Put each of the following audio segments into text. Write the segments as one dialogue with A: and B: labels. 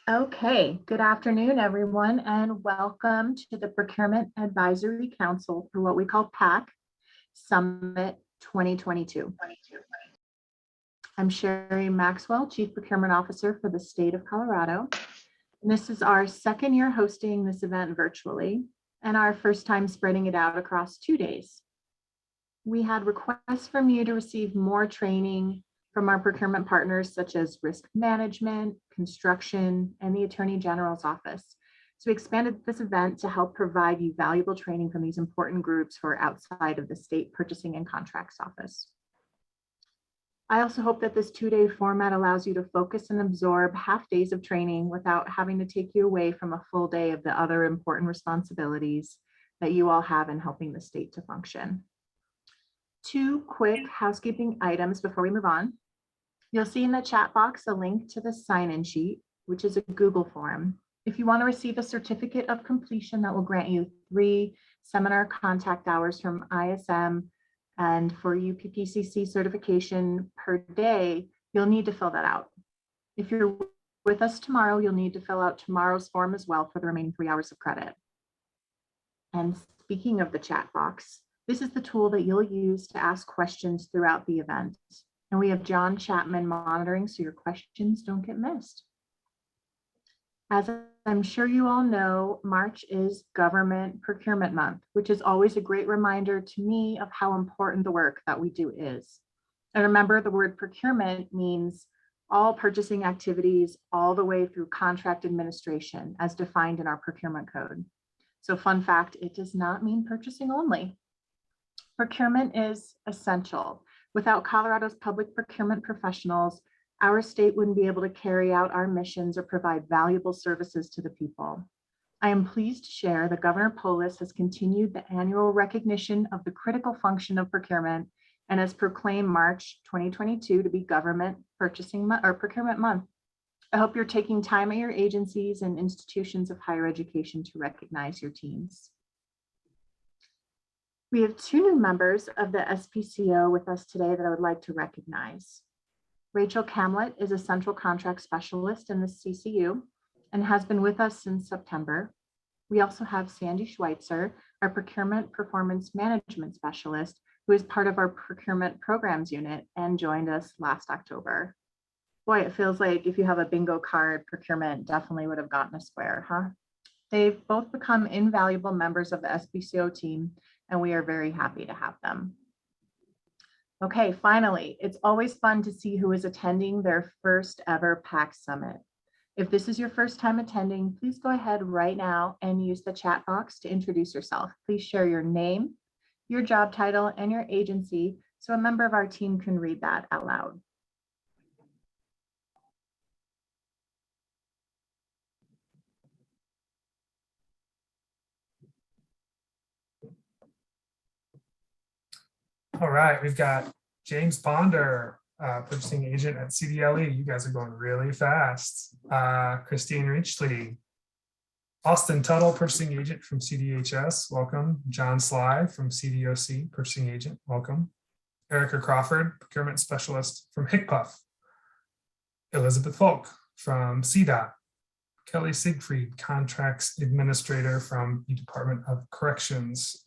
A: Okay, good afternoon, everyone, and welcome to the Procurement Advisory Council for what we call PAC Summit 2022. I'm Sherry Maxwell, Chief Procurement Officer for the state of Colorado. And this is our second year hosting this event virtually and our first time spreading it out across 2 days. We had requests from you to receive more training from our procurement partners such as risk management, construction, and the Attorney General's office. So we expanded this event to help provide you valuable training from these important groups who are outside of the state purchasing and contracts office. I also hope that this 2-day format allows you to focus and absorb half days of training without having to take you away from a full day of the other important responsibilities that you all have in helping the state to function. 2 quick housekeeping items before we move on. You'll see in the chat box a link to the sign-in sheet, which is a Google form. If you want to receive a certificate of completion that will grant you 3 seminar contact hours from ISM and for UPPCC certification per day, you'll need to fill that out. If you're with us tomorrow, you'll need to fill out tomorrow's form as well for the remaining 3 hours of credit. And speaking of the chat box, this is the tool that you'll use to ask questions throughout the event. And we have John Chapman monitoring so your questions don't get missed. As I'm sure you all know, March is Government Procurement Month, which is always a great reminder to me of how important the work that we do is. And remember, the word procurement means all purchasing activities all the way through contract administration as defined in our procurement code. So fun fact, it does not mean purchasing only. Procurement is essential. Without Colorado's public procurement professionals, our state wouldn't be able to carry out our missions or provide valuable services to the people. I am pleased to share that Governor Polis has continued the annual recognition of the critical function of procurement and has proclaimed March 2022 to be Government Procurement Month. I hope you're taking time at your agencies and institutions of higher education to recognize your teams. We have 2 new members of the SPCO with us today that I would like to recognize. Rachel Camlett is a central contract specialist in the CCU and has been with us since September. We also have Sandy Schweitzer, our procurement performance management specialist, who is part of our procurement programs unit and joined us last October. Boy, it feels like if you have a bingo card, procurement definitely would have gotten a square, huh? They've both become invaluable members of the SPCO team, and we are very happy to have them. Okay, finally, it's always fun to see who is attending their first ever PAC Summit. If this is your first time attending, please go ahead right now and use the chat box to introduce yourself. Please share your name, your job title, and your agency so a member of our team can read that out loud.
B: All right, we've got James Ponder, purchasing agent at CDLE. You guys are going really fast. Christine Reachley, Austin Tuttle, purchasing agent from CDHS. Welcome. John Sly from CDOC, purchasing agent. Welcome. Erica Crawford, procurement specialist from HICPUF. Elizabeth Folk from CDOT. Kelly Siegfried, contracts administrator from the Department of Corrections.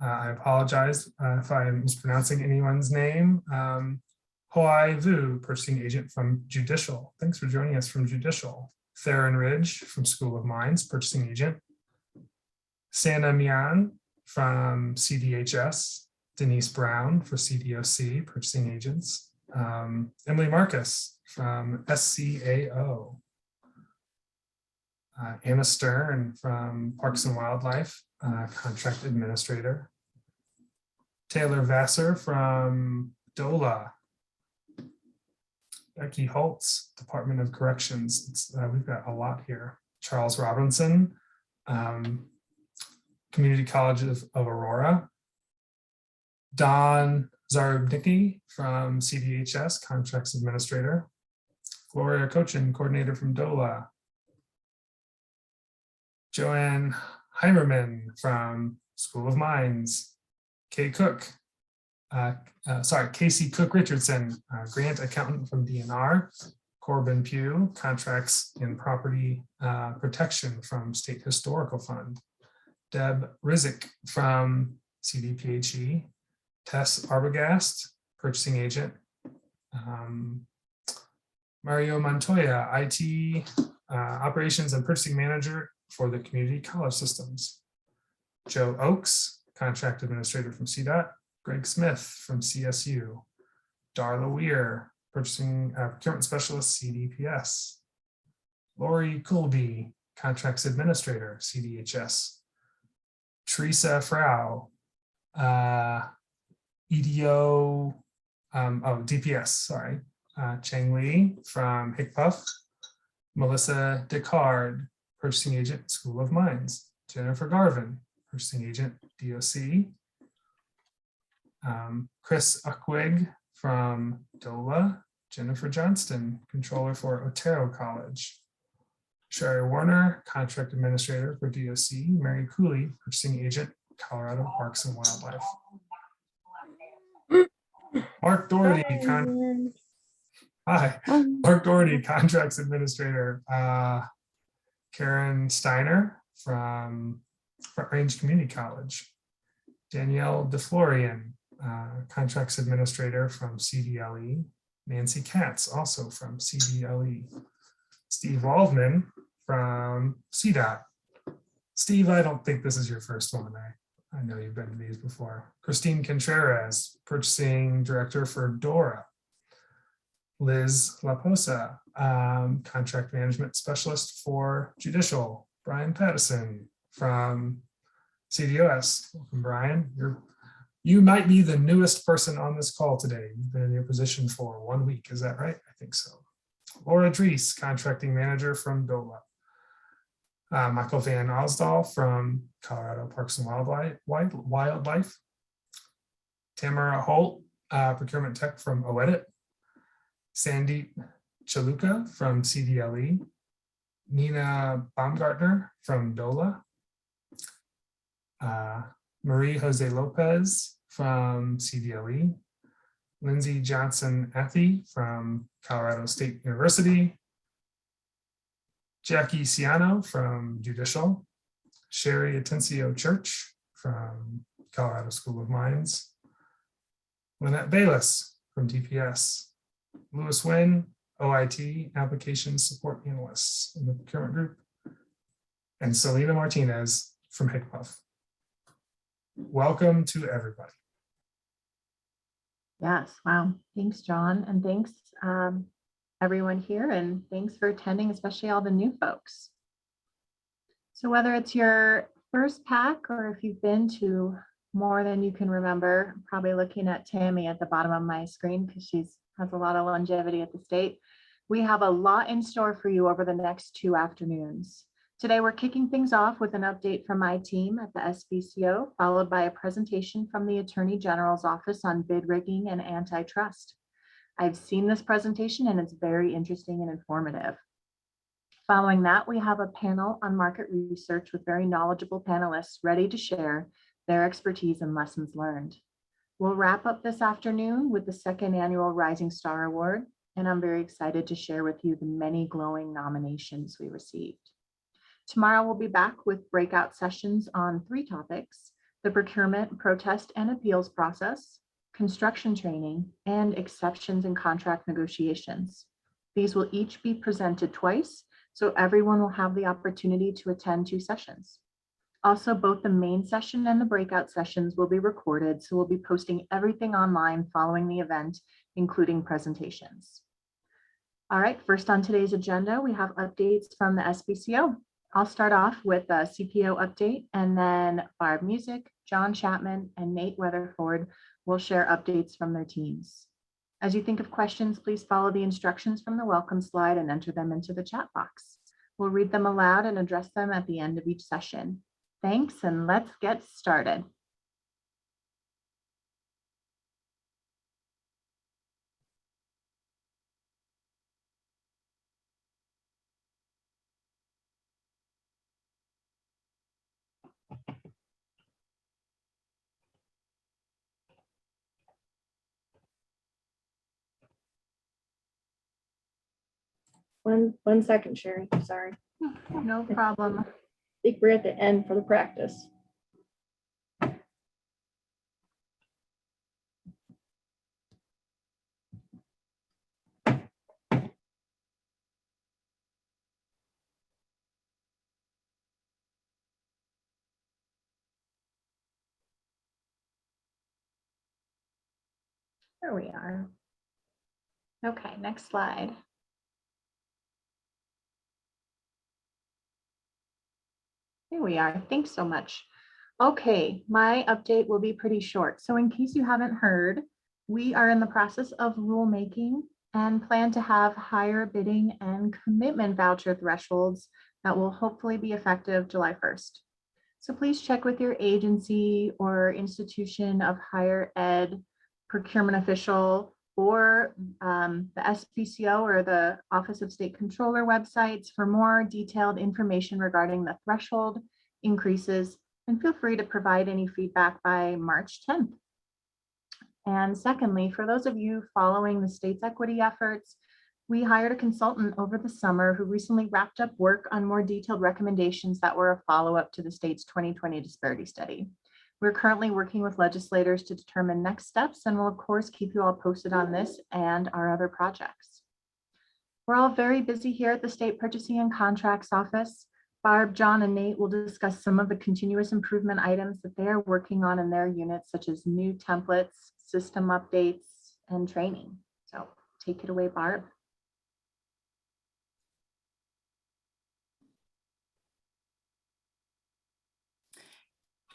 B: I apologize if I'm mispronouncing anyone's name. Hoai Vu, purchasing agent from Judicial. Thanks for joining us from Judicial. Theron Ridge from School of Mines, purchasing agent. Sana Mian from CDHS. Denise Brown for CDOC, purchasing agents. Emily Marcus from SCAO. Anna Stern from Parks and Wildlife, contract administrator. Taylor Vassar from DOLA. Becky Holtz, Department of Corrections. We've got a lot here. Charles Robinson, Community College of Aurora. Don Zarubnicki from CDHS, contracts administrator. Gloria Cochin, coordinator from DOLA. Joanne Heimerman from School of Mines. Casey Cook Richardson, grant accountant from DNR, Corbin Pugh, contracts in property protection from State Historical Fund. Deb Rizik from CDPHE. Tess Arbogast, purchasing agent. Mario Montoya, IT operations and purchasing manager for the community college systems. Joe Oakes, contract administrator from CDOT. Greg Smith from CSU. Darla Weir, purchasing procurement specialist, CDPS. Lori Coolby, contracts administrator, CDHS. Teresa Frau, EDO, DPS, sorry. Cheng Li from HICPUF. Melissa Descartes, purchasing agent, School of Mines. Jennifer Garvin, purchasing agent, DOC. Chris Uckwig from DOLA. Jennifer Johnston, controller for Otero College. Sherry Warner, contract administrator for DOC. Mary Cooley, purchasing agent, Colorado Parks and Wildlife. Mark Doherty, Mark Doherty, contracts administrator. Karen Steiner from Front Range Community College. Danielle DeFlorian, contracts administrator from CDLE. Nancy Katz, also from CDLE. Steve Waldman from CDOT. Steve, I don't think this is your first one. I know you've been to these before. Christine Contreras, purchasing director for DORA. Liz Laposa, contract management specialist for judicial. Brian Pattison from CDOS. Welcome, Brian. You might be the newest person on this call today. You've been in your position for 1 week. Is that right? I think so. Laura Dries, contracting manager from DOLA. Michael Van Osdal from Colorado Parks and Wildlife. Tamara Holt, procurement tech from OEDIT. Sandeep Chaluka from CDLE. Nina Baumgartner from DOLA. Marie Jose Lopez from CDLE. Lindsay Johnson Ethy from Colorado State University. Jackie Ciano from Judicial. Sherry Atencio Church from Colorado School of Mines. Lynette Bayless from DPS. Louis Wynn, OIT, Application Support Analysts in the procurement group. And Selena Martinez from HICPUF. Welcome to everybody.
A: Yes, wow. Thanks, John. And thanks everyone here. And thanks for attending, especially all the new folks. So whether it's your first PAC or if you've been to more than you can remember, I'm probably looking at Tammy at the bottom of my screen because she has a lot of longevity at the state. We have a lot in store for you over the next 2 afternoons. Today, we're kicking things off with an update from my team at the SBCO, followed by a presentation from the Attorney General's Office on bid rigging and antitrust. I've seen this presentation and it's very interesting and informative. Following that, we have a panel on market research with very knowledgeable panelists ready to share their expertise and lessons learned. We'll wrap up this afternoon with the 2nd annual Rising Star Award, and I'm very excited to share with you the many glowing nominations we received. Tomorrow we'll be back with breakout sessions on 3 topics: the procurement, protest, and appeals process, construction training, and exceptions in contract negotiations. These will each be presented twice, so everyone will have the opportunity to attend 2 sessions. Also, both the main session and the breakout sessions will be recorded, so we'll be posting everything online following the event, including presentations. All right, first on today's agenda, we have updates from the SBCO. I'll start off with a CPO update, and then Barb Music, John Chapman, and Nate Weatherford will share updates from their teams. As you think of questions, please follow the instructions from the welcome slide and enter them into the chat box. We'll read them aloud and address them at the end of each session. Thanks, and let's get started.
C: One second, Sherry, sorry.
A: No problem.
C: I think we're at the end for the practice.
A: There we are. Okay, next slide. Here we are. Thanks so much. Okay, my update will be pretty short. So in case you haven't heard, we are in the process of rulemaking and plan to have higher bidding and commitment voucher thresholds that will hopefully be effective July 1st. So please check with your agency or institution of higher ed procurement official or the SPCO or the Office of State Controller websites for more detailed information regarding the threshold increases, and feel free to provide any feedback by March 10th. And secondly, for those of you following the state's equity efforts, we hired a consultant over the summer who recently wrapped up work on more detailed recommendations that were a follow-up to the state's 2020 disparity study. We're currently working with legislators to determine next steps, and we'll of course keep you all posted on this and our other projects. We're all very busy here at the State Purchasing and Contracts Office. Barb, John, and Nate will discuss some of the continuous improvement items that they are working on in their units, such as new templates, system updates, and training. So take it away, Barb.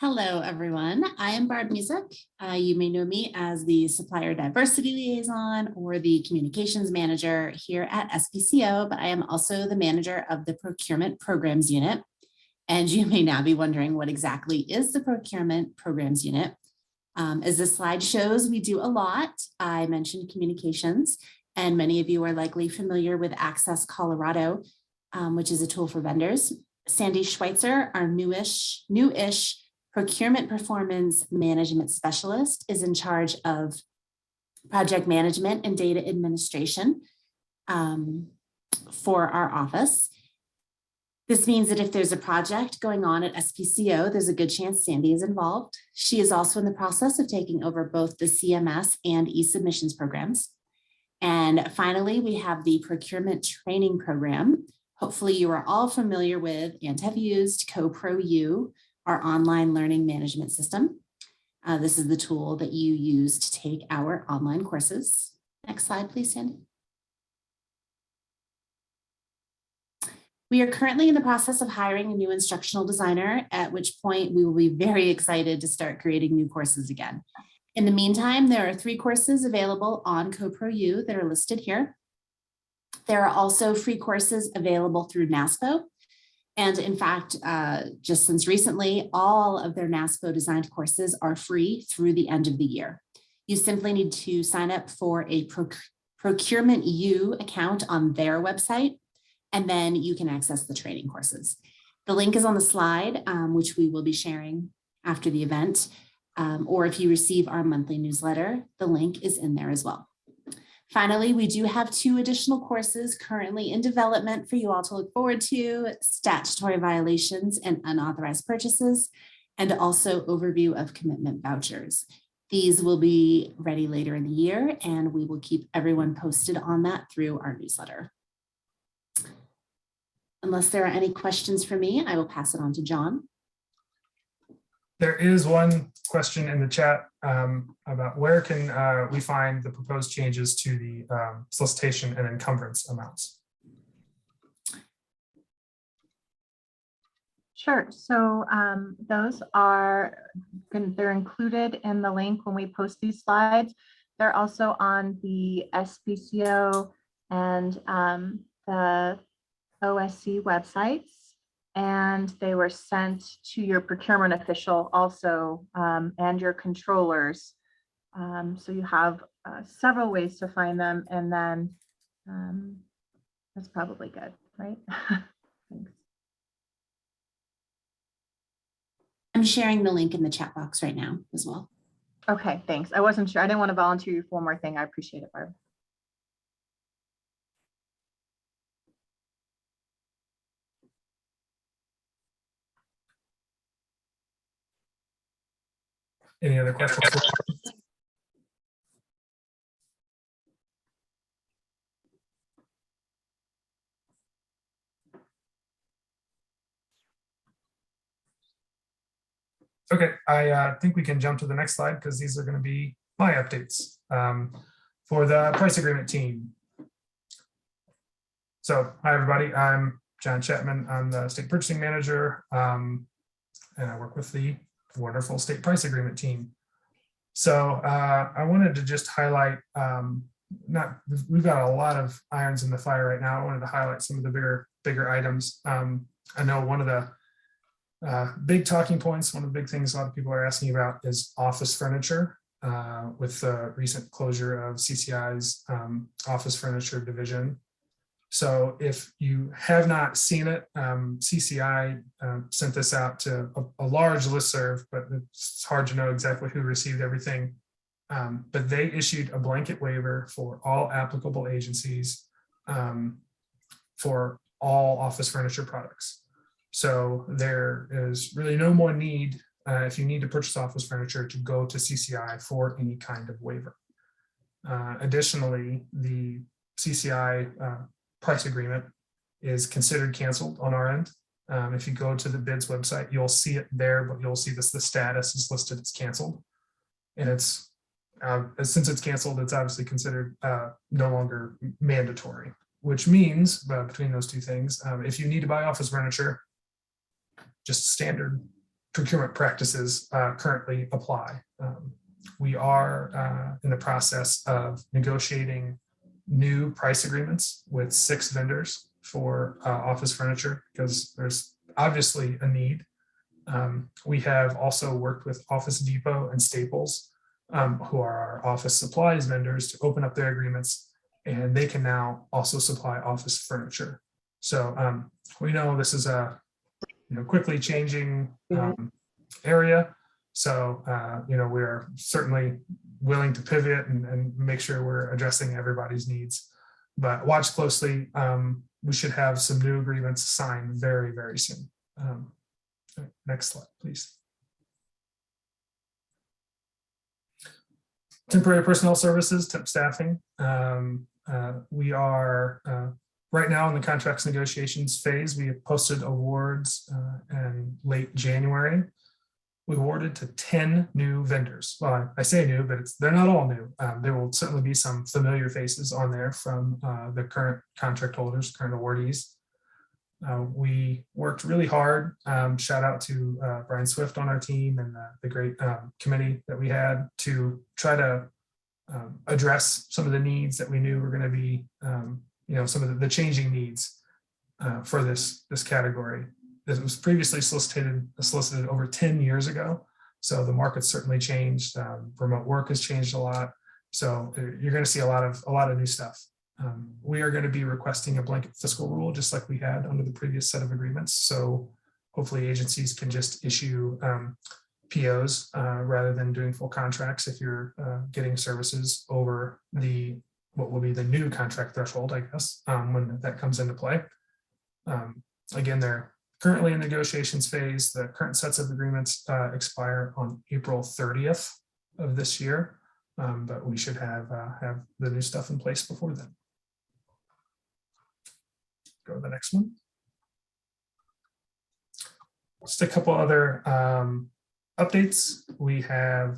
D: Hello, everyone. I am Barb Music. You may know me as the Supplier Diversity Liaison or the Communications Manager here at SPCO, but I am also the manager of the Procurement Programs Unit. And you may now be wondering what exactly is the Procurement Programs Unit. As the slide shows, we do a lot. I mentioned communications, and many of you are likely familiar with Access Colorado, which is a tool for vendors. Sandy Schweitzer, our newish Procurement Performance Management Specialist, is in charge of project management and data administration for our office. This means that if there's a project going on at SPCO, there's a good chance Sandy is involved. She is also in the process of taking over both the CMS and e-submissions programs. And finally, we have the procurement training program. Hopefully you are all familiar with and have used CoProU, our online learning management system. This is the tool that you use to take our online courses. Next slide, please, Sandy. We are currently in the process of hiring a new instructional designer, at which point we will be very excited to start creating new courses again. In the meantime, there are 3 courses available on CoProU that are listed here. There are also free courses available through NASPO. And in fact, just since recently, all of their NASPO designed courses are free through the end of the year. You simply need to sign up for a Procurement U account on their website, and then you can access the training courses. The link is on the slide, which we will be sharing after the event. Or if you receive our monthly newsletter, the link is in there as well. Finally, we do have 2 additional courses currently in development for you all to look forward to: statutory violations and unauthorized purchases, and also overview of commitment vouchers. These will be ready later in the year, and we will keep everyone posted on that through our newsletter. Unless there are any questions for me, I will pass it on to John.
B: There is one question in the chat about where can we find the proposed changes to the solicitation and encumbrance amounts.
A: Sure. So those are, they're included in the link when we post these slides. They're also on the SPCO and the OSC websites, and they were sent to your procurement official also and your controllers. So you have several ways to find them, and then that's probably good, right? Thanks.
D: I'm sharing the link in the chat box right now as well.
A: Okay, thanks. I wasn't sure. I didn't want to volunteer you for one more thing. I appreciate it, Barb.
B: Any other questions? Okay, I think we can jump to the next slide because these are going to be my updates for the price agreement team. So, hi everybody, I'm John Chapman. I'm the state purchasing manager, and I work with the wonderful state price agreement team. So I wanted to just highlight, we've got a lot of irons in the fire right now. I wanted to highlight some of the bigger items. I know one of the big talking points, one of the big things a lot of people are asking about is office furniture with the recent closure of CCI's office furniture division. So if you have not seen it, CCI sent this out to a large listserv, but it's hard to know exactly who received everything. But they issued a blanket waiver for all applicable agencies for all office furniture products. So there is really no more need, if you need to purchase office furniture, to go to CCI for any kind of waiver. Additionally, the CCI price agreement is considered canceled on our end. If you go to the bids website, you'll see it there, but you'll see this, the status is listed as canceled. And it's, since it's canceled, it's obviously considered no longer mandatory, which means between those two things, if you need to buy office furniture, just standard procurement practices currently apply. We are in the process of negotiating new price agreements with 6 vendors for office furniture because there's obviously a need. We have also worked with Office Depot and Staples, who are our office supplies vendors, to open up their agreements, and they can now also supply office furniture. So we know this is a quickly changing area. So we're certainly willing to pivot and make sure we're addressing everybody's needs. But watch closely. We should have some new agreements signed very, very soon. Next slide, please. Temporary personnel services, temp staffing. We are right now in the contracts negotiations phase. We have posted awards in late January. We awarded to 10 new vendors. Well, I say new, but they're not all new. There will certainly be some familiar faces on there from the current contract holders, current awardees. We worked really hard. Shout out to Brian Swift on our team and the great committee that we had to try to address some of the needs that we knew were going to be, some of the changing needs for this category. It was previously solicited over 10 years ago. So the market's certainly changed. Remote work has changed a lot. So you're going to see a lot of new stuff. We are going to be requesting a blanket fiscal rule, just like we had under the previous set of agreements. So hopefully agencies can just issue POs rather than doing full contracts if you're getting services over what will be the new contract threshold, I guess, when that comes into play. Again, they're currently in negotiations phase. The current sets of agreements expire on April 30th of this year, but we should have the new stuff in place before then. Go to the next one. Just a couple other updates. We have,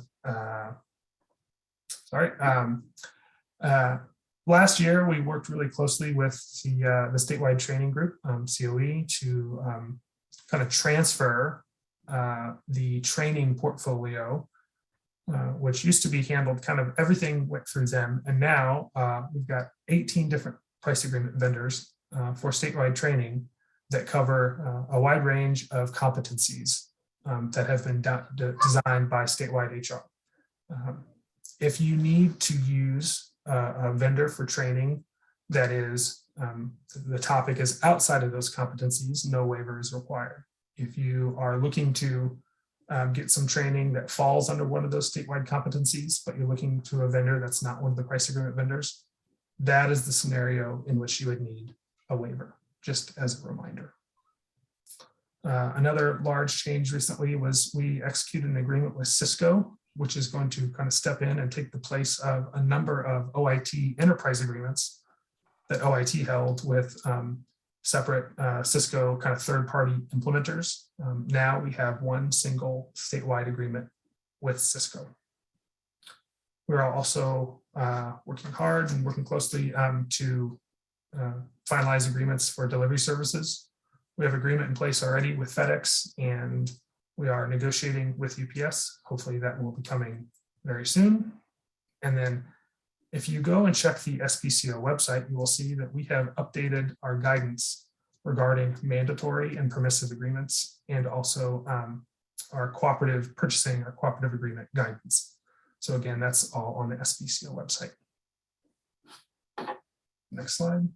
B: last year, we worked really closely with the statewide training group, COE, to kind of transfer the training portfolio, which used to be handled, kind of everything went through them. And now we've got 18 different price agreement vendors for statewide training that cover a wide range of competencies that have been designed by statewide HR. If you need to use a vendor for training that is, the topic is outside of those competencies, no waiver is required. If you are looking to get some training that falls under one of those statewide competencies, but you're looking to a vendor that's not one of the price agreement vendors, that is the scenario in which you would need a waiver, just as a reminder. Another large change recently was we executed an agreement with Cisco which is going to kind of step in and take the place of a number of OIT enterprise agreements that OIT held with separate Cisco kind of third-party implementers. Now we have one single statewide agreement with Cisco. We're also working hard and working closely to finalize agreements for delivery services. We have agreement in place already with FedEx, and we are negotiating with UPS. Hopefully that will be coming very soon. And then if you go and check the SPCO website, you will see that we have updated our guidance regarding mandatory and permissive agreements, and also our cooperative purchasing, our cooperative agreement guidance. So again, that's all on the SPCO website. Next slide.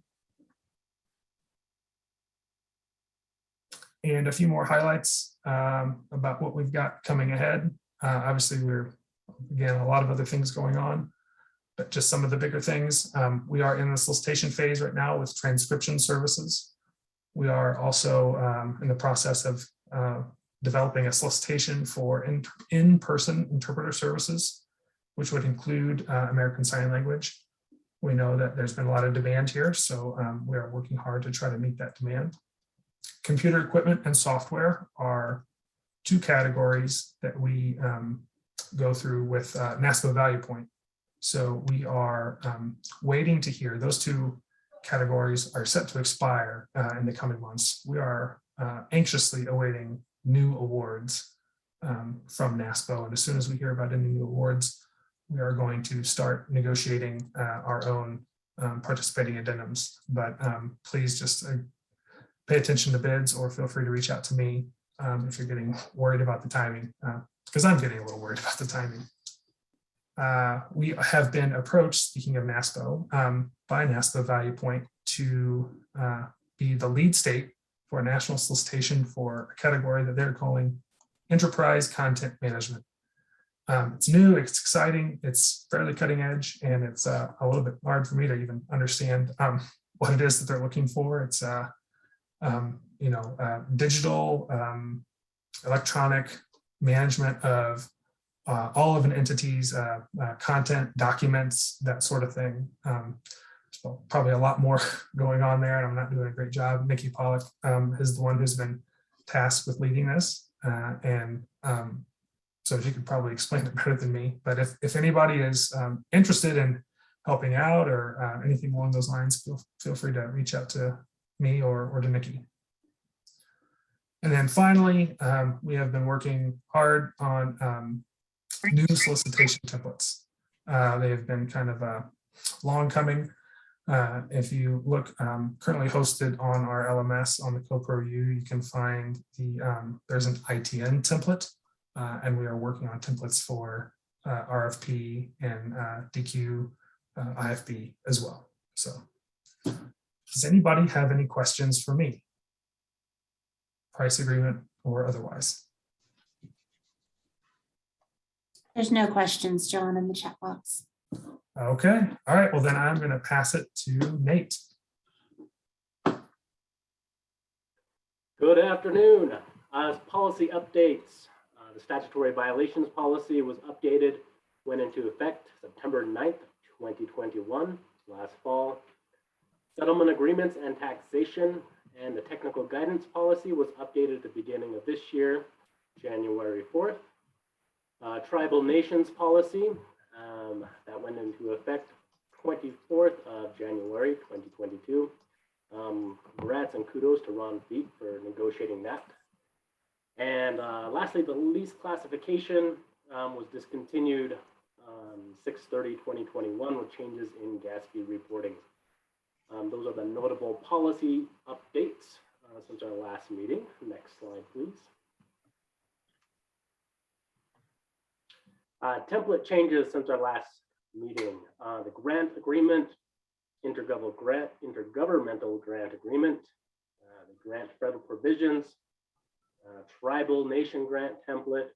B: And a few more highlights about what we've got coming ahead. Obviously, we're, again, a lot of other things going on, but just some of the bigger things. We are in the solicitation phase right now with transcription services. We are also in the process of developing a solicitation for in-person interpreter services, which would include American Sign Language. We know that there's been a lot of demand here, so we are working hard to try to meet that demand. Computer equipment and software are two categories that we go through with NASPO Value Point. So we are waiting to hear. Those two categories are set to expire in the coming months. We are anxiously awaiting new awards from NASPO. And as soon as we hear about any new awards, we are going to start negotiating our own participating addendums. But please just pay attention to bids, or feel free to reach out to me if you're getting worried about the timing, because I'm getting a little worried about the timing. We have been approached, speaking of NASPO, by NASPO Value Point to be the lead state for a national solicitation for a category that they're calling enterprise content management. It's new, it's exciting, it's fairly cutting edge, and it's a little bit hard for me to even understand what it is that they're looking for. It's digital, electronic management of all of an entity's content, documents, that sort of thing. So probably a lot more going on there, and I'm not doing a great job. Nikki Pollock is the one who's been tasked with leading this, so she could probably explain it better than me. But if anybody is interested in helping out or anything along those lines, feel free to reach out to me or to Nikki. And then finally, we have been working hard on new solicitation templates. They have been kind of long coming. If you look, currently hosted on our LMS on the CoProU, you can find there's an ITN template, and we are working on templates for RFP and DQ, IFB as well. So does anybody have any questions for me? Price agreement or otherwise?
D: There's no questions, John, in the chat box.
B: Okay, all right, well then I'm going to pass it to Nate.
E: Good afternoon. Policy updates. The statutory violations policy was updated, went into effect September 9th, 2021, last fall. Settlement agreements and taxation and the technical guidance policy was updated at the beginning of this year, January 4th. Tribal nations policy, that went into effect 24th of January, 2022. Congrats and kudos to Ron Feet for negotiating that. And lastly, the lease classification was discontinued 6/30/2021 with changes in gas fee reporting. Those are the notable policy updates since our last meeting. Next slide, please. Template changes since our last meeting. The grant agreement, intergovernmental grant agreement, the grant federal provisions, tribal nation grant template,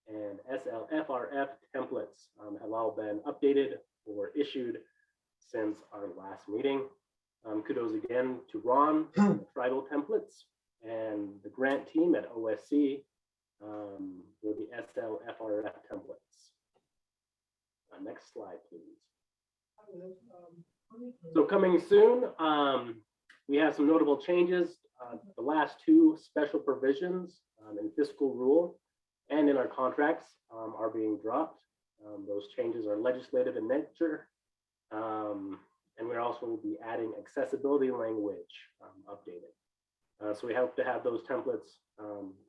E: and SLFRF templates have all been updated or issued since our last meeting. Kudos again to Ron on the tribal templates and the grant team at OSC for the SLFRF templates. Next slide, please. So coming soon, we have some notable changes. The last two special provisions in fiscal rule and in our contracts are being dropped. Those changes are legislative in nature. And we're also will be adding accessibility language updated. So we hope to have those templates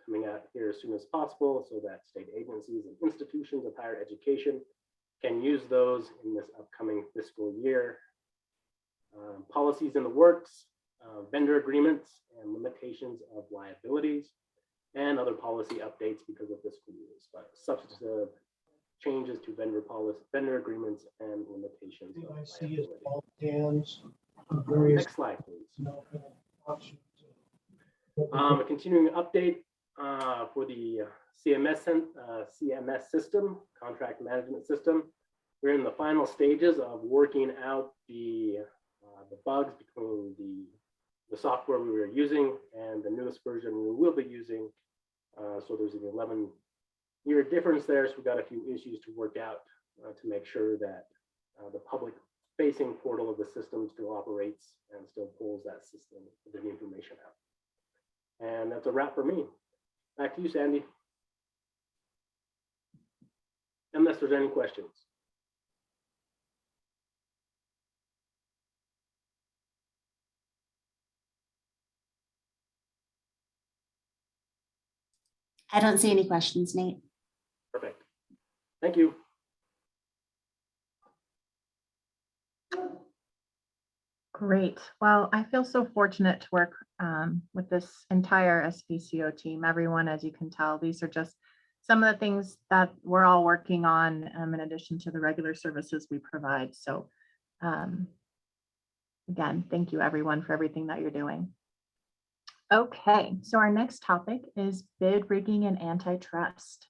E: coming out here as soon as possible so that state agencies and institutions of higher education can use those in this upcoming fiscal year. Policies in the works, vendor agreements and limitations of liabilities, and other policy updates because of fiscal years, but substantive changes to vendor policy, vendor agreements, and limitations of
F: I see is
E: liability.
F: all hands. Various
E: Next slide, please.
F: options.
E: A continuing update for the CMS system, contract management system. We're in the final stages of working out the bugs between the software we were using and the newest version we will be using. So there's an 11-year difference there. So we've got a few issues to work out to make sure that the public facing portal of the system still operates and still pulls that system, the information out. And that's a wrap for me. Back to you, Sandy. Unless there's any questions.
D: I don't see any questions, Nate.
E: Perfect. Thank you.
A: Great. Well, I feel so fortunate to work with this entire SBCO team. Everyone, as you can tell, these are just some of the things that we're all working on in addition to the regular services we provide. So again, thank you everyone for everything that you're doing. Okay, so our next topic is bid rigging and antitrust.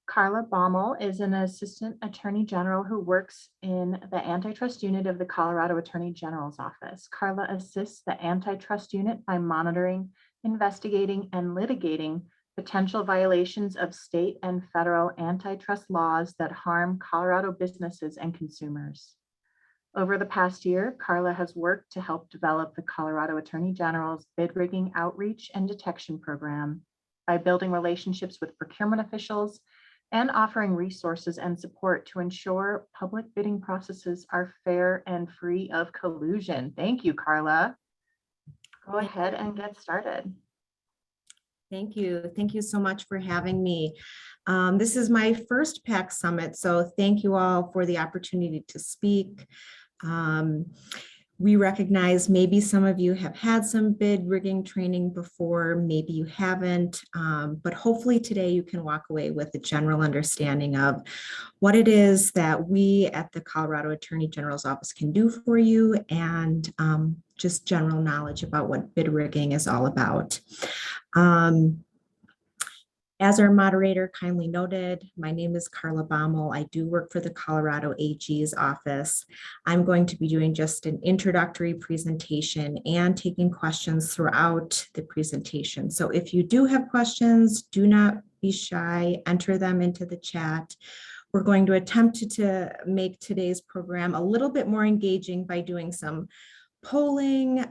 A: Carla Baumel is an assistant attorney general who works in the antitrust unit of the Colorado Attorney General's office. Carla assists the antitrust unit by monitoring, investigating, and litigating potential violations of state and federal antitrust laws that harm Colorado businesses and consumers. Over the past year, Carla has worked to help develop the Colorado Attorney General's bid rigging outreach and detection program by building relationships with procurement officials and offering resources and support to ensure public bidding processes are fair and free of collusion. Thank you, Carla. Go ahead and get started.
G: Thank you. Thank you so much for having me. This is my first PAC Summit, so thank you all for the opportunity to speak. We recognize maybe some of you have had some bid rigging training before, maybe you haven't, but hopefully today you can walk away with a general understanding of what it is that we at the Colorado Attorney General's office can do for you, and just general knowledge about what bid rigging is all about. As our moderator kindly noted, my name is Carla Baumel. I do work for the Colorado AG's office. I'm going to be doing just an introductory presentation and taking questions throughout the presentation. So if you do have questions, do not be shy, enter them into the chat. We're going to attempt to make today's program a little bit more engaging by doing some polling.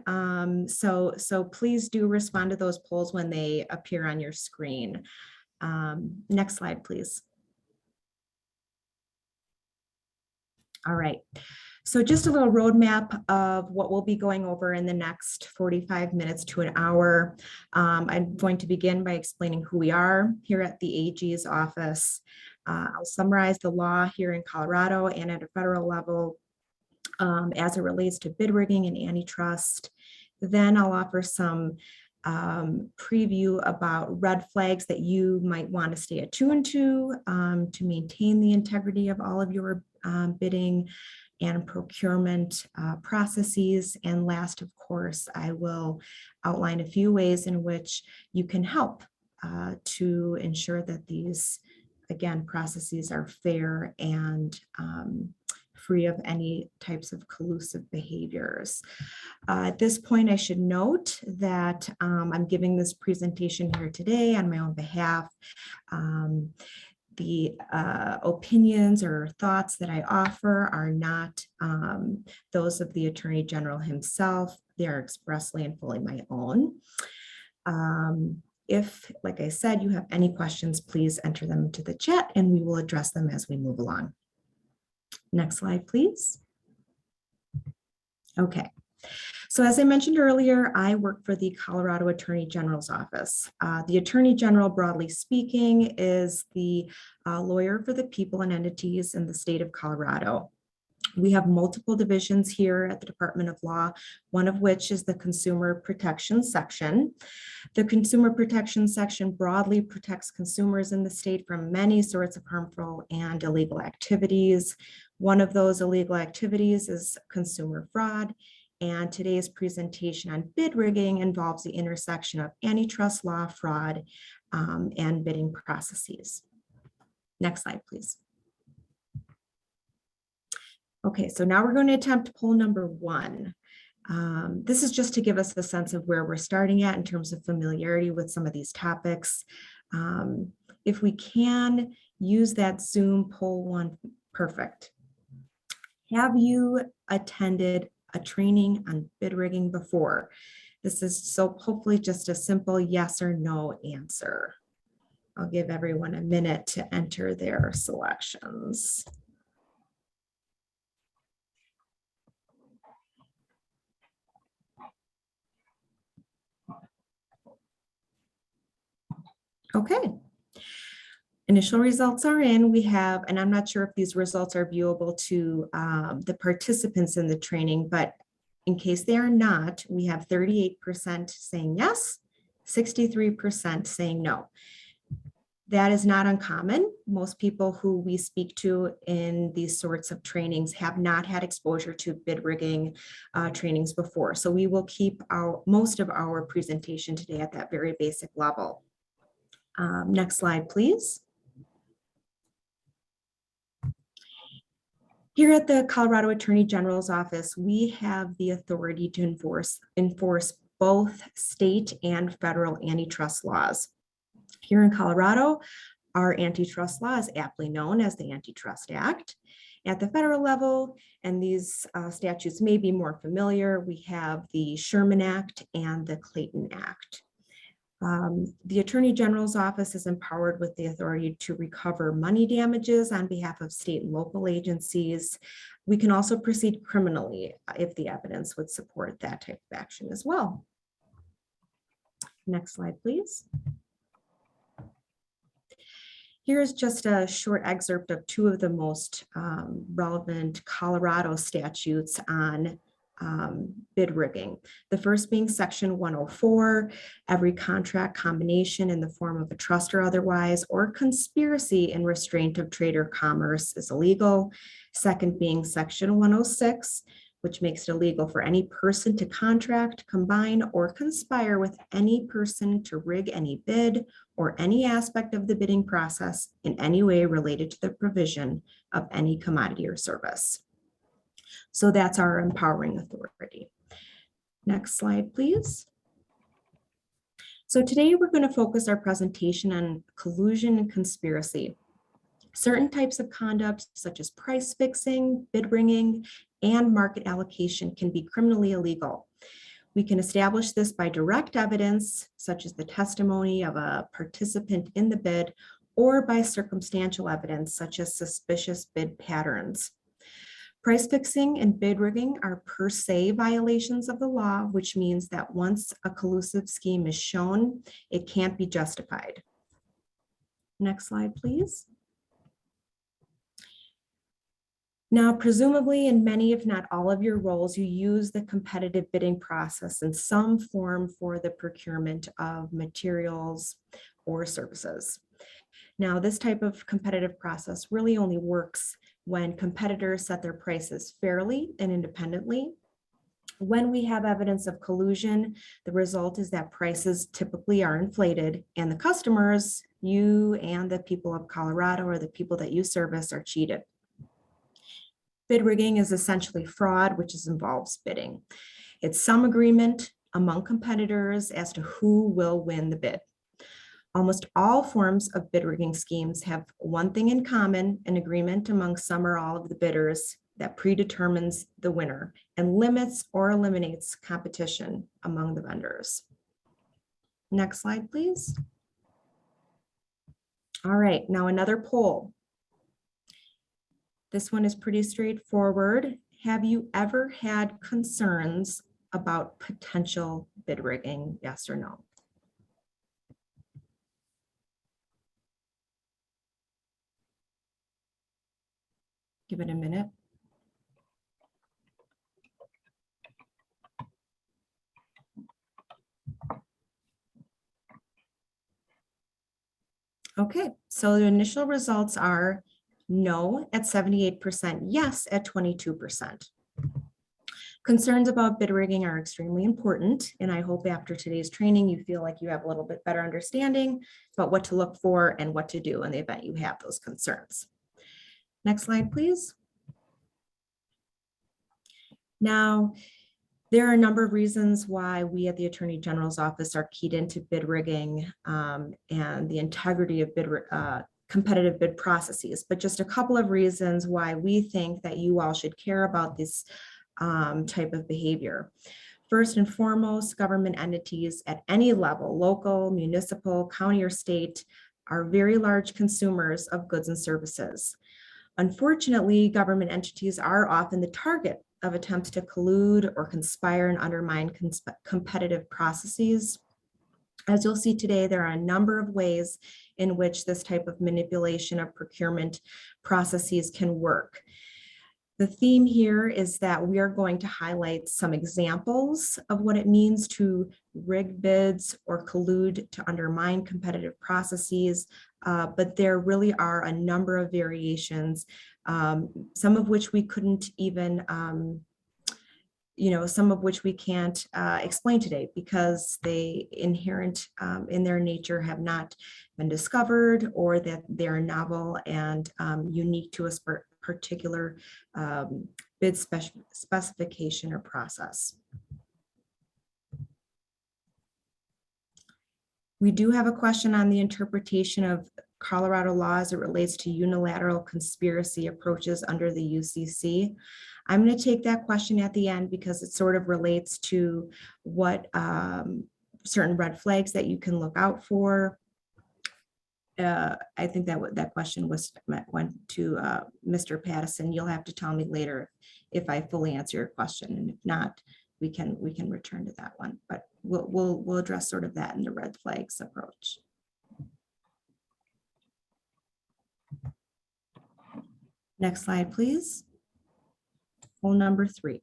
G: So please do respond to those polls when they appear on your screen. Next slide, please. All right, so just a little roadmap of what we'll be going over in the next 45 minutes to an hour. I'm going to begin by explaining who we are here at the AG's office. I'll summarize the law here in Colorado and at a federal level as it relates to bid rigging and antitrust. Then I'll offer some preview about red flags that you might want to stay attuned to maintain the integrity of all of your bidding and procurement processes. And last, of course, I will outline a few ways in which you can help to ensure that these, again, processes are fair and free of any types of collusive behaviors. At this point, I should note that I'm giving this presentation here today on my own behalf. The opinions or thoughts that I offer are not those of the Attorney General himself. They are expressly and fully my own. If, like I said, you have any questions, please enter them into the chat and we will address them as we move along. Next slide, please. Okay. So as I mentioned earlier, I work for the Colorado Attorney General's office. The Attorney General, broadly speaking, is the lawyer for the people and entities in the state of Colorado. We have multiple divisions here at the Department of Law, one of which is the Consumer Protection Section. The Consumer Protection Section broadly protects consumers in the state from many sorts of harmful and illegal activities. One of those illegal activities is consumer fraud. And today's presentation on bid rigging involves the intersection of antitrust law, fraud, and bidding processes. Next slide, please. Okay, so now we're going to attempt poll number 1. This is just to give us a sense of where we're starting at in terms of familiarity with some of these topics. If we can use that Zoom poll 1, perfect. Have you attended a training on bid rigging before? This is so hopefully just a simple yes or no answer. I'll give everyone a minute to enter their selections. Okay. Initial results are in. We have, and I'm not sure if these results are viewable to the participants in the training, but in case they are not, we have 38% saying yes, 63% saying no. That is not uncommon. Most people who we speak to in these sorts of trainings have not had exposure to bid rigging trainings before. So we will keep most of our presentation today at that very basic level. Next slide, please. Here at the Colorado Attorney General's office, we have the authority to enforce both state and federal antitrust laws. Here in Colorado, our antitrust law is aptly known as the Antitrust Act. At the federal level, and these statutes may be more familiar, we have the Sherman Act and the Clayton Act. The Attorney General's office is empowered with the authority to recover money damages on behalf of state and local agencies. We can also proceed criminally if the evidence would support that type of action as well. Next slide, please. Here's just a short excerpt of 2 of the most relevant Colorado statutes on bid rigging. The first being section 104, every contract combination in the form of a trust or otherwise, or conspiracy in restraint of trade or commerce is illegal. Second being section 106, which makes it illegal for any person to contract, combine, or conspire with any person to rig any bid or any aspect of the bidding process in any way related to the provision of any commodity or service. So that's our empowering authority. Next slide, please. So today we're going to focus our presentation on collusion and conspiracy. Certain types of conduct, such as price fixing, bid rigging, and market allocation, can be criminally illegal. We can establish this by direct evidence, such as the testimony of a participant in the bid, or by circumstantial evidence, such as suspicious bid patterns. Price fixing and bid rigging are per se violations of the law, which means that once a collusive scheme is shown, it can't be justified. Next slide, please. Now, presumably in many, if not all of your roles, you use the competitive bidding process in some form for the procurement of materials or services. Now, this type of competitive process really only works when competitors set their prices fairly and independently. When we have evidence of collusion, the result is that prices typically are inflated and the customers, you and the people of Colorado or the people that you service, are cheated. Bid rigging is essentially fraud, which involves bidding. It's some agreement among competitors as to who will win the bid. Almost all forms of bid rigging schemes have one thing in common, an agreement among some or all of the bidders that predetermines the winner and limits or eliminates competition among the vendors. Next slide, please. All right, now another poll. This one is pretty straightforward. Have you ever had concerns about potential bid rigging? Yes or no? Give it a minute. Okay, so the initial results are no at 78%, yes at 22%. Concerns about bid rigging are extremely important, and I hope after today's training you feel like you have a little bit better understanding about what to look for and what to do in the event you have those concerns. Next slide, please. Now, there are a number of reasons why we at the Attorney General's office are keyed into bid rigging and the integrity of competitive bid processes, but just a couple of reasons why we think that you all should care about this type of behavior. First and foremost, government entities at any level, local, municipal, county, or state, are very large consumers of goods and services. Unfortunately, government entities are often the target of attempts to collude or conspire and undermine competitive processes. As you'll see today, there are a number of ways in which this type of manipulation of procurement processes can work. The theme here is that we are going to highlight some examples of what it means to rig bids or collude to undermine competitive processes, but there really are a number of variations, some of which we couldn't even, some of which we can't explain today because they inherent in their nature have not been discovered, or that they're novel and unique to a particular bid specification or process. We do have a question on the interpretation of Colorado law as it relates to unilateral conspiracy approaches under the UCC. I'm going to take that question at the end because it sort of relates to what certain red flags that you can look out for. I think that question went to Mr. Pattison. You'll have to tell me later if I fully answer your question, and if not, we can return to that one. But we'll address sort of that in the red flags approach. Next slide, please. Poll number 3.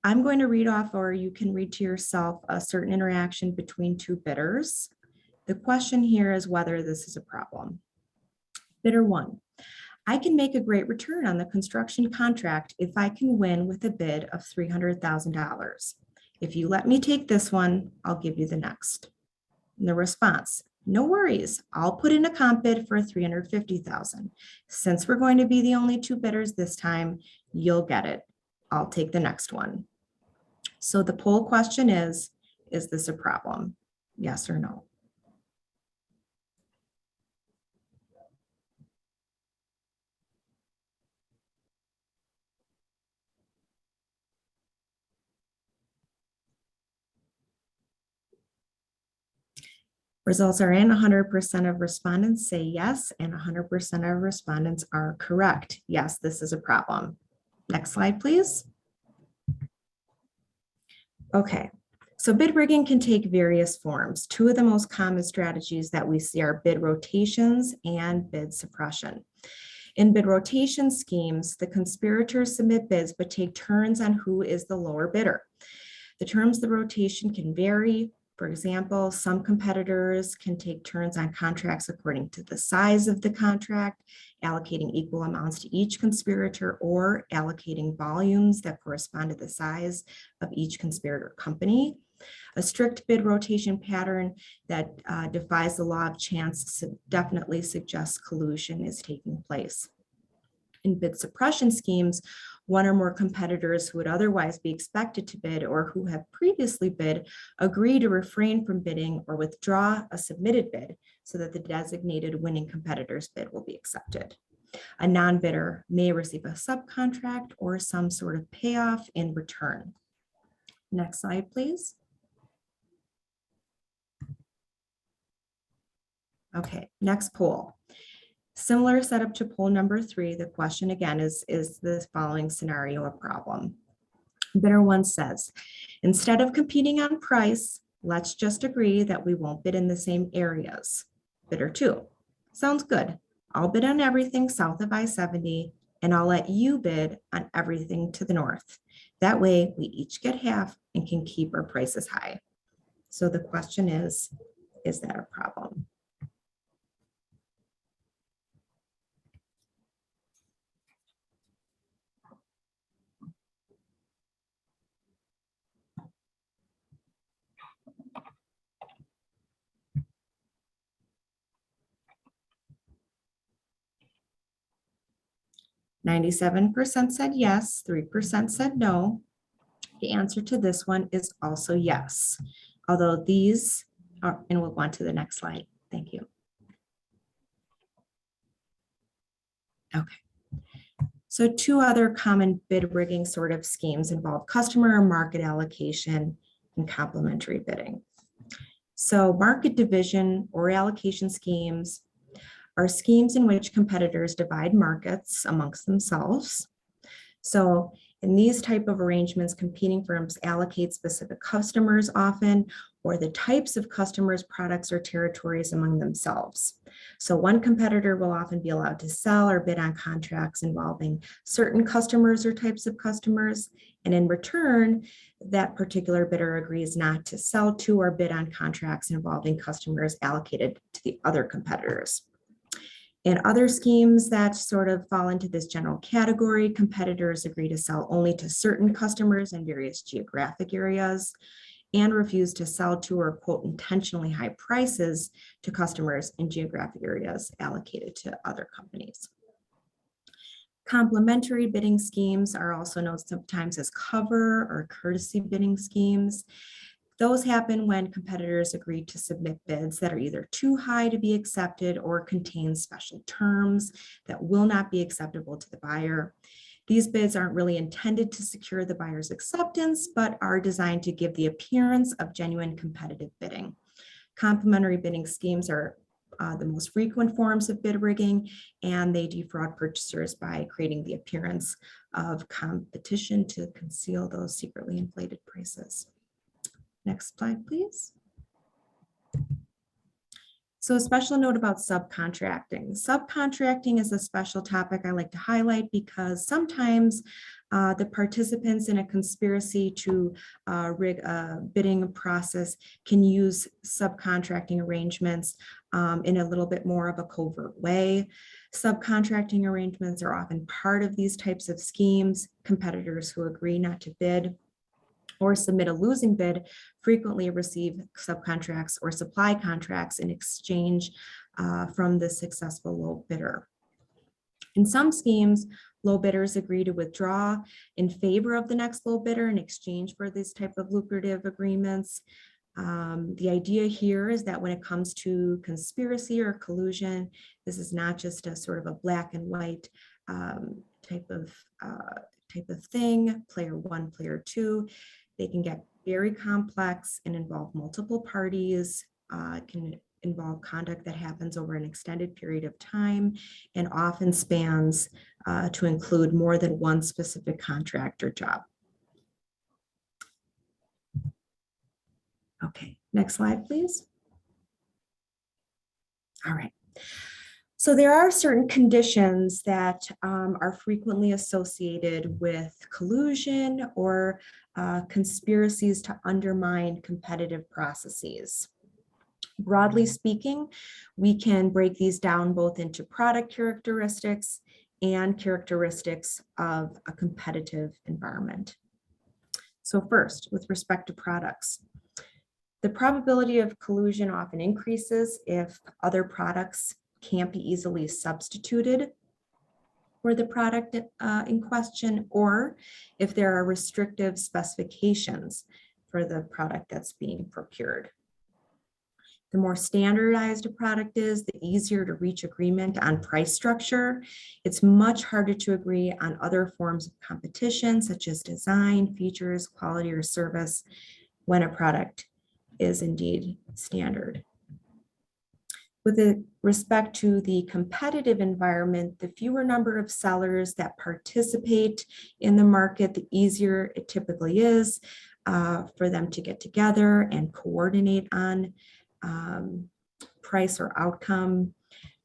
G: I'm going to read off, or you can read to yourself, a certain interaction between two bidders. The question here is whether this is a problem. Bidder 1, I can make a great return on the construction contract if I can win with a bid of $300,000. If you let me take this one, I'll give you the next. And the response, no worries, I'll put in a comp bid for $350,000. Since we're going to be the only two bidders this time, you'll get it. I'll take the next one. So the poll question is this a problem? Yes or no? Results are in. 100% of respondents say yes, and 100% of respondents are correct. Yes, this is a problem. Next slide, please. Okay, so bid rigging can take various forms. Two of the most common strategies that we see are bid rotations and bid suppression. In bid rotation schemes, the conspirators submit bids but take turns on who is the lower bidder. The terms of the rotation can vary. For example, some competitors can take turns on contracts according to the size of the contract, allocating equal amounts to each conspirator, or allocating volumes that correspond to the size of each conspirator company. A strict bid rotation pattern that defies the law of chance definitely suggests collusion is taking place. In bid suppression schemes, one or more competitors who would otherwise be expected to bid or who have previously bid agree to refrain from bidding or withdraw a submitted bid so that the designated winning competitor's bid will be accepted. A non-bidder may receive a subcontract or some sort of payoff in return. Next slide, please. Okay, next poll. Similar setup to poll number 3. The question again is the following scenario a problem? Bidder 1 says, instead of competing on price, let's just agree that we won't bid in the same areas. Bidder 2, sounds good. I'll bid on everything south of I-70 and I'll let you bid on everything to the north. That way we each get half and can keep our prices high. So the question is that a problem? %, said yes, 3% said no. The answer to this one is also yes. Although these are, and we'll go on to the next slide. Thank you. Okay. So 2 other common bid rigging sort of schemes involve customer or market allocation and complementary bidding. So market division or allocation schemes are schemes in which competitors divide markets amongst themselves. So in these type of arrangements, competing firms allocate specific customers often, or the types of customers, products, or territories among themselves. So one competitor will often be allowed to sell or bid on contracts involving certain customers or types of customers. And in return, that particular bidder agrees not to sell to or bid on contracts involving customers allocated to the other competitors. In other schemes that sort of fall into this general category, competitors agree to sell only to certain customers in various geographic areas and refuse to sell to or quote intentionally high prices to customers in geographic areas allocated to other companies. Complementary bidding schemes are also known sometimes as cover or courtesy bidding schemes. Those happen when competitors agree to submit bids that are either too high to be accepted or contain special terms that will not be acceptable to the buyer. These bids aren't really intended to secure the buyer's acceptance, but are designed to give the appearance of genuine competitive bidding. Complementary bidding schemes are the most frequent forms of bid rigging, and they defraud purchasers by creating the appearance of competition to conceal those secretly inflated prices. Next slide, please. So a special note about subcontracting. Subcontracting is a special topic I like to highlight because sometimes the participants in a conspiracy to rig a bidding process can use subcontracting arrangements in a little bit more of a covert way. Subcontracting arrangements are often part of these types of schemes. Competitors who agree not to bid or submit a losing bid frequently receive subcontracts or supply contracts in exchange from the successful low bidder. In some schemes, low bidders agree to withdraw in favor of the next low bidder in exchange for this type of lucrative agreements. The idea here is that when it comes to conspiracy or collusion, this is not just a sort of a black and white type of thing, player 1, player 2. They can get very complex and involve multiple parties, can involve conduct that happens over an extended period of time and often spans to include more than one specific contract or job. Okay, next slide, please. All right. So there are certain conditions that are frequently associated with collusion or conspiracies to undermine competitive processes. Broadly speaking, we can break these down both into product characteristics and characteristics of a competitive environment. So first, with respect to products, the probability of collusion often increases if other products can't be easily substituted. for the product in question, or if there are restrictive specifications for the product that's being procured. The more standardized a product is, the easier to reach agreement on price structure. It's much harder to agree on other forms of competition, such as design, features, quality, or service, when a product is indeed standard. With respect to the competitive environment, the fewer number of sellers that participate in the market, the easier it typically is for them to get together and coordinate on price or outcome.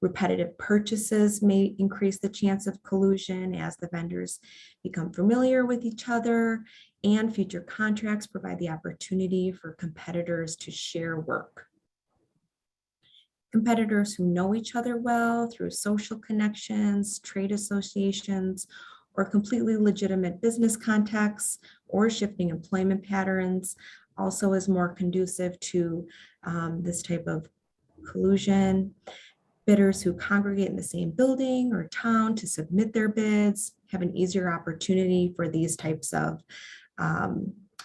G: Repetitive purchases may increase the chance of collusion as the vendors become familiar with each other, and future contracts provide the opportunity for competitors to share work. Competitors who know each other well through social connections, trade associations, or completely legitimate business contexts, or shifting employment patterns also is more conducive to this type of collusion. Bidders who congregate in the same building or town to submit their bids have an easier opportunity for these types of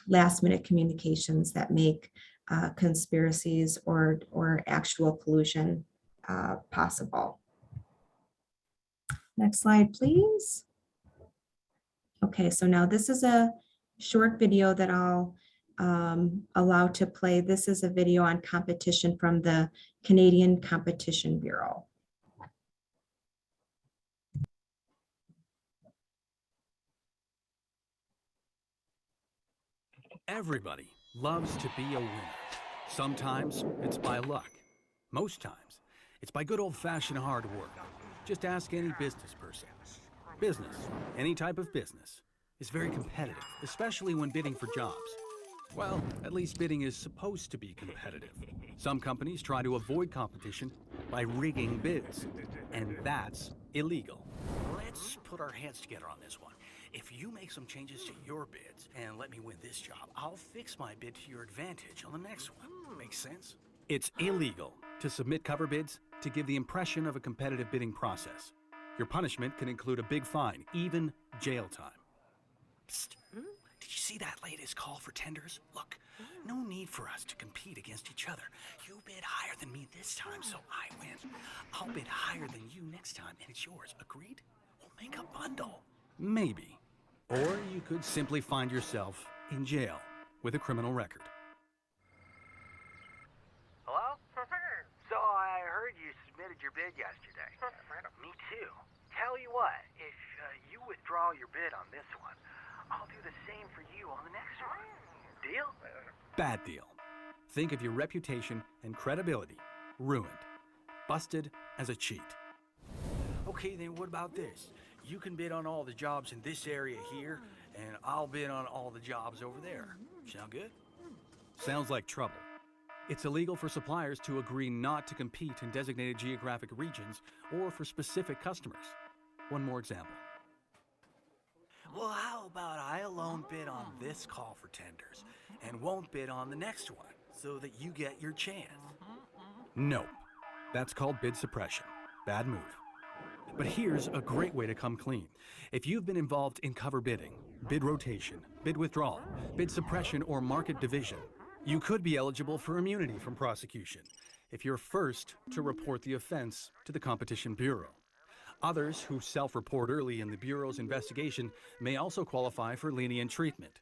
G: last minute communications that make conspiracies or actual collusion possible. Next slide, please. Okay, so now this is a short video that I'll allow to play. This is a video on competition from the Canadian Competition Bureau.
H: Everybody loves to be a winner. Sometimes it's by luck. Most times it's by good old-fashioned hard work. Just ask any business person. Business, any type of business, is very competitive, especially when bidding for jobs. Well, at least bidding is supposed to be competitive. Some companies try to avoid competition by rigging bids, and that's illegal. Let's put our heads together on this one. If you make some changes to your bids and let me win this job, I'll fix my bid to your advantage on the next one. Makes sense? It's illegal to submit cover bids to give the impression of a competitive bidding process. Your punishment can include a big fine, even jail time. Psst. Did you see that latest call for tenders? Look, no need for us to compete against each other. You bid higher than me this time, so I win. I'll bid higher than you next time, and it's yours. Agreed? We'll make a bundle. Maybe. Or you could simply find yourself in jail with a criminal record.
I: Hello? So I heard you submitted your bid yesterday. Me too. Tell you what, if you withdraw your bid on this one, I'll do the same for you on the next one. Deal?
H: Bad deal. Think of your reputation and credibility ruined. Busted as a cheat.
I: Okay, then what about this? You can bid on all the jobs in this area here, and I'll bid on all the jobs over there. Sound good?
H: Sounds like trouble. It's illegal for suppliers to agree not to compete in designated geographic regions or for specific customers. One more example.
I: Well, how about I alone bid on this call for tenders and won't bid on the next one so that you get your chance?
H: Nope. That's called bid suppression. Bad move. But here's a great way to come clean. If you've been involved in cover bidding, bid rotation, bid withdrawal, bid suppression, or market division, you could be eligible for immunity from prosecution if you're first to report the offense to the Competition Bureau. Others who self-report early in the Bureau's investigation may also qualify for lenient treatment.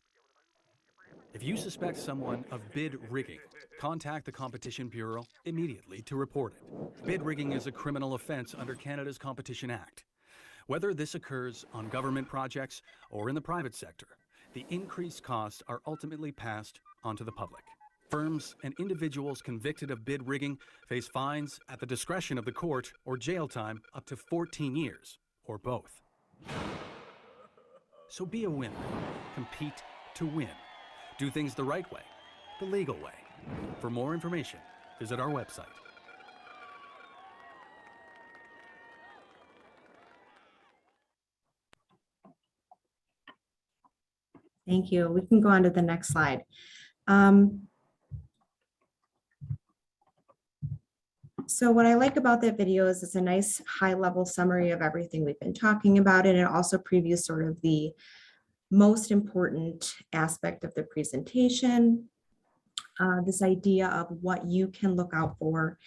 H: If you suspect someone of bid rigging, contact the Competition Bureau immediately to report it. Bid rigging is a criminal offense under Canada's Competition Act. Whether this occurs on government projects or in the private sector, the increased costs are ultimately passed onto the public. Firms and individuals convicted of bid rigging face fines at the discretion of the court or jail time up to 14 years, or both. So be a winner. Compete to win. Do things the right way, the legal way. For more information, visit our website.
G: Thank you. We can go on to the next slide. So what I like about that video is it's a nice high-level summary of everything we've been talking about, and it also previews sort of the most important aspect of the presentation, this idea of what you can look out for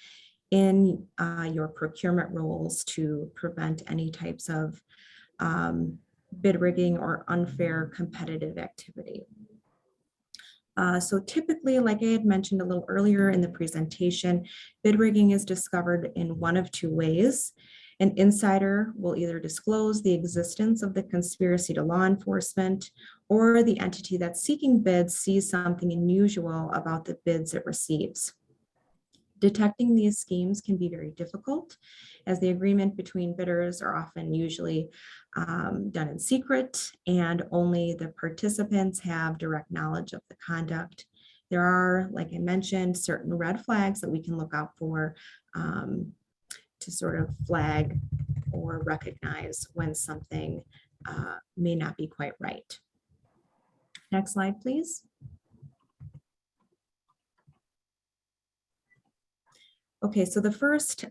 G: in your procurement roles to prevent any types of bid rigging or unfair competitive activity. So typically, like I had mentioned a little earlier in the presentation, bid rigging is discovered in one of two ways. An insider will either disclose the existence of the conspiracy to law enforcement, or the entity that's seeking bids sees something unusual about the bids it receives. Detecting these schemes can be very difficult, as the agreement between bidders are often usually done in secret, and only the participants have direct knowledge of the conduct. There are, like I mentioned, certain red flags that we can look out for to sort of flag or recognize when something may not be quite right. Next slide, please. Okay, so the first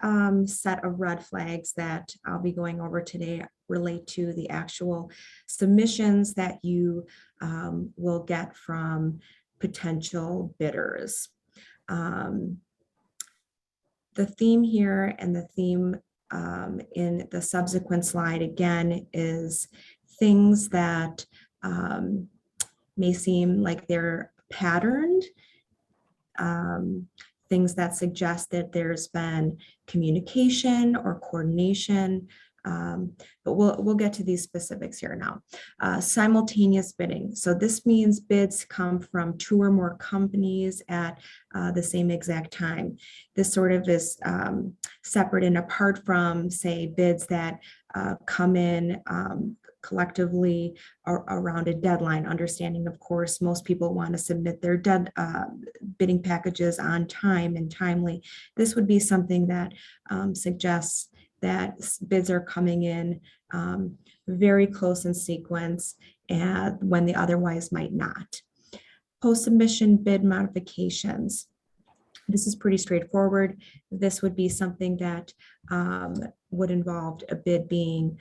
G: set of red flags that I'll be going over today relate to the actual submissions that you will get from potential bidders. The theme here and the theme in the subsequent slide again is things that may seem like they're patterned, things that suggest that there's been communication or coordination, but we'll get to these specifics here now. Simultaneous bidding. So this means bids come from two or more companies at the same exact time. This sort of is separate and apart from, say, bids that come in collectively around a deadline, understanding, of course, most people want to submit their bidding packages on time and timely. This would be something that suggests that bids are coming in very close in sequence and when they otherwise might not. Post-submission bid modifications. This is pretty straightforward. This would be something that would involve a bid being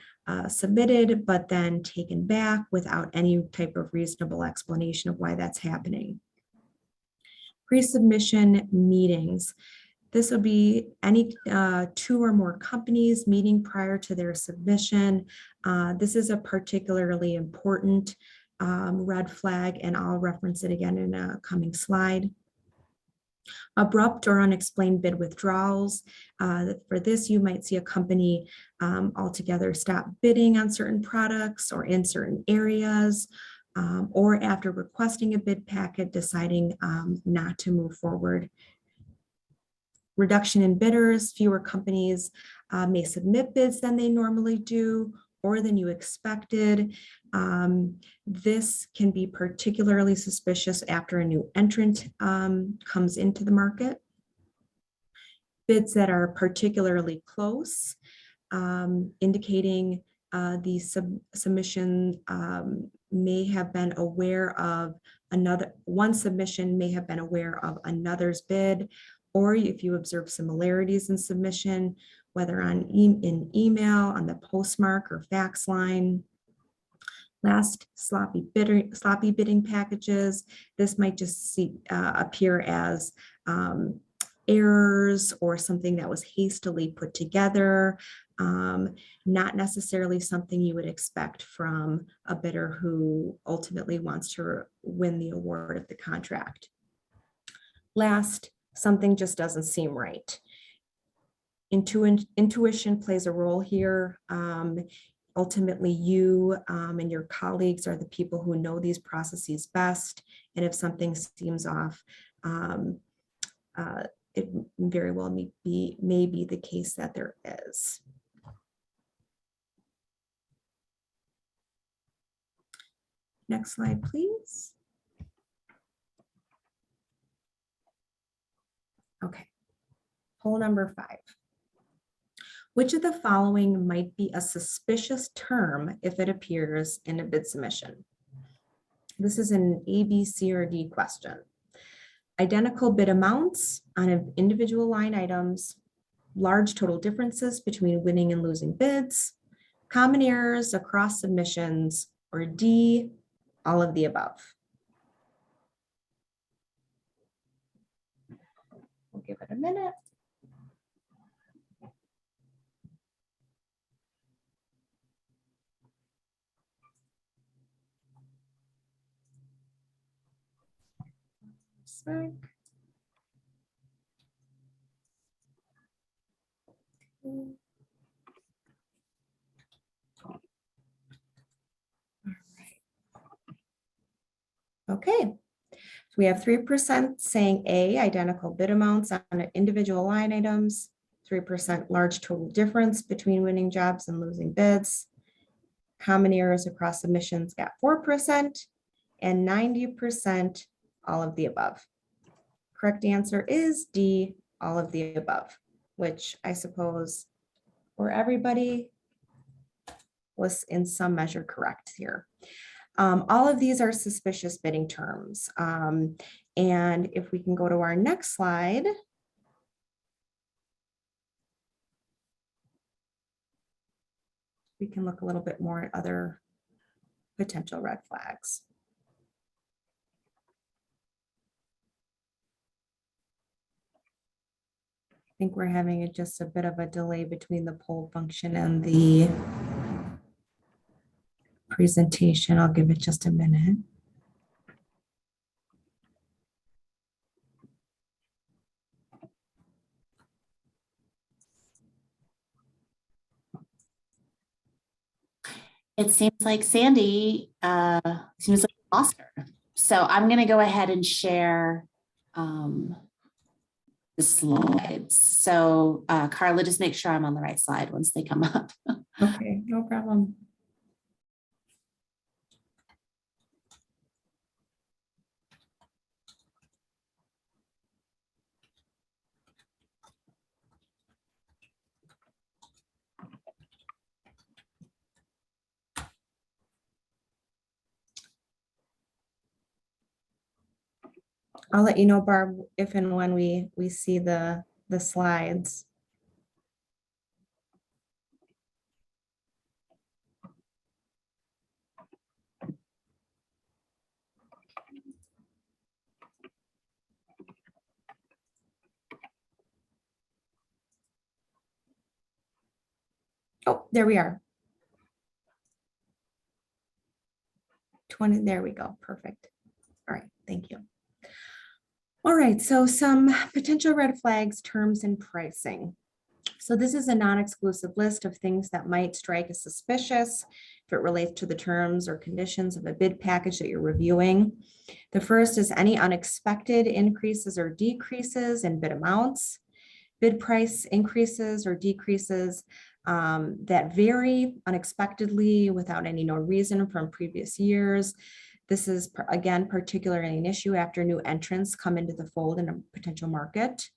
G: submitted, but then taken back without any type of reasonable explanation of why that's happening. Pre-submission meetings. This would be any two or more companies meeting prior to their submission. This is a particularly important red flag, and I'll reference it again in a coming slide. Abrupt or unexplained bid withdrawals. For this, you might see a company altogether stop bidding on certain products or in certain areas, or after requesting a bid packet, deciding not to move forward. Reduction in bidders. Fewer companies may submit bids than they normally do or than you expected. This can be particularly suspicious after a new entrant comes into the market. Bids that are particularly close, indicating the submission may have been aware of one submission may have been aware of another's bid, or if you observe similarities in submission, whether in email, on the postmark or fax line. Last, sloppy bidding packages. This might just appear as errors or something that was hastily put together, not necessarily something you would expect from a bidder who ultimately wants to win the award of the contract. Last, something just doesn't seem right. Intuition plays a role here. Ultimately, you and your colleagues are the people who know these processes best. And if something seems off, it very well may be the case that there is. Next slide, please. Okay, poll number 5. Which of the following might be a suspicious term if it appears in a bid submission? This is an A, B, C, or D question. Identical bid amounts on individual line items, large total differences between winning and losing bids, common errors across submissions, or D, all of the above. We'll give it a minute. Sec. Okay, so we have 3% saying A, identical bid amounts on individual line items, 3% large total difference between winning jobs and losing bids. Common errors across submissions got 4%, and 90% all of the above. Correct answer is D, all of the above, which I suppose for everybody was in some measure correct here. All of these are suspicious bidding terms. And if we can go to our next slide. We can look a little bit more at other potential red flags. I think we're having just a bit of a delay between the poll function and the presentation. I'll give it just a minute.
D: It seems like Sandy seems like we lost her. So I'm going to go ahead and share the slides. So Carla, just make sure I'm on the right slide once they come up.
G: Okay, no problem. I'll let you know, Barb, if and when we see the slides. Oh, there we are. 20, there we go, perfect. All right, thank you. All right, so some potential red flags, terms, and pricing. So this is a non-exclusive list of things that might strike as suspicious if it relates to the terms or conditions of a bid package that you're reviewing. The first is any unexpected increases or decreases in bid amounts, bid price increases or decreases that vary unexpectedly without any known reason from previous years. This is, again, particularly an issue after new entrants come into the fold in a potential market.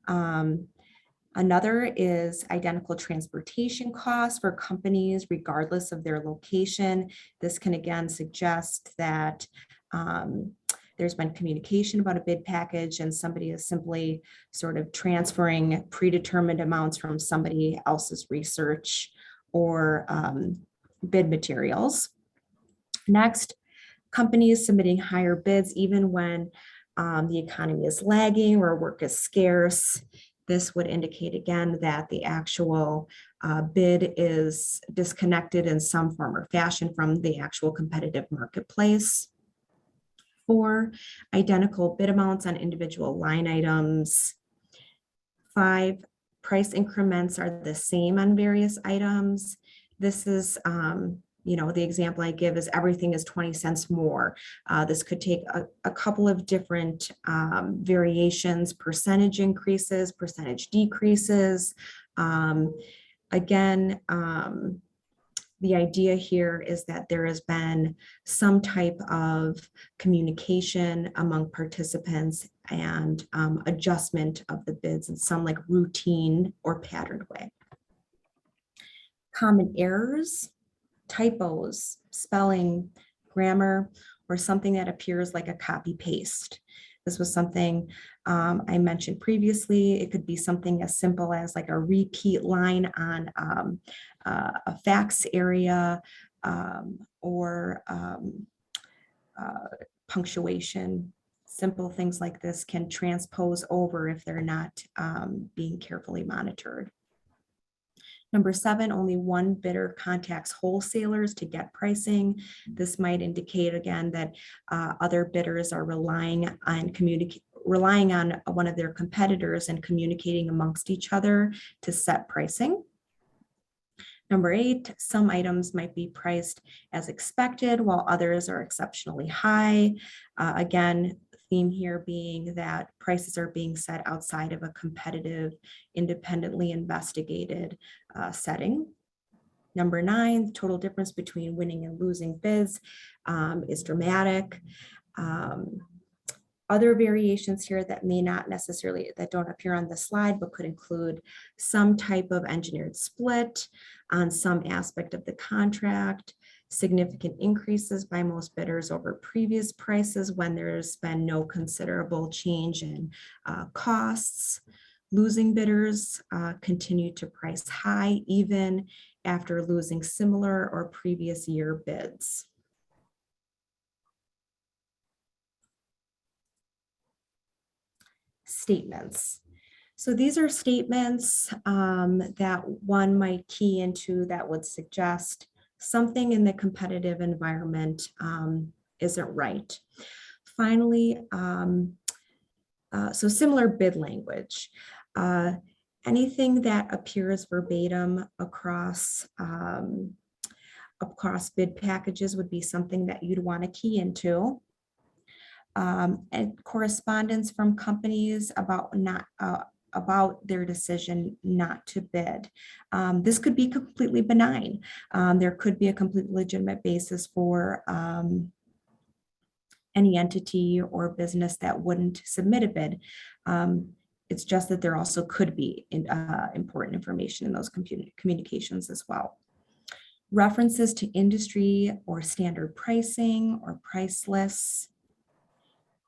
G: Another is identical transportation costs for companies regardless of their location. This can again suggest that there's been communication about a bid package and somebody is simply sort of transferring predetermined amounts from somebody else's research or bid materials. Next, companies submitting higher bids even when the economy is lagging or work is scarce. This would indicate again that the actual bid is disconnected in some form or fashion from the actual competitive marketplace. 4, identical bid amounts on individual line items. 5, price increments are the same on various items. This is the example I give is everything is 20 cents more. This could take a couple of different variations, percentage increases, percentage decreases. Again, the idea here is that there has been some type of communication among participants and adjustment of the bids in some like routine or patterned way. Common errors, typos, spelling, grammar, or something that appears like a copy paste. This was something I mentioned previously. It could be something as simple as like a repeat line on a fax area or punctuation. Simple things like this can transpose over if they're not being carefully monitored. Number 7, only one bidder contacts wholesalers to get pricing. This might indicate again that other bidders are relying on one of their competitors and communicating amongst each other to set pricing. Number 8, some items might be priced as expected while others are exceptionally high. Again, theme here being that prices are being set outside of a competitive, independently investigated setting. Number 9, the total difference between winning and losing bids is dramatic. Other variations here that may not necessarily, that don't appear on the slide, but could include some type of engineered split on some aspect of the contract, significant increases by most bidders over previous prices when there's been no considerable change in costs. Losing bidders continue to price high even after losing similar or previous year bids. Statements. So these are statements that one might key into that would suggest something in the competitive environment isn't right. Finally, so similar bid language. Anything that appears verbatim across bid packages would be something that you'd want to key into. And correspondence from companies about their decision not to bid. This could be completely benign. There could be a completely legitimate basis for any entity or business that wouldn't submit a bid. It's just that there also could be important information in those communications as well. References to industry or standard pricing or price lists.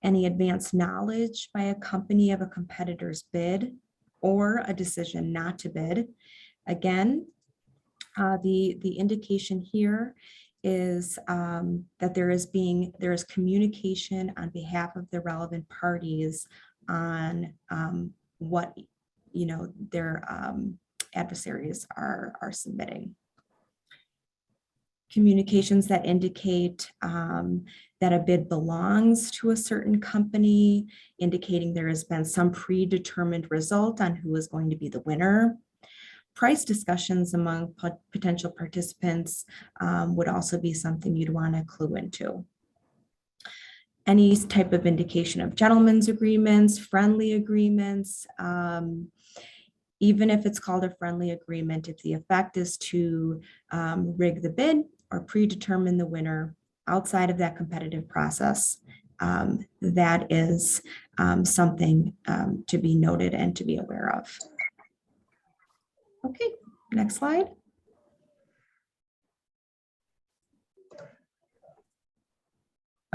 G: Any advanced knowledge by a company of a competitor's bid or a decision not to bid. Again, the indication here is that there is communication on behalf of the relevant parties on what their adversaries are submitting. Communications that indicate that a bid belongs to a certain company, indicating there has been some predetermined result on who is going to be the winner. Price discussions among potential participants would also be something you'd want to clue into. Any type of indication of gentlemen's agreements, friendly agreements, even if it's called a friendly agreement, if the effect is to rig the bid or predetermine the winner outside of that competitive process, that is something to be noted and to be aware of. Okay, next slide.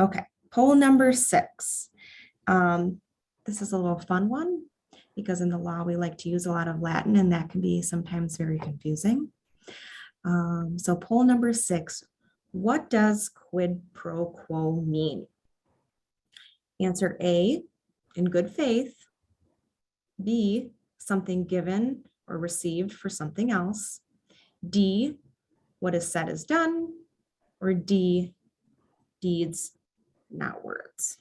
G: Okay, poll number 6. This is a little fun one because in the law we like to use a lot of Latin and that can be sometimes very confusing. So poll number 6, what does quid pro quo mean? Answer A, in good faith. B, something given or received for something else. D, what is said is done. Or D, deeds, not words.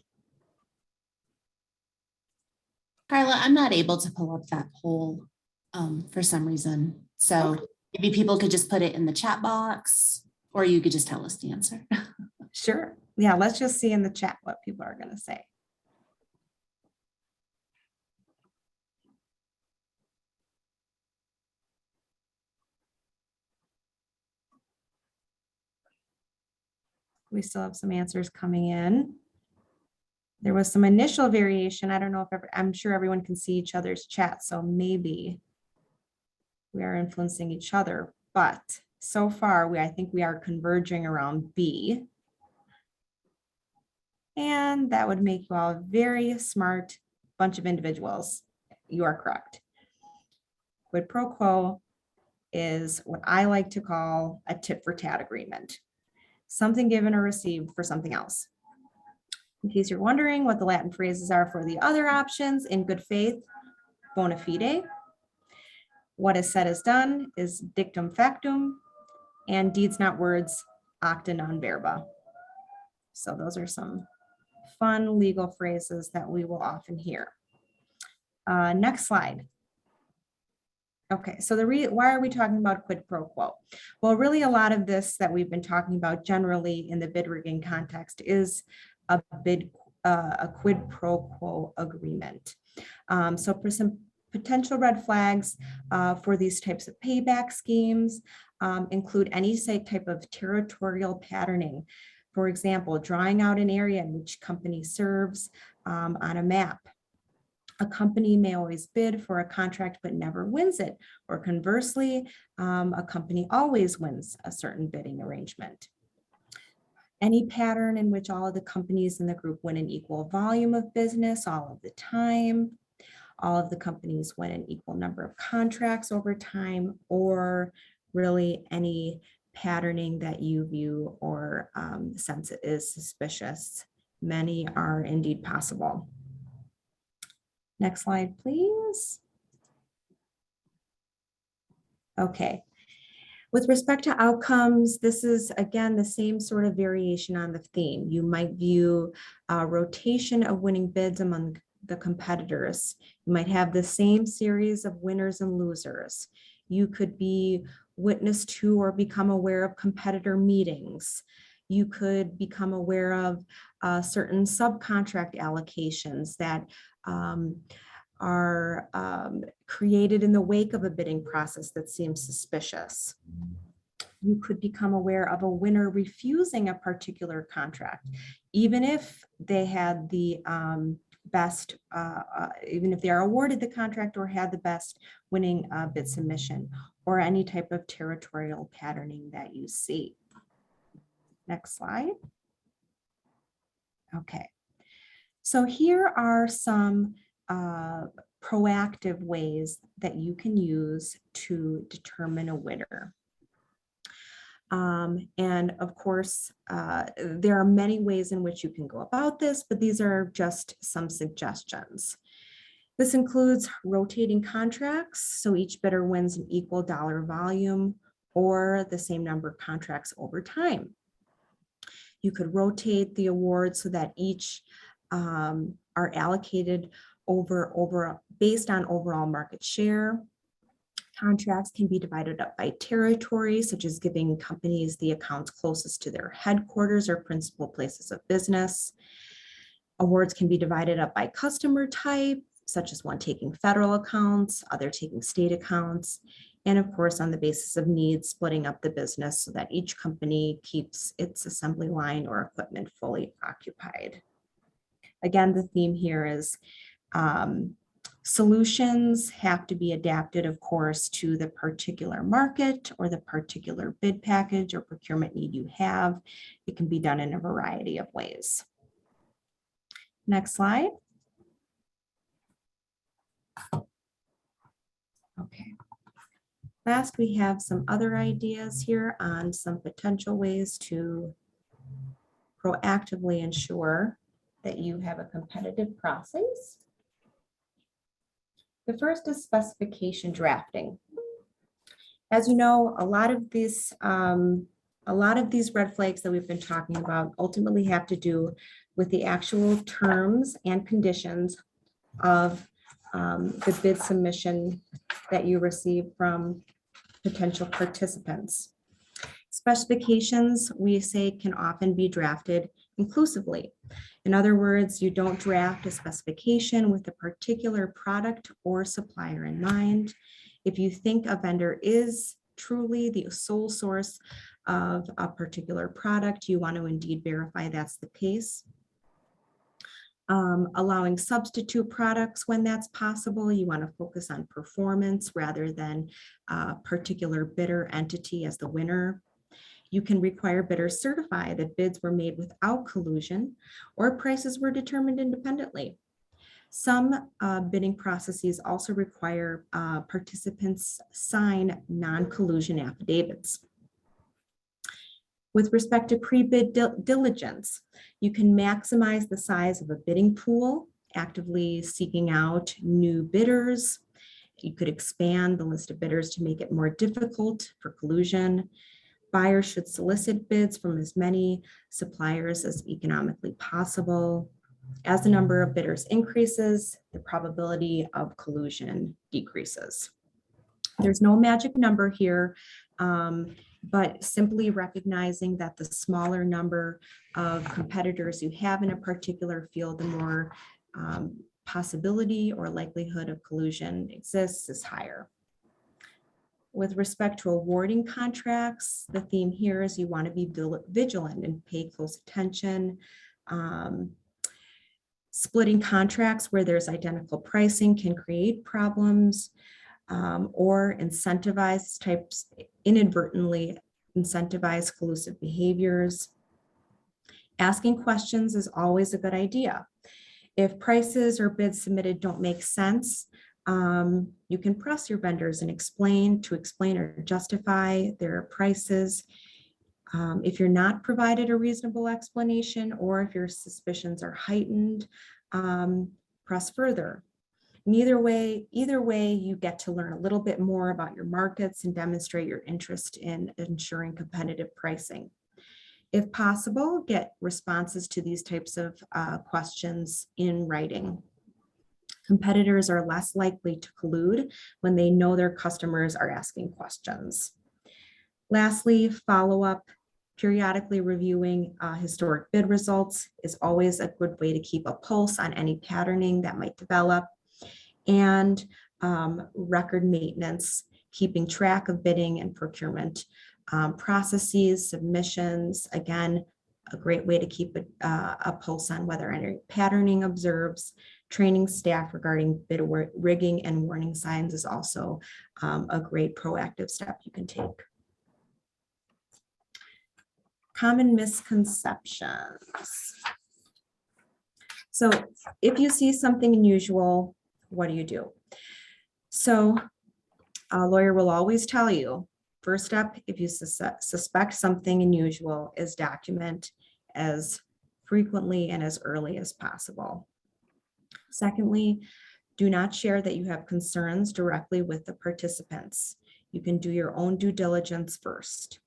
D: Carla, I'm not able to pull up that poll for some reason. So maybe people could just put it in the chat box or you could just tell us the answer.
G: Sure. Yeah, let's just see in the chat what people are going to say. We still have some answers coming in. There was some initial variation. I don't know if I'm sure everyone can see each other's chat, so maybe we are influencing each other, but so far I think we are converging around B. And that would make you all a very smart bunch of individuals. You are correct. Quid pro quo is what I like to call a tit for tat agreement. Something given or received for something else. In case you're wondering what the Latin phrases are for the other options, in good faith, bona fide. What is said is done is dictum factum, and deeds not words, acta non verba. So those are some fun legal phrases that we will often hear. Next slide. Okay, so why are we talking about quid pro quo? Well, really a lot of this that we've been talking about generally in the bid rigging context is a quid pro quo agreement. So for some potential red flags for these types of payback schemes include any type of territorial patterning. For example, drawing out an area in which company serves on a map. A company may always bid for a contract but never wins it, or conversely, a company always wins a certain bidding arrangement. Any pattern in which all of the companies in the group win an equal volume of business all of the time, all of the companies win an equal number of contracts over time, or really any patterning that you view or sense it is suspicious. Many are indeed possible. Next slide, please. Okay. With respect to outcomes, this is, again, the same sort of variation on the theme. You might view a rotation of winning bids among the competitors. You might have the same series of winners and losers. You could be witness to or become aware of competitor meetings. You could become aware of certain subcontract allocations that are created in the wake of a bidding process that seems suspicious. You could become aware of a winner refusing a particular contract, even if they had the best, even if they are awarded the contract or had the best winning bid submission, or any type of territorial patterning that you see. Next slide. Okay, so here are some proactive ways that you can use to determine a winner. And of course, there are many ways in which you can go about this, but these are just some suggestions. This includes rotating contracts, so each bidder wins an equal dollar volume or the same number of contracts over time. You could rotate the awards so that each are allocated based on overall market share. Contracts can be divided up by territory, such as giving companies the accounts closest to their headquarters or principal places of business. Awards can be divided up by customer type, such as one taking federal accounts, other taking state accounts, and of course, on the basis of needs, splitting up the business so that each company keeps its assembly line or equipment fully occupied. Again, the theme here is solutions have to be adapted, of course, to the particular market or the particular bid package or procurement need you have. It can be done in a variety of ways. Next slide. Okay. Last, we have some other ideas here on some potential ways to proactively ensure that you have a competitive process. The first is specification drafting. As you know, a lot of these red flags that we've been talking about ultimately have to do with the actual terms and conditions of the bid submission that you receive from potential participants. Specifications, we say, can often be drafted inclusively. In other words, you don't draft a specification with a particular product or supplier in mind. If you think a vendor is truly the sole source of a particular product, you want to indeed verify that's the case. Allowing substitute products when that's possible. You want to focus on performance rather than a particular bidder entity as the winner. You can require bidders certify that bids were made without collusion or prices were determined independently. Some bidding processes also require participants sign non-collusion affidavits. With respect to pre-bid diligence, you can maximize the size of a bidding pool, actively seeking out new bidders. You could expand the list of bidders to make it more difficult for collusion. Buyers should solicit bids from as many suppliers as economically possible. As the number of bidders increases, the probability of collusion decreases. There's no magic number here, but simply recognizing that the smaller number of competitors you have in a particular field, the more possibility or likelihood of collusion exists is higher. With respect to awarding contracts, the theme here is you want to be vigilant and pay close attention. Splitting contracts where there's identical pricing can create problems, or inadvertently incentivize collusive behaviors. Asking questions is always a good idea. If prices or bids submitted don't make sense, you can press your vendors and explain or justify their prices. If you're not provided a reasonable explanation, or if your suspicions are heightened, press further. And either way, you get to learn a little bit more about your markets and demonstrate your interest in ensuring competitive pricing. If possible, get responses to these types of questions in writing. Competitors are less likely to collude when they know their customers are asking questions. Lastly, follow-up. Periodically reviewing historic bid results is always a good way to keep a pulse on any patterning that might develop. And record maintenance, keeping track of bidding and procurement processes, submissions, again, a great way to keep a pulse on whether any patterning observes. Training staff regarding bid rigging and warning signs is also a great proactive step you can take. Common misconceptions. So if you see something unusual, what do you do? So a lawyer will always tell you, first step, if you suspect something unusual, is document as frequently and as early as possible. Secondly, do not share that you have concerns directly with the participants. You can do your own due diligence first.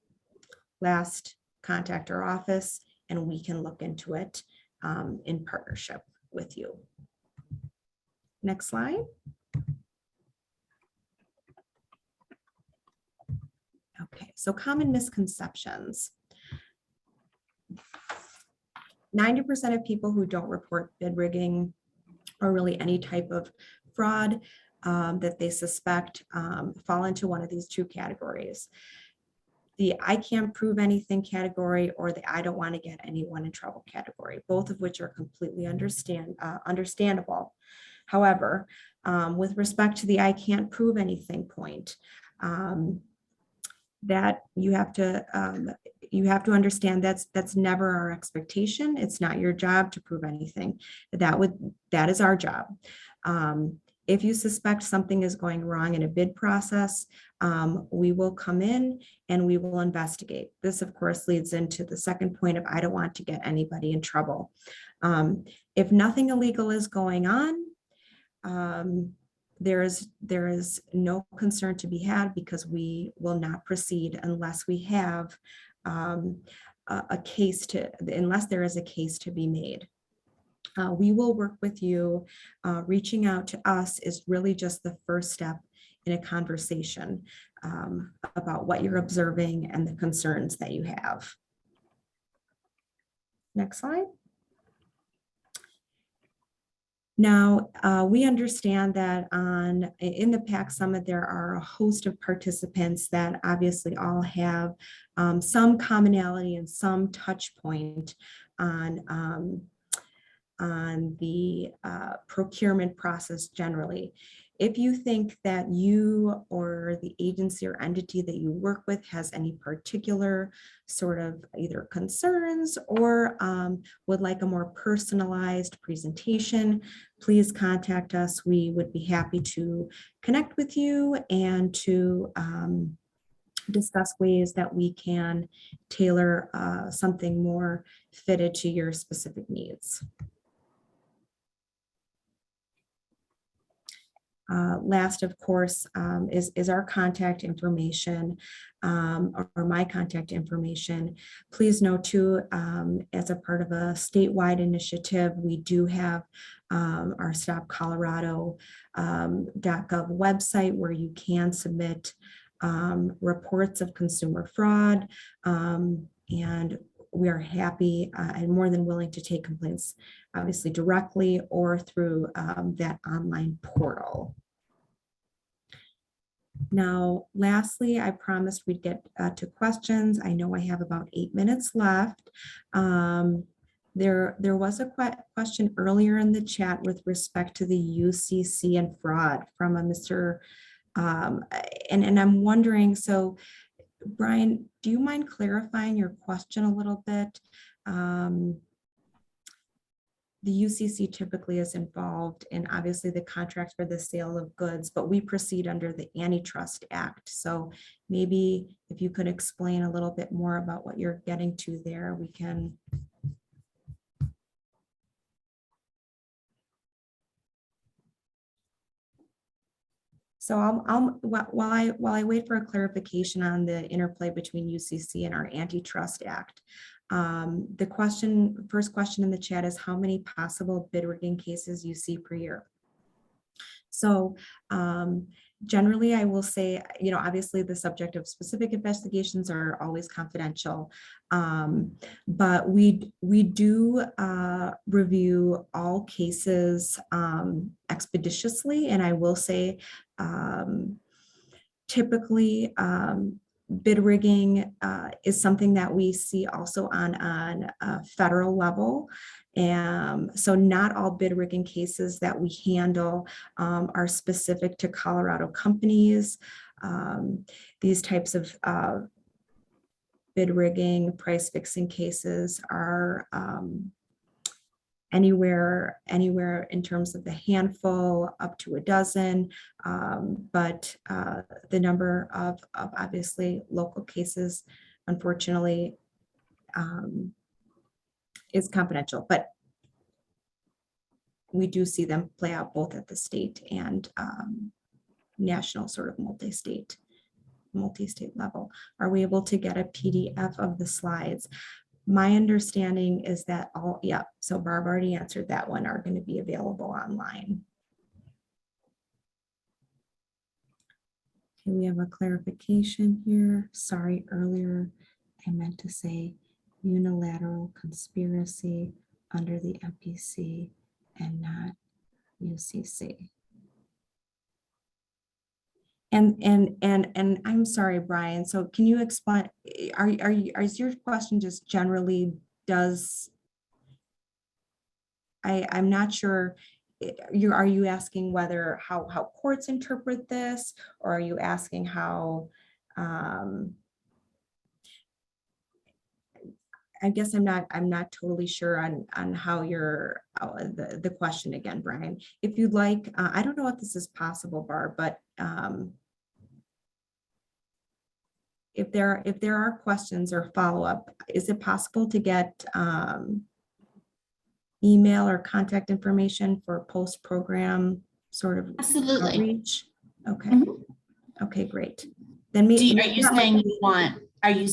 G: Last, contact our office and we can look into it in partnership with you. Next slide. Okay, so common misconceptions. 90% of people who don't report bid rigging or really any type of fraud that they suspect fall into one of these two categories. The I can't prove anything category or the I don't want to get anyone in trouble category, both of which are completely understandable. However, with respect to the I can't prove anything point, that you have to understand that's never our expectation. It's not your job to prove anything. That is our job. If you suspect something is going wrong in a bid process, we will come in and we will investigate. This, of course, leads into the second point of I don't want to get anybody in trouble. If nothing illegal is going on, there is no concern to be had because we will not proceed unless we have unless there is a case to be made. We will work with you. Reaching out to us is really just the first step in a conversation about what you're observing and the concerns that you have. Next slide. Now, we understand that in the PAC Summit, there are a host of participants that obviously all have some commonality and some touch point on the procurement process generally. if you think that you or the agency or entity that you work with has any particular sort of either concerns or would like a more personalized presentation, please contact us. We would be happy to connect with you and to discuss ways that we can tailor something more fitted to your specific needs. Last, of course, is our contact information or my contact information. Please note too, as a part of a statewide initiative, we do have our stopcolorado.gov website where you can submit reports of consumer fraud, and we are happy and more than willing to take complaints, obviously directly or through that online portal. Now, lastly, I promised we'd get to questions. I know I have about 8 minutes left. There was a question earlier in the chat with respect to the UCC and fraud from a Mr. And I'm wondering, so Brian, do you mind clarifying your question a little bit? The UCC typically is involved in obviously the contract for the sale of goods, but we proceed under the Antitrust Act. So maybe if you could explain a little bit more about what you're getting to there, we can. So while I wait for a clarification on the interplay between UCC and our Antitrust Act, the first question in the chat is how many possible bid rigging cases you see per year. So generally, I will say, obviously the subject of specific investigations are always confidential, but we do review all cases expeditiously, and I will say typically bid rigging is something that we see also on a federal level. So not all bid rigging cases that we handle are specific to Colorado companies. These types of bid rigging, price fixing cases are anywhere in terms of the handful up to a dozen, but the number of obviously local cases, unfortunately, is confidential, but we do see them play out both at the state and national sort of multi-state level. Are we able to get a PDF of the slides? My understanding is that so Barb already answered that one, are going to be available online. Okay, we have a clarification here. Sorry, earlier I meant to say unilateral conspiracy under the MPC and not UCC. And I'm sorry, Brian. So can you explain? Is your question just generally I'm not sure. Are you asking whether how courts interpret this, or are you asking how? I guess I'm not totally sure on how you're the question again, Brian. If you'd like, I don't know if this is possible, Barb, but if there are questions or follow-up, is it possible to get email or contact information for post-program sort of
D: Absolutely.
G: outreach? Okay. Okay, great. Then
D: Are you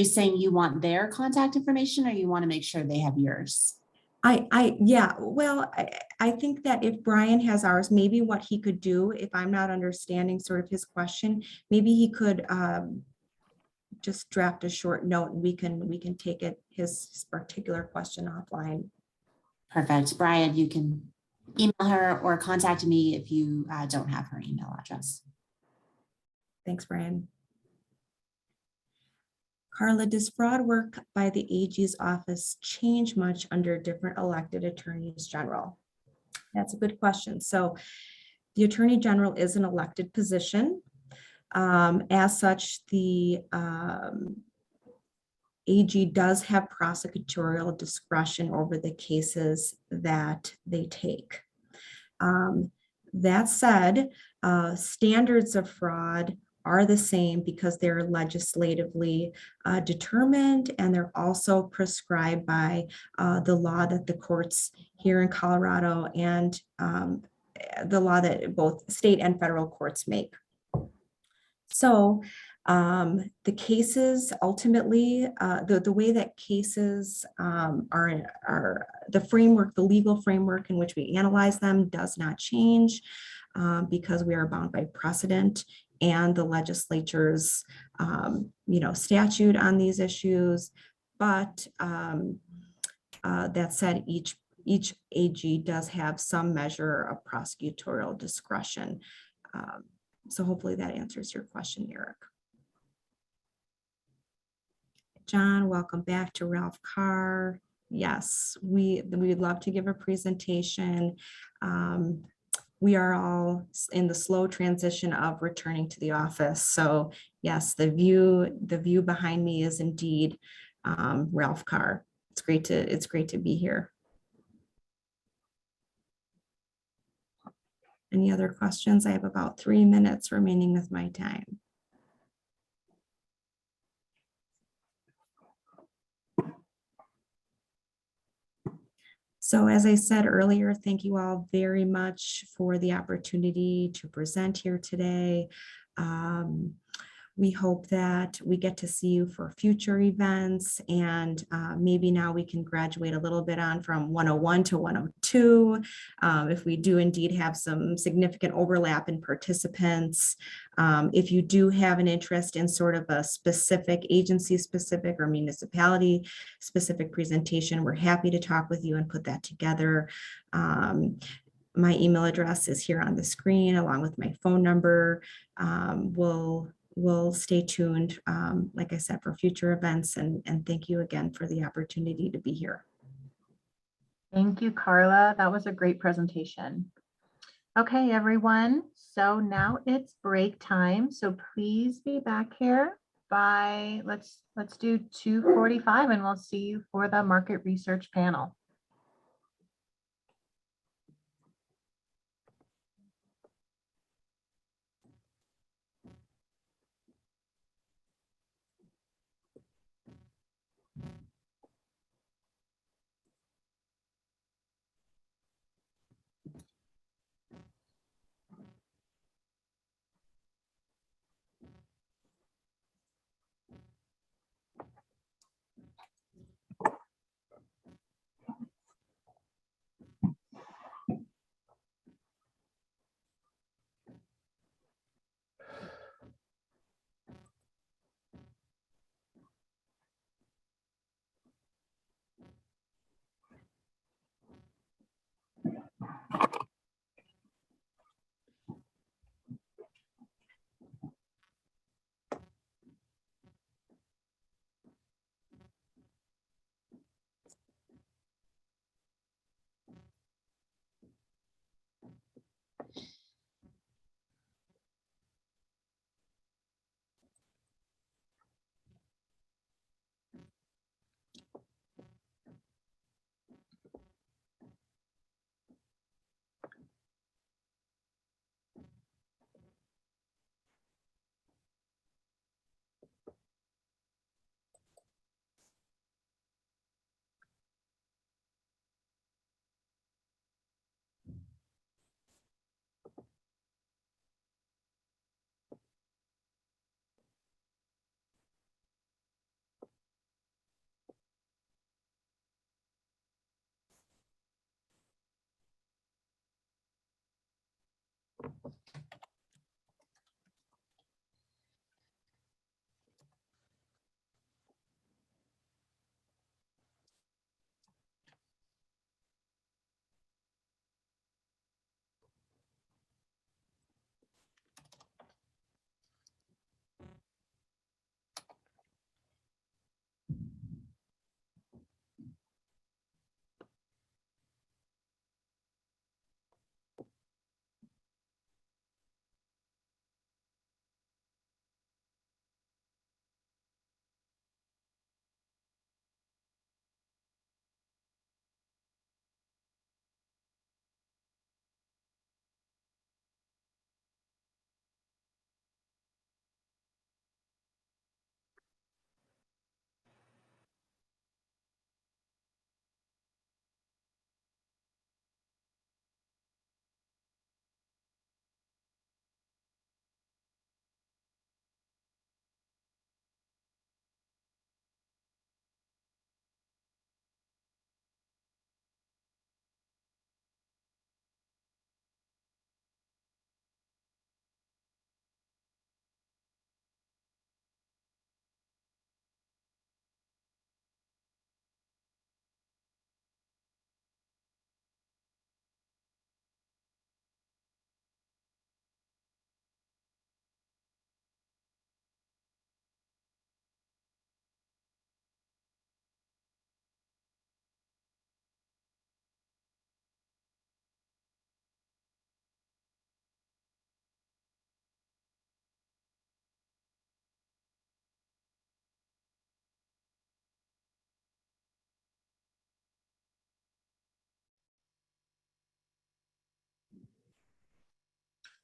D: saying you want their contact information, or you want to make sure they have yours?
G: Yeah, well, I think that if Brian has ours, maybe what he could do, if I'm not understanding sort of his question, maybe he could just draft a short note and we can take his particular question offline.
D: Perfect. Brian, you can email her or contact me if you don't have her email address.
G: Thanks, Brian. Carla, does fraud work by the AG's office change much under different elected attorneys general? That's a good question. So The Attorney General is an elected position. As such, the AG does have prosecutorial discretion over the cases that they take. That said, standards of fraud are the same because they're legislatively determined, and they're also prescribed by the law that the courts here in Colorado and the law that both state and federal courts make. So the cases ultimately, the way that cases are the framework, the legal framework in which we analyze them does not change because we are bound by precedent and the legislature's statute on these issues. But that said, each AG does have some measure of prosecutorial discretion. So hopefully that answers your question, Eric. John, welcome back to Ralph Carr. Yes, we would love to give a presentation. We are all in the slow transition of returning to the office. So yes, the view behind me is indeed Ralph Carr. It's great to be here. Any other questions? I have about 3 minutes remaining with my time. So as I said earlier, thank you all very much for the opportunity to present here today. We hope that we get to see you for future events, and maybe now we can graduate a little bit on from 101 to 102 if we do indeed have some significant overlap in participants. If you do have an interest in sort of a specific agency specific or municipality specific presentation, we're happy to talk with you and put that together. My email address is here on the screen along with my phone number. We'll stay tuned, like I said, for future events, and thank you again for the opportunity to be here.
A: Thank you, Carla. That was a great presentation. Okay, everyone. So now it's break time. So please be back here by, let's do 2:45, and we'll see you for the market research panel.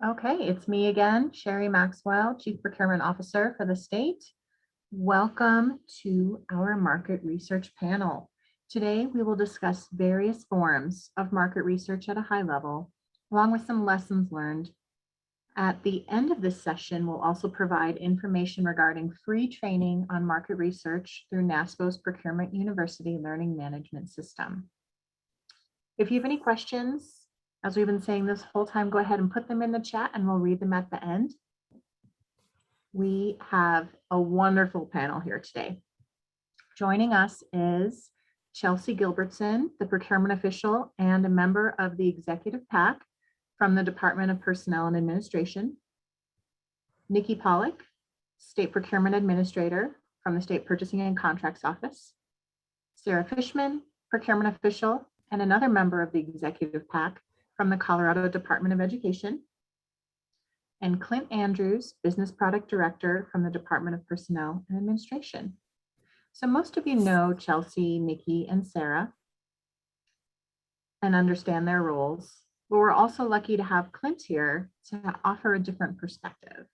A: Okay, it's me again, Sherry Maxwell, Chief Procurement Officer for the state. Welcome to our market research panel. Today, we will discuss various forms of market research at a high level, along with some lessons learned. At the end of this session, we'll also provide information regarding free training on market research through NASPO's Procurement University Learning Management System. If you have any questions, as we've been saying this whole time, go ahead and put them in the chat and we'll read them at the end. We have a wonderful panel here today. Joining us is Chelsea Gilbertson, the procurement official and a member of the executive PAC from the Department of Personnel and Administration. Nikki Pollock, State Procurement Administrator from the State Purchasing and Contracts Office. Sarah Fishman, procurement official and another member of the executive PAC from the Colorado Department of Education. And Clint Andrews, Business Product Director from the Department of Personnel and Administration. So most of you know Chelsea, Nikki, and Sarah and understand their roles, but we're also lucky to have Clint here to offer a different perspective.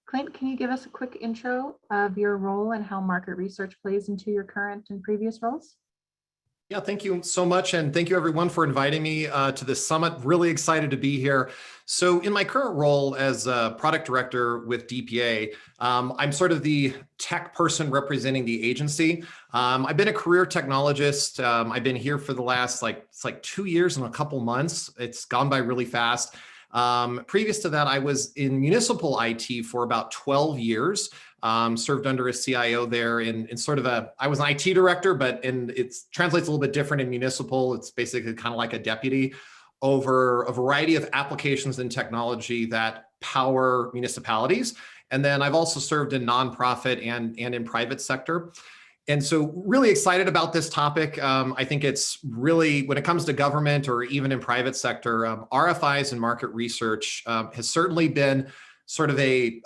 A: Clint, can you give us a quick intro of your role and how market research plays into your current and previous roles?
J: Yeah, thank you so much. And thank you everyone for inviting me to this summit. Really excited to be here. So in my current role as a product director with DPA, I'm sort of the tech person representing the agency. I've been a career technologist. I've been here for the last it's like 2 years and a couple months. It's gone by really fast. Previous to that, I was in municipal IT for about 12 years. Served under a CIO there in sort of I was an IT director, but it translates a little bit different in municipal. It's basically kind of like a deputy over a variety of applications and technology that power municipalities. And then I've also served in nonprofit and in private sector. And so really excited about this topic. I think it's really, when it comes to government or even in private sector, RFIs and market research has certainly been sort of a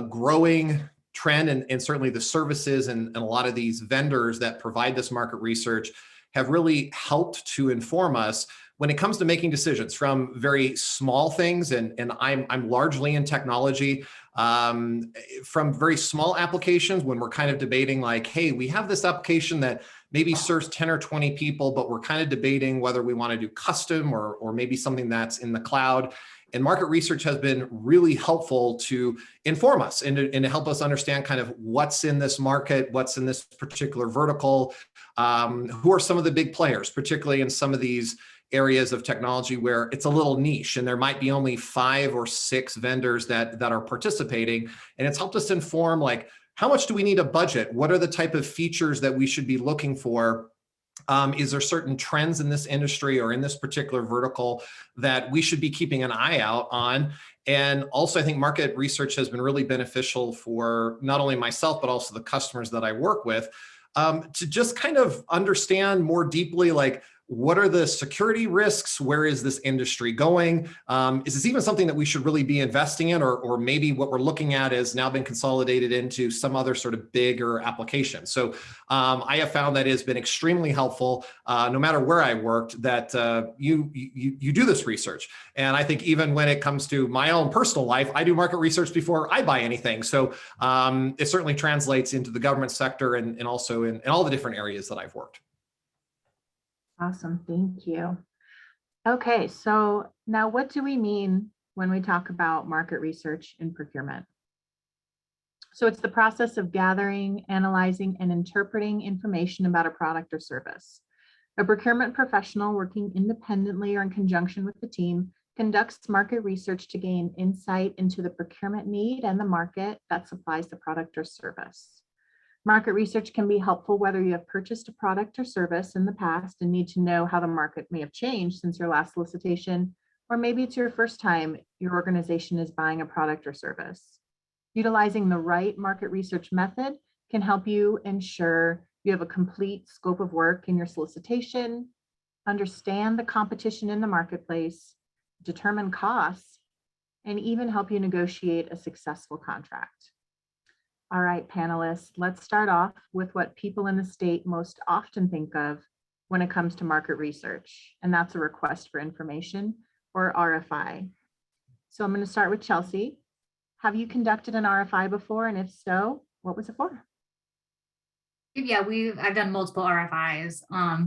J: growing trend, and certainly the services and a lot of these vendors that provide this market research have really helped to inform us when it comes to making decisions, from very small things, and I'm largely in technology, from very small applications when we're kind of debating like, hey, we have this application that maybe serves 10 or 20 people, but we're kind of debating whether we want to do custom or maybe something that's in the cloud. And market research has been really helpful to inform us and to help us understand kind of what's in this market, what's in this particular vertical, who are some of the big players, particularly in some of these areas of technology where it's a little niche and there might be only 5 or 6 vendors that are participating. And it's helped us inform like, how much do we need a budget? What are the type of features that we should be looking for? Is there certain trends in this industry or in this particular vertical that we should be keeping an eye out on? And also, I think market research has been really beneficial for not only myself, but also the customers that I work with, to just kind of understand more deeply, like, what are the security risks? Where is this industry going? Is this even something that we should really be investing in, or maybe what we're looking at has now been consolidated into some other sort of bigger application? So I have found that it has been extremely helpful, no matter where I worked, that you do this research. And I think even when it comes to my own personal life, I do market research before I buy anything. So it certainly translates into the government sector and also in all the different areas that I've worked.
A: Awesome, thank you. Okay, so now what do we mean when we talk about market research in procurement? So it's the process of gathering, analyzing, and interpreting information about a product or service. A procurement professional working independently or in conjunction with the team conducts market research to gain insight into the procurement need and the market that supplies the product or service. Market research can be helpful whether you have purchased a product or service in the past and need to know how the market may have changed since your last solicitation, or maybe it's your first time your organization is buying a product or service. Utilizing the right market research method can help you ensure you have a complete scope of work in your solicitation, understand the competition in the marketplace, determine costs, and even help you negotiate a successful contract. All right, panelists, let's start off with what people in the state most often think of when it comes to market research, and that's a request for information, or RFI. So I'm going to start with Chelsea. Have you conducted an RFI before? And if so, what was it for?
K: Yeah, I've done multiple RFIs,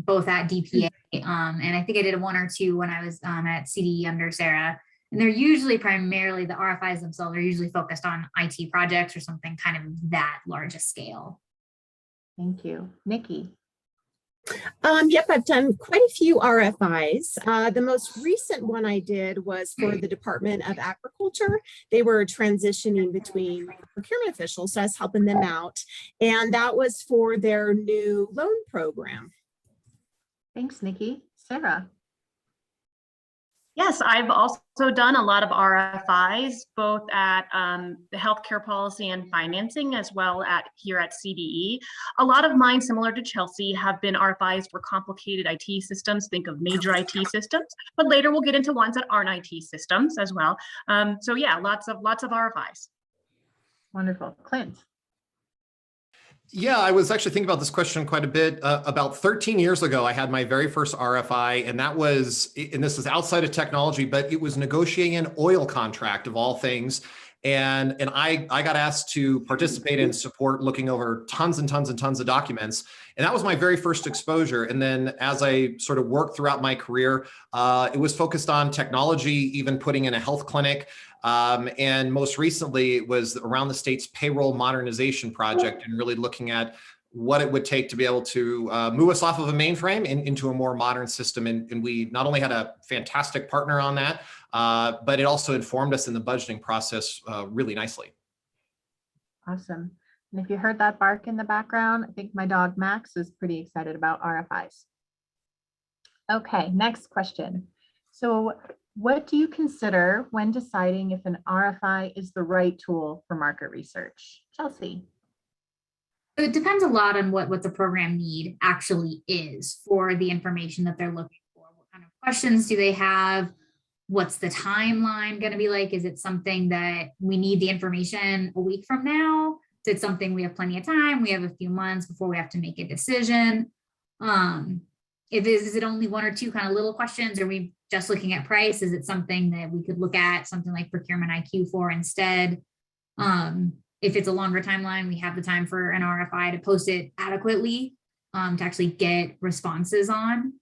K: both at DPA, and I think I did one or two when I was at CDE under Sarah. And they're usually primarily the RFIs themselves are usually focused on IT projects or something kind of that large a scale.
A: Thank you. Nikki.
L: Yep, I've done quite a few RFIs. The most recent one I did was for the Department of Agriculture. They were transitioning between procurement officials, so I was helping them out. And that was for their new loan program.
A: Thanks, Nikki. Sarah.
M: Yes, I've also done a lot of RFIs, both at the healthcare policy and financing, as well as here at CDE. A lot of mine, similar to Chelsea, have been RFIs for complicated IT systems. Think of major IT systems, but later we'll get into ones that aren't IT systems as well. So yeah, lots of RFIs.
A: Wonderful. Clint.
J: Yeah, I was actually thinking about this question quite a bit. About 13 years ago, I had my very first RFI, and that was, and this is outside of technology, but it was negotiating an oil contract of all things. And I got asked to participate in support, looking over tons and tons and tons of documents. And that was my very first exposure. And then as I sort of worked throughout my career, it was focused on technology, even putting in a health clinic. And most recently, it was around the state's payroll modernization project and really looking at what it would take to be able to move us off of a mainframe into a more modern system. And we not only had a fantastic partner on that, but it also informed us in the budgeting process really nicely.
A: Awesome. And if you heard that bark in the background, I think my dog Max is pretty excited about RFIs. Okay, next question. So what do you consider when deciding if an RFI is the right tool for market research? Chelsea.
K: It depends a lot on what the program need actually is for the information that they're looking for. What kind of questions do they have? What's the timeline going to be like? Is it something that we need the information a week from now? Is it something we have plenty of time? We have a few months before we have to make a decision. Is it only one or two kind of little questions? Are we just looking at price? Is it something that we could look at something like procurement IQ for instead? If it's a longer timeline, we have the time for an RFI to post it adequately to actually get responses on.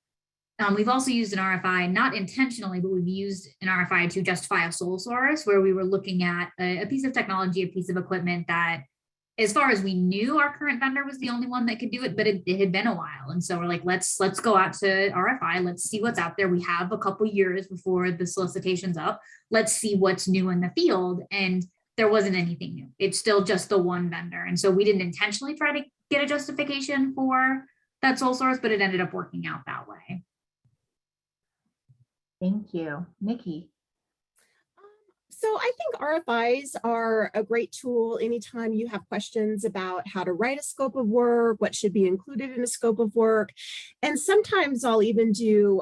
K: We've also used an RFI, not intentionally, but we've used an RFI to justify a sole source where we were looking at a piece of technology, a piece of equipment that, as far as we knew, our current vendor was the only one that could do it, but it had been a while. And so we're like, let's go out to RFI. Let's see what's out there. We have a couple years before the solicitation's up. Let's see what's new in the field. And there wasn't anything new. It's still just the one vendor. And so we didn't intentionally try to get a justification for that sole source, but it ended up working out that way.
A: Thank you. Nikki.
L: So I think RFIs are a great tool anytime you have questions about how to write a scope of work, what should be included in a scope of work. And sometimes I'll even do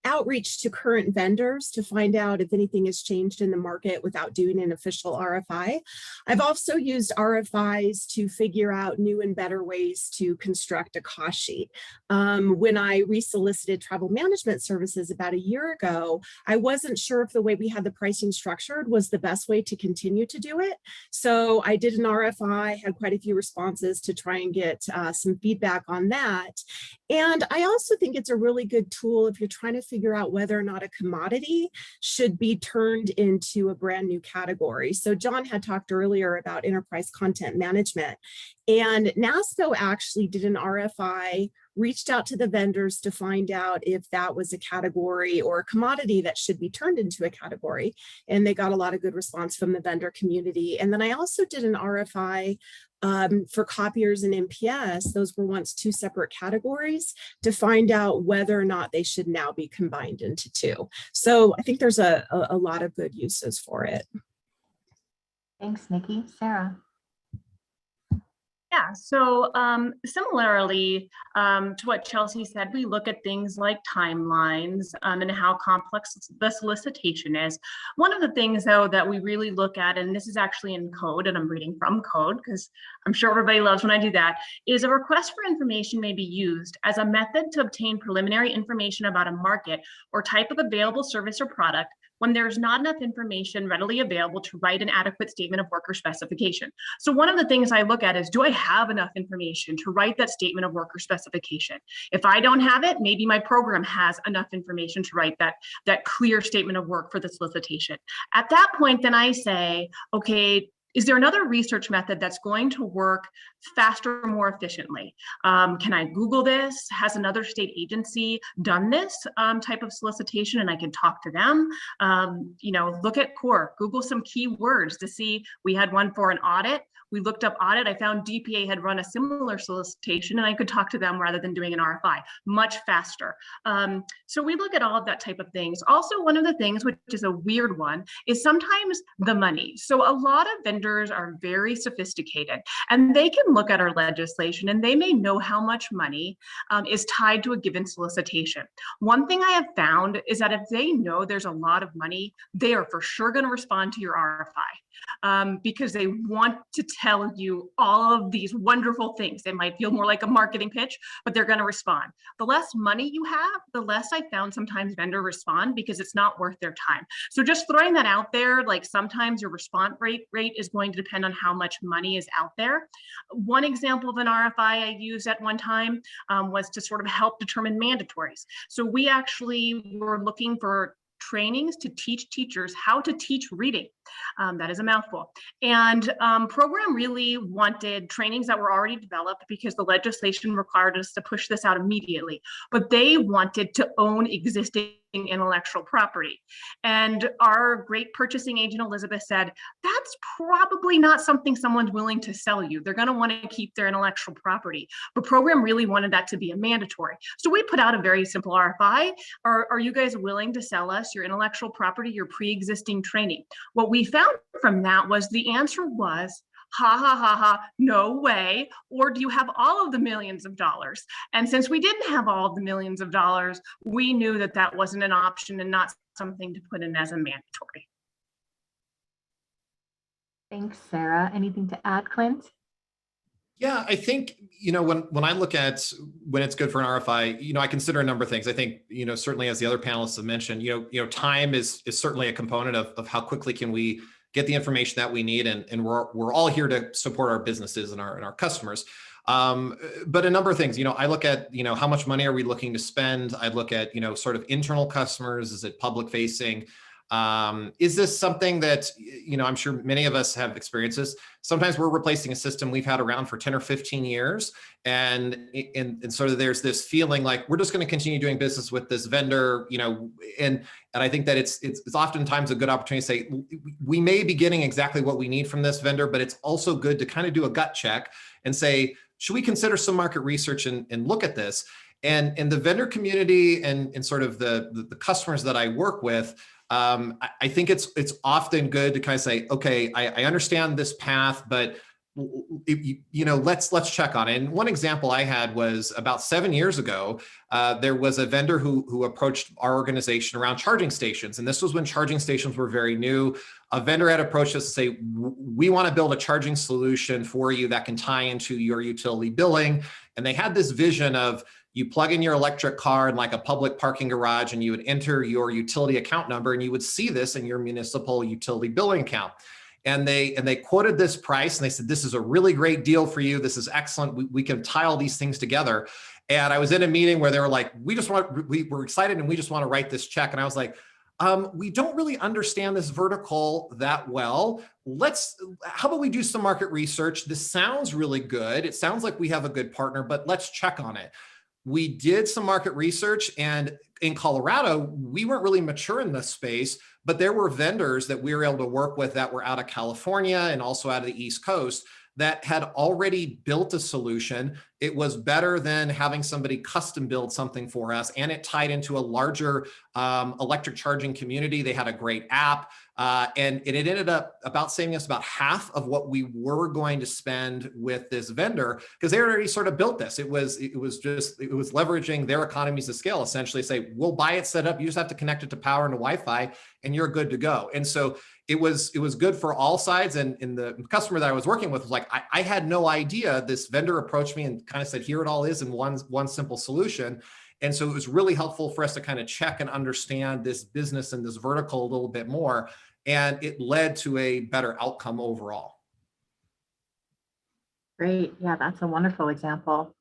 L: outreach to current vendors to find out if anything has changed in the market without doing an official RFI. I've also used RFIs to figure out new and better ways to construct a cost sheet. When I resolicited travel management services about a year ago, I wasn't sure if the way we had the pricing structured was the best way to continue to do it. So I did an RFI, had quite a few responses to try and get some feedback on that. And I also think it's a really good tool if you're trying to figure out whether or not a commodity should be turned into a brand new category. So John had talked earlier about enterprise content management, and NASPO actually did an RFI, reached out to the vendors to find out if that was a category or a commodity that should be turned into a category. And they got a lot of good response from the vendor community. And then I also did an RFI for copiers and MPS. Those were once two separate categories, to find out whether or not they should now be combined into two. So I think there's a lot of good uses for it.
A: Thanks, Nikki. Sarah.
M: Yeah, so similarly to what Chelsea said, we look at things like timelines and how complex the solicitation is. One of the things, though, that we really look at, and this is actually in code, and I'm reading from code because I'm sure everybody loves when I do that, is a request for information may be used as a method to obtain preliminary information about a market or type of available service or product when there's not enough information readily available to write an adequate statement of work or specification. So one of the things I look at is, do I have enough information to write that statement of work or specification? If I don't have it, maybe my program has enough information to write that clear statement of work for the solicitation. At that point, then I say, okay, is there another research method that's going to work faster, more efficiently? Can I Google this? Has another state agency done this type of solicitation, and I can talk to them? Look at CORE, Google some keywords to see. We had one for an audit. We looked up audit. I found DPA had run a similar solicitation, and I could talk to them rather than doing an RFI, much faster. So we look at all of that type of things. Also, one of the things, which is a weird one, is sometimes the money. So a lot of vendors are very sophisticated, and they can look at our legislation and they may know how much money is tied to a given solicitation. One thing I have found is that if they know there's a lot of money, they are for sure going to respond to your RFI because they want to tell you all of these wonderful things. It might feel more like a marketing pitch, but they're going to respond. The less money you have, the less I found sometimes vendor respond because it's not worth their time. So just throwing that out there, like sometimes your response rate is going to depend on how much money is out there. One example of an RFI I used at one time was to sort of help determine mandatories. So we actually were looking for trainings to teach teachers how to teach reading. That is a mouthful. And program really wanted trainings that were already developed because the legislation required us to push this out immediately, but they wanted to own existing intellectual property. And our great purchasing agent, Elizabeth, said, that's probably not something someone's willing to sell you. They're going to want to keep their intellectual property. But program really wanted that to be a mandatory. So we put out a very simple RFI. Are you guys willing to sell us your intellectual property, your pre-existing training? What we found from that was the answer was, ha, ha, ha, ha, no way. Or do you have all of the millions of dollars? And since we didn't have all of the millions of dollars, we knew that that wasn't an option and not something to put in as a mandatory.
A: Thanks, Sarah. Anything to add, Clint?
J: Yeah, I think, when I look at when it's good for an RFI, I consider a number of things. I think, certainly as the other panelists have mentioned, time is certainly a component of how quickly can we get the information that we need. And we're all here to support our businesses and our customers. But a number of things, I look at, how much money are we looking to spend? I look at, sort of internal customers. Is it public facing? Is this something that, I'm sure many of us have experiences. Sometimes we're replacing a system we've had around for 10 or 15 years. And sort of there's this feeling like we're just going to continue doing business with this vendor, and I think that it's oftentimes a good opportunity to say, we may be getting exactly what we need from this vendor, but it's also good to kind of do a gut check and say, should we consider some market research and look at this? And the vendor community and sort of the customers that I work with, I think it's often good to kind of say, okay, I understand this path, but let's check on it. And one example I had was about 7 years ago, there was a vendor who approached our organization around charging stations. And this was when charging stations were very new. A vendor had approached us to say, we want to build a charging solution for you that can tie into your utility billing. And they had this vision of, you plug in your electric car in like a public parking garage and you would enter your utility account number and you would see this in your municipal utility billing account. And they quoted this price and they said, this is a really great deal for you. This is excellent. We can tie all these things together. And I was in a meeting where they were like, we were excited and we just want to write this check. And I was like, we don't really understand this vertical that well. How about we do some market research? This sounds really good. It sounds like we have a good partner, but let's check on it. We did some market research, and in Colorado, we weren't really mature in this space, but there were vendors that we were able to work with that were out of California and also out of the East Coast that had already built a solution. It was better than having somebody custom build something for us, and it tied into a larger electric charging community. They had a great app, and it ended up about saving us about half of what we were going to spend with this vendor because they already sort of built this. It was leveraging their economies of scale. Essentially, say we'll buy it set up. You just have to connect it to power and to Wi-Fi, and you're good to go. And so it was good for all sides. And the customer that I was working with was like, I had no idea. This vendor approached me and kind of said, here it all is in one simple solution. And so it was really helpful for us to kind of check and understand this business and this vertical a little bit more. And it led to a better outcome overall.
A: Great. Yeah, that's a wonderful example.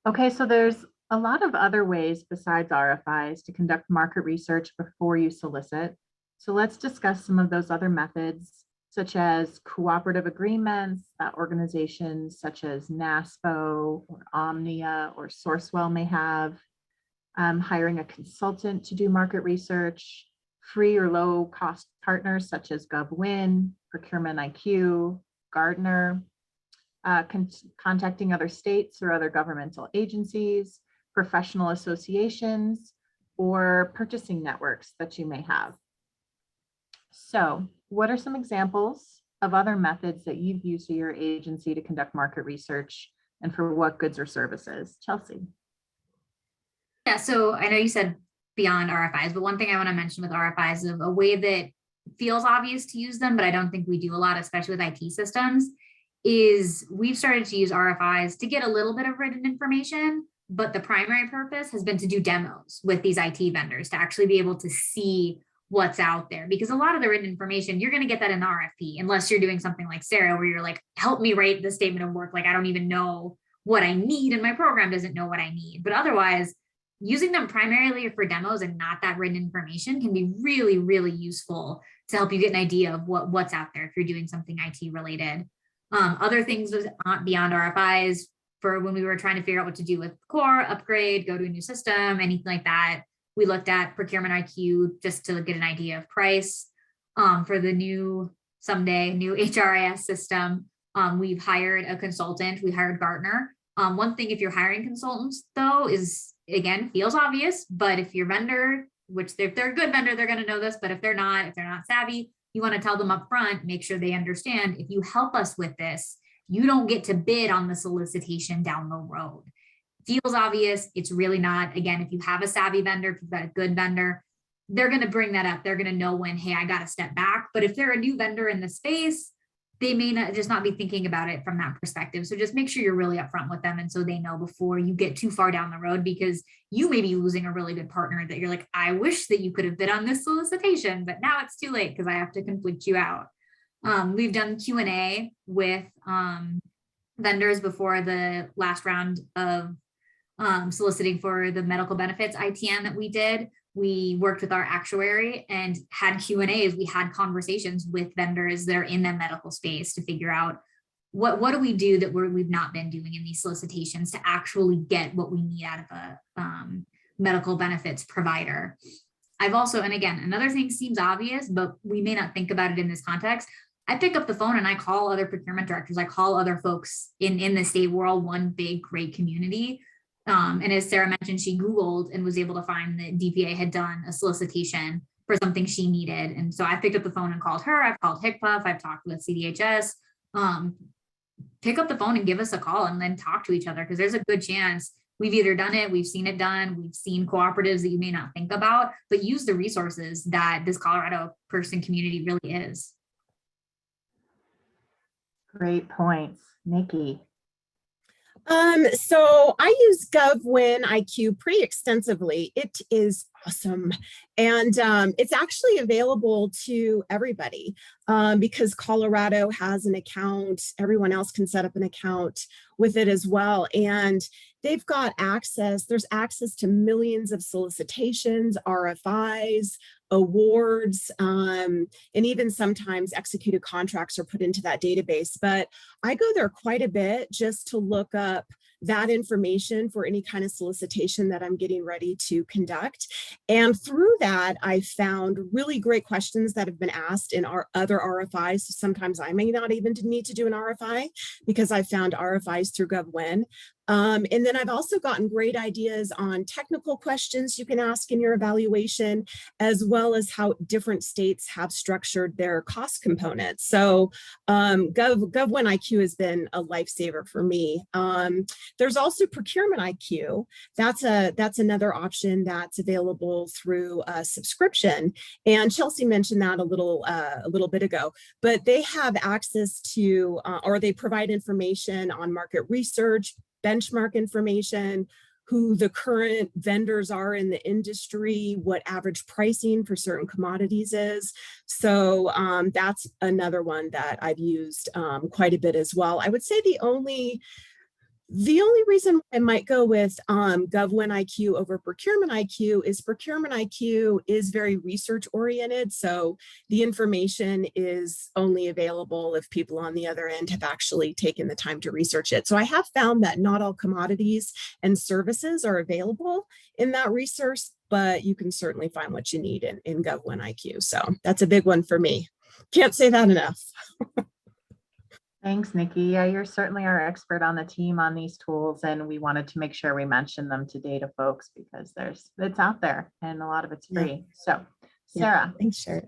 A: Okay, so there's a lot of other ways besides RFIs to conduct market research before you solicit. So let's discuss some of those other methods, such as cooperative agreements that organizations such as NASPO or Omnia or Sourcewell may have, hiring a consultant to do market research, free or low cost partners such as GovWin, Procurement IQ, Gartner, contacting other states or other governmental agencies, professional associations, or purchasing networks that you may have. So, what are some examples of other methods that you've used at your agency to conduct market research, and for what goods or services? Chelsea.
K: Yeah, so I know you said beyond RFIs, but one thing I want to mention with RFIs of a way that feels obvious to use them, but I don't think we do a lot, especially with IT systems, is we've started to use RFIs to get a little bit of written information, but the primary purpose has been to do demos with these IT vendors to actually be able to see what's out there. Because a lot of the written information, you're going to get that in the RFP, unless you're doing something like Sarah, where you're like, help me write the statement of work. Like, I don't even know what I need, and my program doesn't know what I need. But otherwise, using them primarily for demos and not that written information can be really, really useful to help you get an idea of what's out there if you're doing something IT related. Other things was beyond RFIs for when we were trying to figure out what to do with core, upgrade, go to a new system, anything like that. We looked at Procurement IQ just to get an idea of price for the new HRIS system. We've hired a consultant. We hired Gartner. One thing, if you're hiring consultants, though, is, again, feels obvious, but if your vendor, which if they're a good vendor, they're going to know this, but if they're not savvy, you want to tell them up front, make sure they understand, if you help us with this, you don't get to bid on the solicitation down the road. Feels obvious. It's really not. Again, if you have a savvy vendor, if you've got a good vendor, they're going to bring that up. They're going to know when, hey, I got to step back. But if they're a new vendor in the space, they may not be thinking about it from that perspective. So just make sure you're really upfront with them. And so they know before you get too far down the road, because you may be losing a really good partner that you're like, I wish that you could have bid on this solicitation, but now it's too late because I have to conflict you out. We've done Q&A with vendors before the last round of soliciting for the medical benefits ITN that we did. We worked with our actuary and had Q&As. We had conversations with vendors that are in the medical space to figure out what do we do that we've not been doing in these solicitations to actually get what we need out of a medical benefits provider. I've also, and again, another thing seems obvious, but we may not think about it in this context. I pick up the phone and I call other procurement directors. I call other folks in the state. We're all one big, great community. And as Sarah mentioned, she Googled and was able to find that DPA had done a solicitation for something she needed. And so I picked up the phone and called her. I've called HICPUF. I've talked with CDHS. Pick up the phone and give us a call and then talk to each other, because there's a good chance we've either done it, we've seen it done, we've seen cooperatives that you may not think about, but use the resources that this Colorado person community really is.
A: Great points. Nikki.
L: So I use GovWin IQ pretty extensively. It is awesome. And it's actually available to everybody because Colorado has an account. Everyone else can set up an account with it as well. And they've got access. There's access to millions of solicitations, RFIs, awards, and even sometimes executed contracts are put into that database. But I go there quite a bit just to look up that information for any kind of solicitation that I'm getting ready to conduct. And through that, I found really great questions that have been asked in our other RFIs. So sometimes I may not even need to do an RFI because I found RFIs through GovWin. And then I've also gotten great ideas on technical questions you can ask in your evaluation, as well as how different states have structured their cost components. So GovWin IQ has been a lifesaver for me. There's also Procurement IQ. That's another option that's available through a subscription. And Chelsea mentioned that a little bit ago, but they have access to, or they provide information on market research, benchmark information, who the current vendors are in the industry, what average pricing for certain commodities is. So that's another one that I've used quite a bit as well. I would say the only reason I might go with GovWin IQ over Procurement IQ is Procurement IQ is very research oriented. So the information is only available if people on the other end have actually taken the time to research it. So I have found that not all commodities and services are available in that resource, but you can certainly find what you need in GovWin IQ. So that's a big one for me. Can't say that enough.
A: Thanks, Nikki. Yeah, you're certainly our expert on the team on these tools, and we wanted to make sure we mention them today to folks because it's out there and a lot of it's free. So, Sarah.
L: Thanks, Sherry.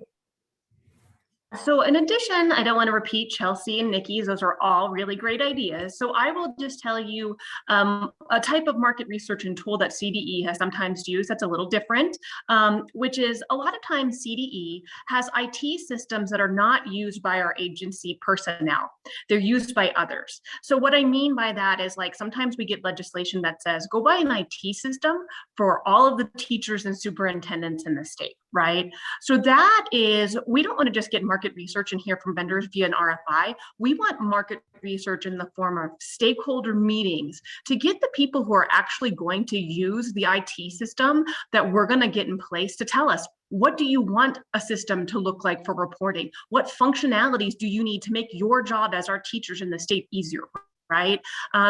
M: So in addition, I don't want to repeat Chelsea and Nikki's, those are all really great ideas. So I will just tell you a type of market research and tool that CDE has sometimes used that's a little different, which is a lot of times CDE has IT systems that are not used by our agency personnel. They're used by others. So what I mean by that is like sometimes we get legislation that says go buy an IT system for all of the teachers and superintendents in the state, right? So that is, we don't want to just get market research and hear from vendors via an RFI. We want market research in the form of stakeholder meetings to get the people who are actually going to use the IT system that we're going to get in place to tell us, what do you want a system to look like for reporting? What functionalities do you need to make your job as our teachers in the state easier? Right?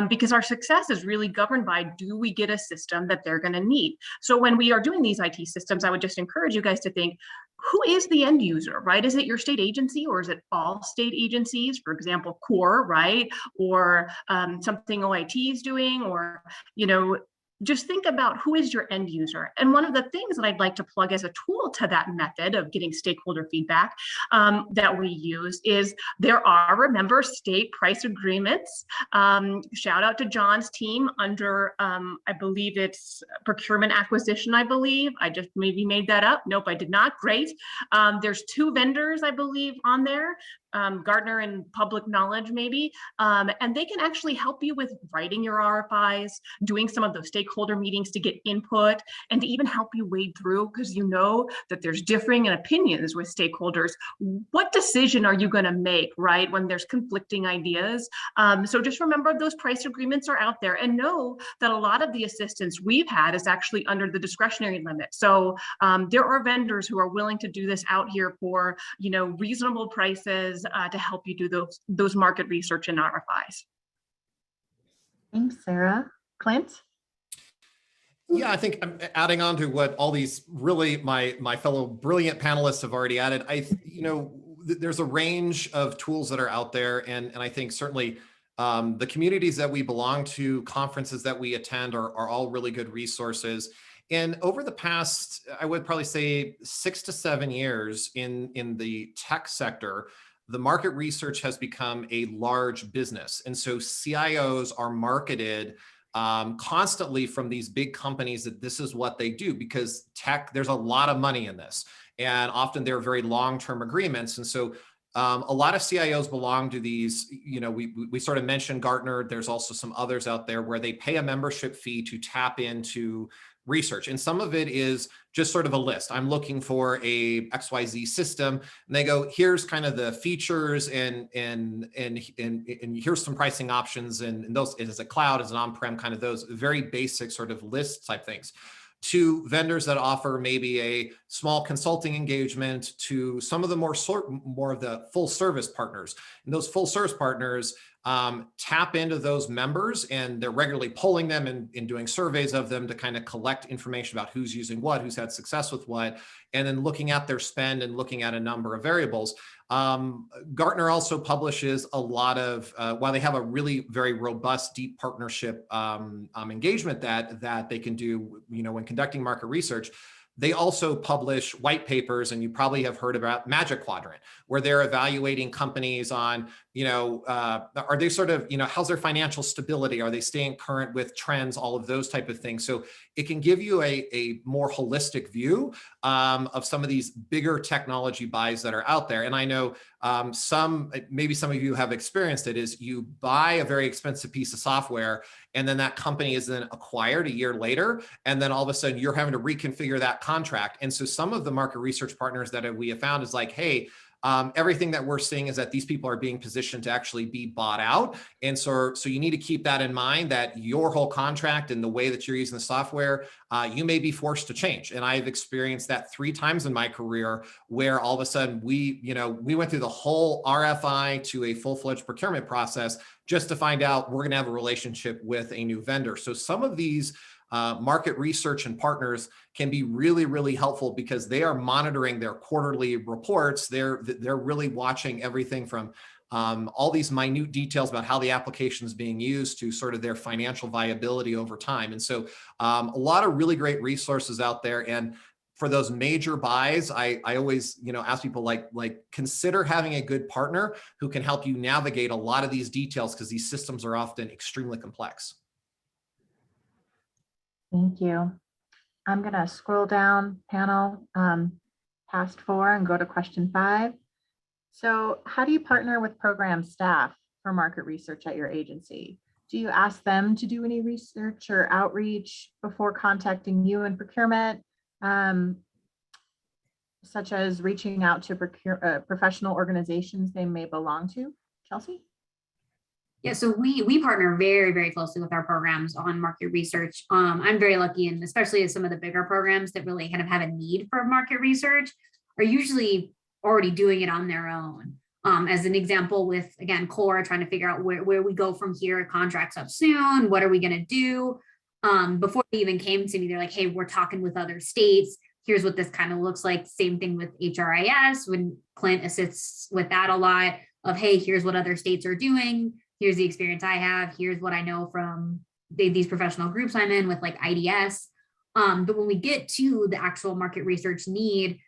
M: Because our success is really governed by, do we get a system that they're going to need? So when we are doing these IT systems, I would just encourage you guys to think, who is the end user, right? Is it your state agency or is it all state agencies? For example, CORE, right? Or something OIT is doing, or, you know, just think about who is your end user. And one of the things that I'd like to plug as a tool to that method of getting stakeholder feedback that we use is there are, remember, state price agreements. Shout out to John's team under, I believe it's procurement acquisition, I believe. I just maybe made that up. Nope, I did not. Great. There's 2 vendors, I believe, on there. Gartner and Public Knowledge maybe, and they can actually help you with writing your RFIs, doing some of those stakeholder meetings to get input, and to even help you wade through, because you know that there's differing opinions with stakeholders. What decision are you going to make, right, when there's conflicting ideas? So just remember those price agreements are out there, and know that a lot of the assistance we've had is actually under the discretionary limit. So there are vendors who are willing to do this out here for, you know, reasonable prices, to help you do those market research and RFIs.
A: Thanks, Sarah. Clint?
J: Yeah, I think I'm adding on to what all these really my fellow brilliant panelists have already added. There's a range of tools that are out there, and I think certainly the communities that we belong to, conferences that we attend are all really good resources. And over the past, I would probably say 6 to 7 years in the tech sector, the market research has become a large business. And so CIOs are marketed constantly from these big companies that this is what they do, because tech, there's a lot of money in this. And often they're very long-term agreements. And so a lot of CIOs belong to these, you know, we sort of mentioned Gartner. There's also some others out there where they pay a membership fee to tap into research. And some of it is just sort of a list. I'm looking for a XYZ system, and they go, here's kind of the features and here's some pricing options. And those, is it cloud, is it on-prem, kind of those very basic sort of list type things, to vendors that offer maybe a small consulting engagement, to some of the more of the full service partners. And those full service partners tap into those members, and they're regularly polling them and doing surveys of them to kind of collect information about who's using what, who's had success with what, and then looking at their spend and looking at a number of variables. Gartner also publishes a lot of, while they have a really very robust, deep partnership engagement that they can do, you know, when conducting market research, they also publish white papers, and you probably have heard about Magic Quadrant, where they're evaluating companies on, you know, are they sort of, you know, how's their financial stability? Are they staying current with trends? All of those type of things. So it can give you a more holistic view of some of these bigger technology buys that are out there. And I know maybe some of you have experienced it, is you buy a very expensive piece of software and then that company is then acquired a year later. And then all of a sudden you're having to reconfigure that contract. And so some of the market research partners that we have found is like, hey, everything that we're seeing is that these people are being positioned to actually be bought out. And so you need to keep that in mind, that your whole contract and the way that you're using the software, you may be forced to change. And I've experienced that 3 times in my career, where all of a sudden we went through the whole RFI to a full-fledged procurement process just to find out we're going to have a relationship with a new vendor. So some of these market research and partners can be really, really helpful because they are monitoring their quarterly reports. They're really watching everything from all these minute details about how the application is being used to sort of their financial viability over time. And so a lot of really great resources out there. And for those major buys, I always, ask people like consider having a good partner who can help you navigate a lot of these details, because these systems are often extremely complex.
A: Thank you. I'm going to scroll down panel past 4 and go to question 5. So how do you partner with program staff for market research at your agency? Do you ask them to do any research or outreach before contacting you in procurement, such as reaching out to professional organizations they may belong to? Chelsea?
K: Yeah, so we partner very, very closely with our programs on market research. I'm very lucky, and especially as some of the bigger programs that really kind of have a need for market research are usually already doing it on their own. As an example with, again, CORE, trying to figure out where we go from here, contracts up soon, what are we gonna do? Before they even came to me, they're like, hey, we're talking with other states. Here's what this kind of looks like. Same thing with HRIS, when Clint assists with that a lot of, hey, here's what other states are doing. Here's the experience I have. Here's what I know from these professional groups I'm in with like IDS. But when we get to the actual market research need,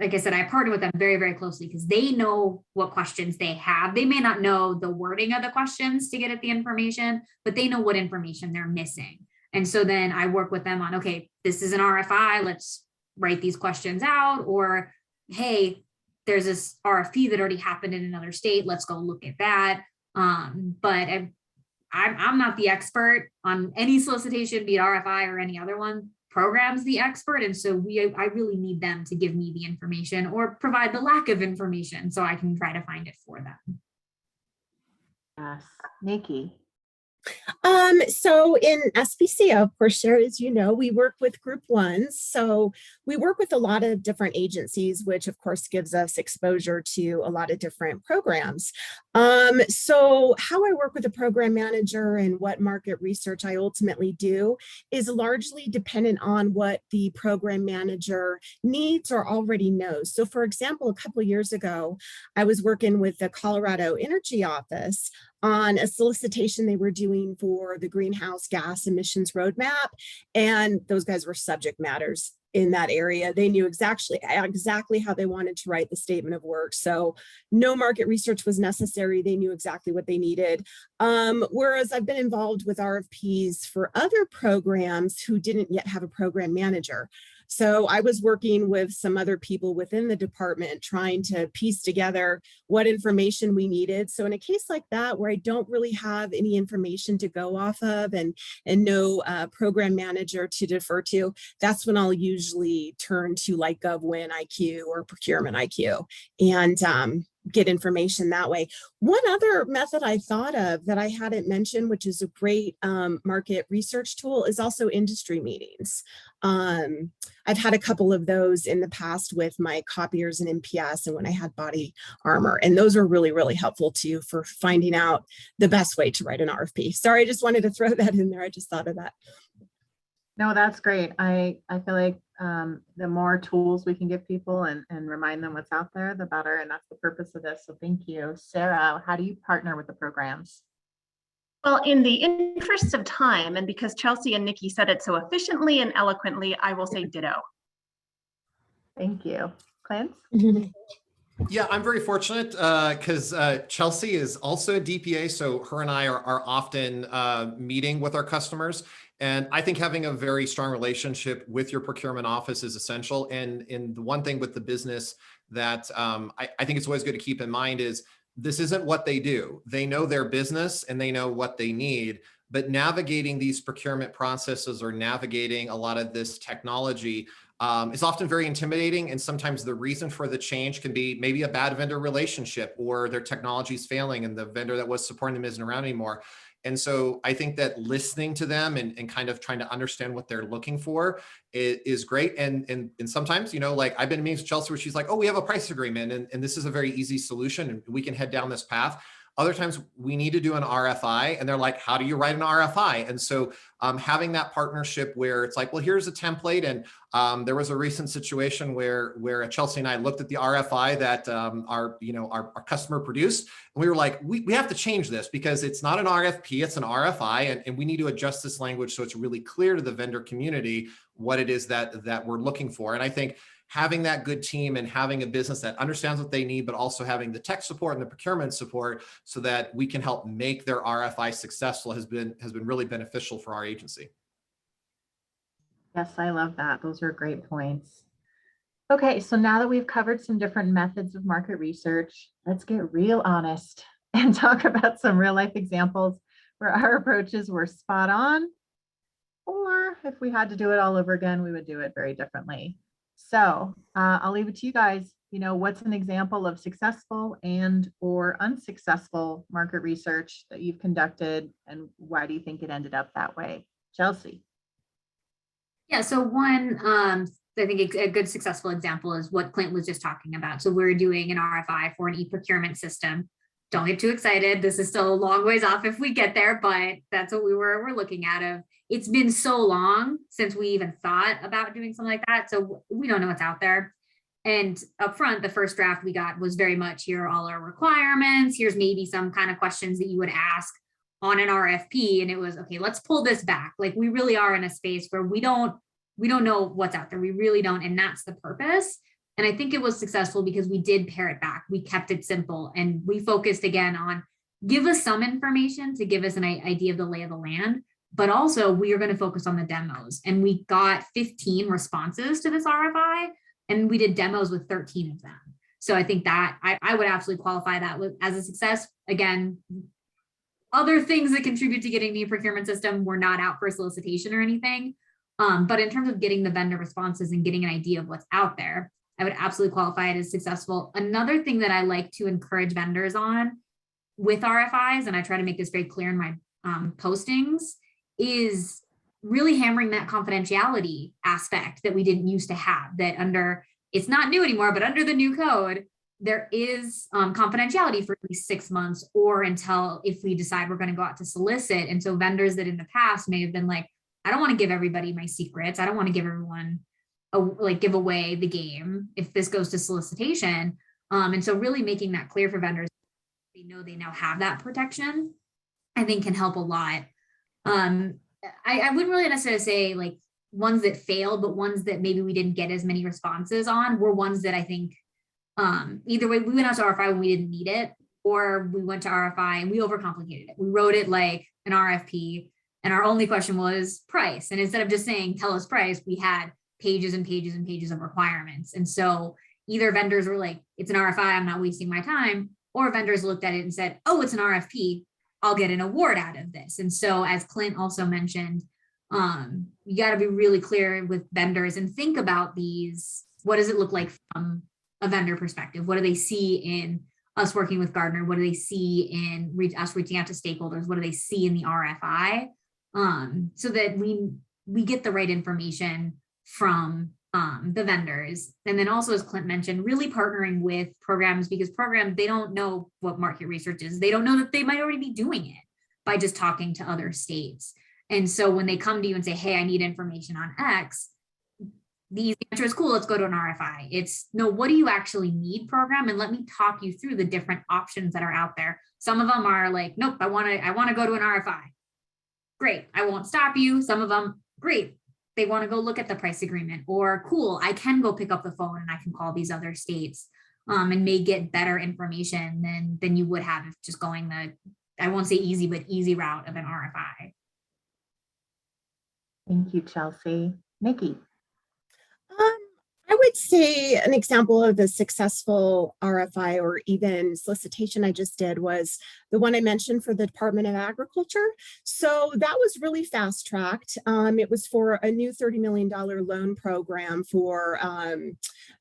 K: like I said, I partner with them very, very closely because they know what questions they have. They may not know the wording of the questions to get at the information, but they know what information they're missing. And so then I work with them on, okay, this is an RFI. Let's write these questions out. Or, hey, there's this RFP that already happened in another state. Let's go look at that. But I'm not the expert on any solicitation, be it RFI or any other one. Program's the expert, and so I really need them to give me the information or provide the lack of information so I can try to find it for them.
A: Yes, Nikki.
L: So in SPC, of course, Sherry, as you know, we work with group 1s. So we work with a lot of different agencies, which of course gives us exposure to a lot of different programs. So how I work with a program manager and what market research I ultimately do is largely dependent on what the program manager needs or already knows. So for example, a couple of years ago, I was working with the Colorado Energy Office on a solicitation they were doing for the greenhouse gas emissions roadmap. And those guys were subject matters in that area. They knew exactly how they wanted to write the statement of work. So no market research was necessary. They knew exactly what they needed. Whereas I've been involved with RFPs for other programs who didn't yet have a program manager. So I was working with some other people within the department trying to piece together what information we needed. So in a case like that, where I don't really have any information to go off of and no program manager to defer to, that's when I'll usually turn to like GovWin IQ or Procurement IQ and get information that way. One other method I thought of that I hadn't mentioned, which is a great market research tool, is also industry meetings. I've had a couple of those in the past with my copiers and MPS and when I had body armor, and those are really, really helpful too for finding out the best way to write an RFP. Sorry, I just wanted to throw that in there. I just thought of that.
A: No, that's great. I feel like the more tools we can give people and remind them what's out there, the better. And that's the purpose of this. So thank you. Sarah, how do you partner with the programs?
M: Well, in the interest of time, and because Chelsea and Nikki said it so efficiently and eloquently, I will say ditto.
A: Thank you. Clint?
J: Yeah, I'm very fortunate because Chelsea is also a DPA, so her and I are often meeting with our customers. And I think having a very strong relationship with your procurement office is essential. And the one thing with the business that I think it's always good to keep in mind is this isn't what they do. They know their business and they know what they need, but navigating these procurement processes or navigating a lot of this technology is often very intimidating. And sometimes the reason for the change can be maybe a bad vendor relationship or their technology is failing and the vendor that was supporting them isn't around anymore. And so I think that listening to them and kind of trying to understand what they're looking for is great. And sometimes, you know, like I've been in meetings with Chelsea where she's like, oh, we have a price agreement and this is a very easy solution and we can head down this path. Other times we need to do an RFI and they're like, how do you write an RFI? And so having that partnership where it's like, well, here's a template. And there was a recent situation where Chelsea and I looked at the RFI that our customer produced. And we were like, we have to change this because it's not an RFP, it's an RFI. And we need to adjust this language so it's really clear to the vendor community what it is that we're looking for. And I think having that good team and having a business that understands what they need, but also having the tech support and the procurement support so that we can help make their RFI successful has been really beneficial for our agency.
A: Yes, I love that. Those are great points. Okay, so now that we've covered some different methods of market research, let's get real honest and talk about some real life examples where our approaches were spot on, or if we had to do it all over again, we would do it very differently. So I'll leave it to you guys. You know, what's an example of successful and or unsuccessful market research that you've conducted, and why do you think it ended up that way? Chelsea.
K: Yeah, so one, I think a good successful example is what Clint was just talking about. So we're doing an RFI for an e-procurement system. Don't get too excited. This is still a long ways off if we get there, but that's what we're looking at. It's been so long since we even thought about doing something like that. So we don't know what's out there. And up front, the first draft we got was very much, here are all our requirements. Here's maybe some kind of questions that you would ask on an RFP. And it was, okay, let's pull this back. Like we really are in a space where we don't know what's out there. We really don't. And that's the purpose. And I think it was successful because we did pare it back. We kept it simple and we focused again on give us some information to give us an idea of the lay of the land, but also we are going to focus on the demos. And we got 15 responses to this RFI and we did demos with 13 of them. So I think that I would absolutely qualify that as a success. Again, other things that contribute to getting the procurement system were not out for solicitation or anything. But in terms of getting the vendor responses and getting an idea of what's out there, I would absolutely qualify it as successful. Another thing that I like to encourage vendors on with RFIs, and I try to make this very clear in my postings, is really hammering that confidentiality aspect that we didn't used to have, that under, it's not new anymore, but under the new code, there is confidentiality for at least 6 months or until if we decide we're going to go out to solicit. And so vendors that in the past may have been like, I don't want to give everybody my secrets. I don't want to give everyone give away the game if this goes to solicitation. And so really making that clear for vendors, they know they now have that protection, I think can help a lot. I wouldn't really necessarily say like ones that failed, but ones that maybe we didn't get as many responses on were ones that I think either way, we went out to RFI when we didn't need it, or we went to RFI and we overcomplicated it. We wrote it like an RFP and our only question was price. And instead of just saying, tell us price, we had pages and pages and pages of requirements. And so either vendors were like, it's an RFI, I'm not wasting my time, or vendors looked at it and said, oh, it's an RFP, I'll get an award out of this. And so as Clint also mentioned, you got to be really clear with vendors and think about these. What does it look like from a vendor perspective? What do they see in us working with Gardner? What do they see in us reaching out to stakeholders? What do they see in the RFI? So that we get the right information from the vendors. And then also, as Clint mentioned, really partnering with programs, because programs, they don't know what market research is. They don't know that they might already be doing it by just talking to other states. And so when they come to you and say, hey, I need information on X, the answer is cool, let's go to an RFI. It's no, what do you actually need, program? And let me talk you through the different options that are out there. Some of them are like, nope, I want to go to an RFI. Great, I won't stop you. Some of them, great, they want to go look at the price agreement, or cool, I can go pick up the phone and I can call these other states and may get better information than you would have if just going the, I won't say easy, but easy route of an RFI.
A: Thank you, Chelsea. Nikki.
L: I would say an example of a successful RFI or even solicitation I just did was the one I mentioned for the Department of Agriculture. So that was really fast tracked. It was for a new $30 million loan program for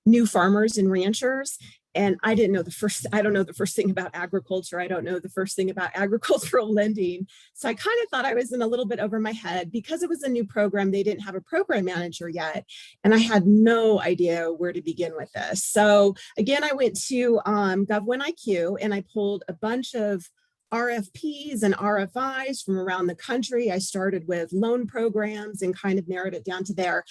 L: new farmers and ranchers. And I don't know the first thing about agriculture. I don't know the first thing about agricultural lending. So I kind of thought I was in a little bit over my head because it was a new program. They didn't have a program manager yet. And I had no idea where to begin with this. So again, I went to GovWhenIQ and I pulled a bunch of RFPs and RFIs from around the country. I started with loan programs and kind of narrowed it down to there.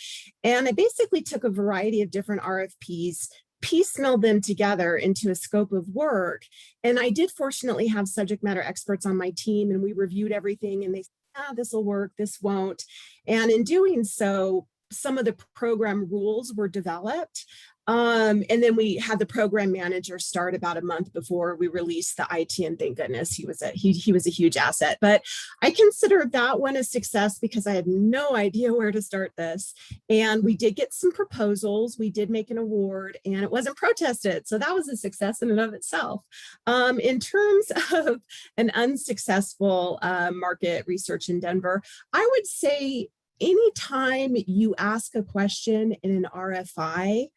L: And I basically took a variety of different RFPs, piecemealed them together into a scope of work. And I did fortunately have subject matter experts on my team, and we reviewed everything and they said, this will work, this won't. And in doing so, some of the program rules were developed. And then we had the program manager start about a month before we released the IT, and thank goodness he was a huge asset. But I consider that one a success because I had no idea where to start this. And we did get some proposals. We did make an award and it wasn't protested. So that was a success in and of itself. In terms of an unsuccessful market research in Denver, I would say anytime you ask a question in an RFI,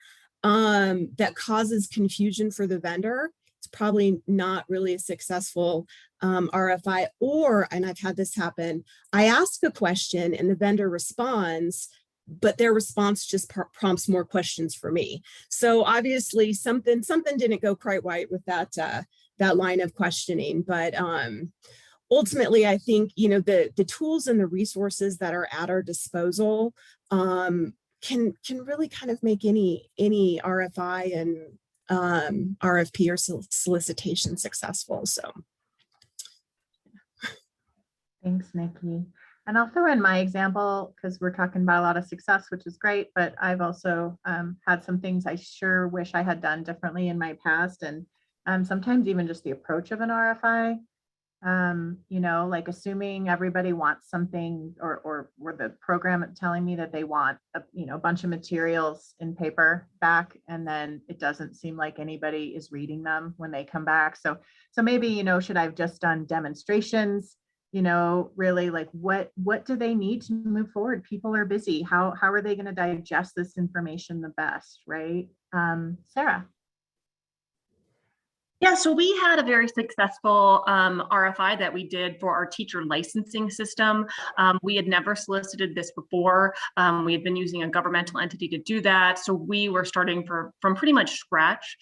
L: that causes confusion for the vendor, it's probably not really a successful RFI. And I've had this happen, I ask a question and the vendor responds, but their response just prompts more questions for me. So obviously something didn't go quite right with that line of questioning. But ultimately, I think, the tools and the resources that are at our disposal can really kind of make any RFI and RFP or solicitation successful. So.
A: Thanks, Nikki. And I'll throw in my example because we're talking about a lot of success, which is great, but I've also had some things I sure wish I had done differently in my past. And sometimes even just the approach of an RFI, like assuming everybody wants something or the program telling me that they want a bunch of materials in paper back, and then it doesn't seem like anybody is reading them when they come back. So maybe, should I have just done demonstrations? Really like what do they need to move forward? People are busy. How are they going to digest this information the best, right? Sarah.
M: Yeah, so we had a very successful RFI that we did for our teacher licensing system. We had never solicited this before. We had been using a governmental entity to do that. So we were starting from pretty much scratch.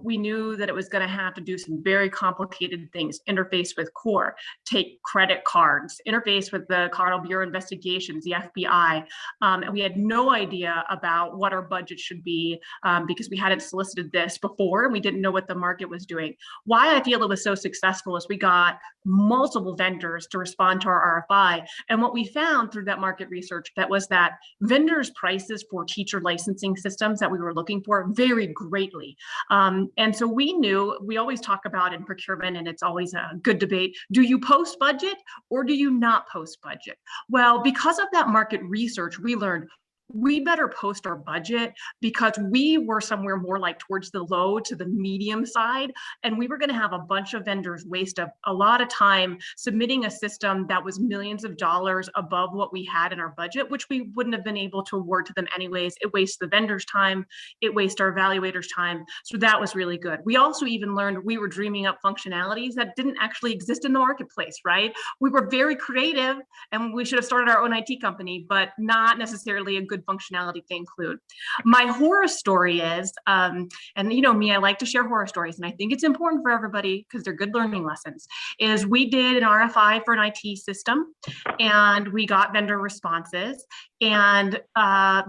M: We knew that it was going to have to do some very complicated things, interface with CORE, take credit cards, interface with the Colorado Bureau of Investigations, the FBI. And we had no idea about what our budget should be because we hadn't solicited this before and we didn't know what the market was doing. Why I feel it was so successful is we got multiple vendors to respond to our RFI. And what we found through that market research was that vendors' prices for teacher licensing systems that we were looking for varied greatly. And so we knew, we always talk about in procurement, and it's always a good debate, do you post budget or do you not post budget? Well, because of that market research, we learned we better post our budget because we were somewhere more like towards the low to the medium side. And we were going to have a bunch of vendors waste a lot of time submitting a system that was millions of dollars above what we had in our budget, which we wouldn't have been able to award to them anyways. It wastes the vendor's time. It wastes our evaluators' time. So that was really good. We also even learned we were dreaming up functionalities that didn't actually exist in the marketplace, right? We were very creative and we should have started our own IT company, but not necessarily a good functionality to include. My horror story is, and you know me, I like to share horror stories, and I think it's important for everybody because they're good learning lessons, is we did an RFI for an IT system and we got vendor responses and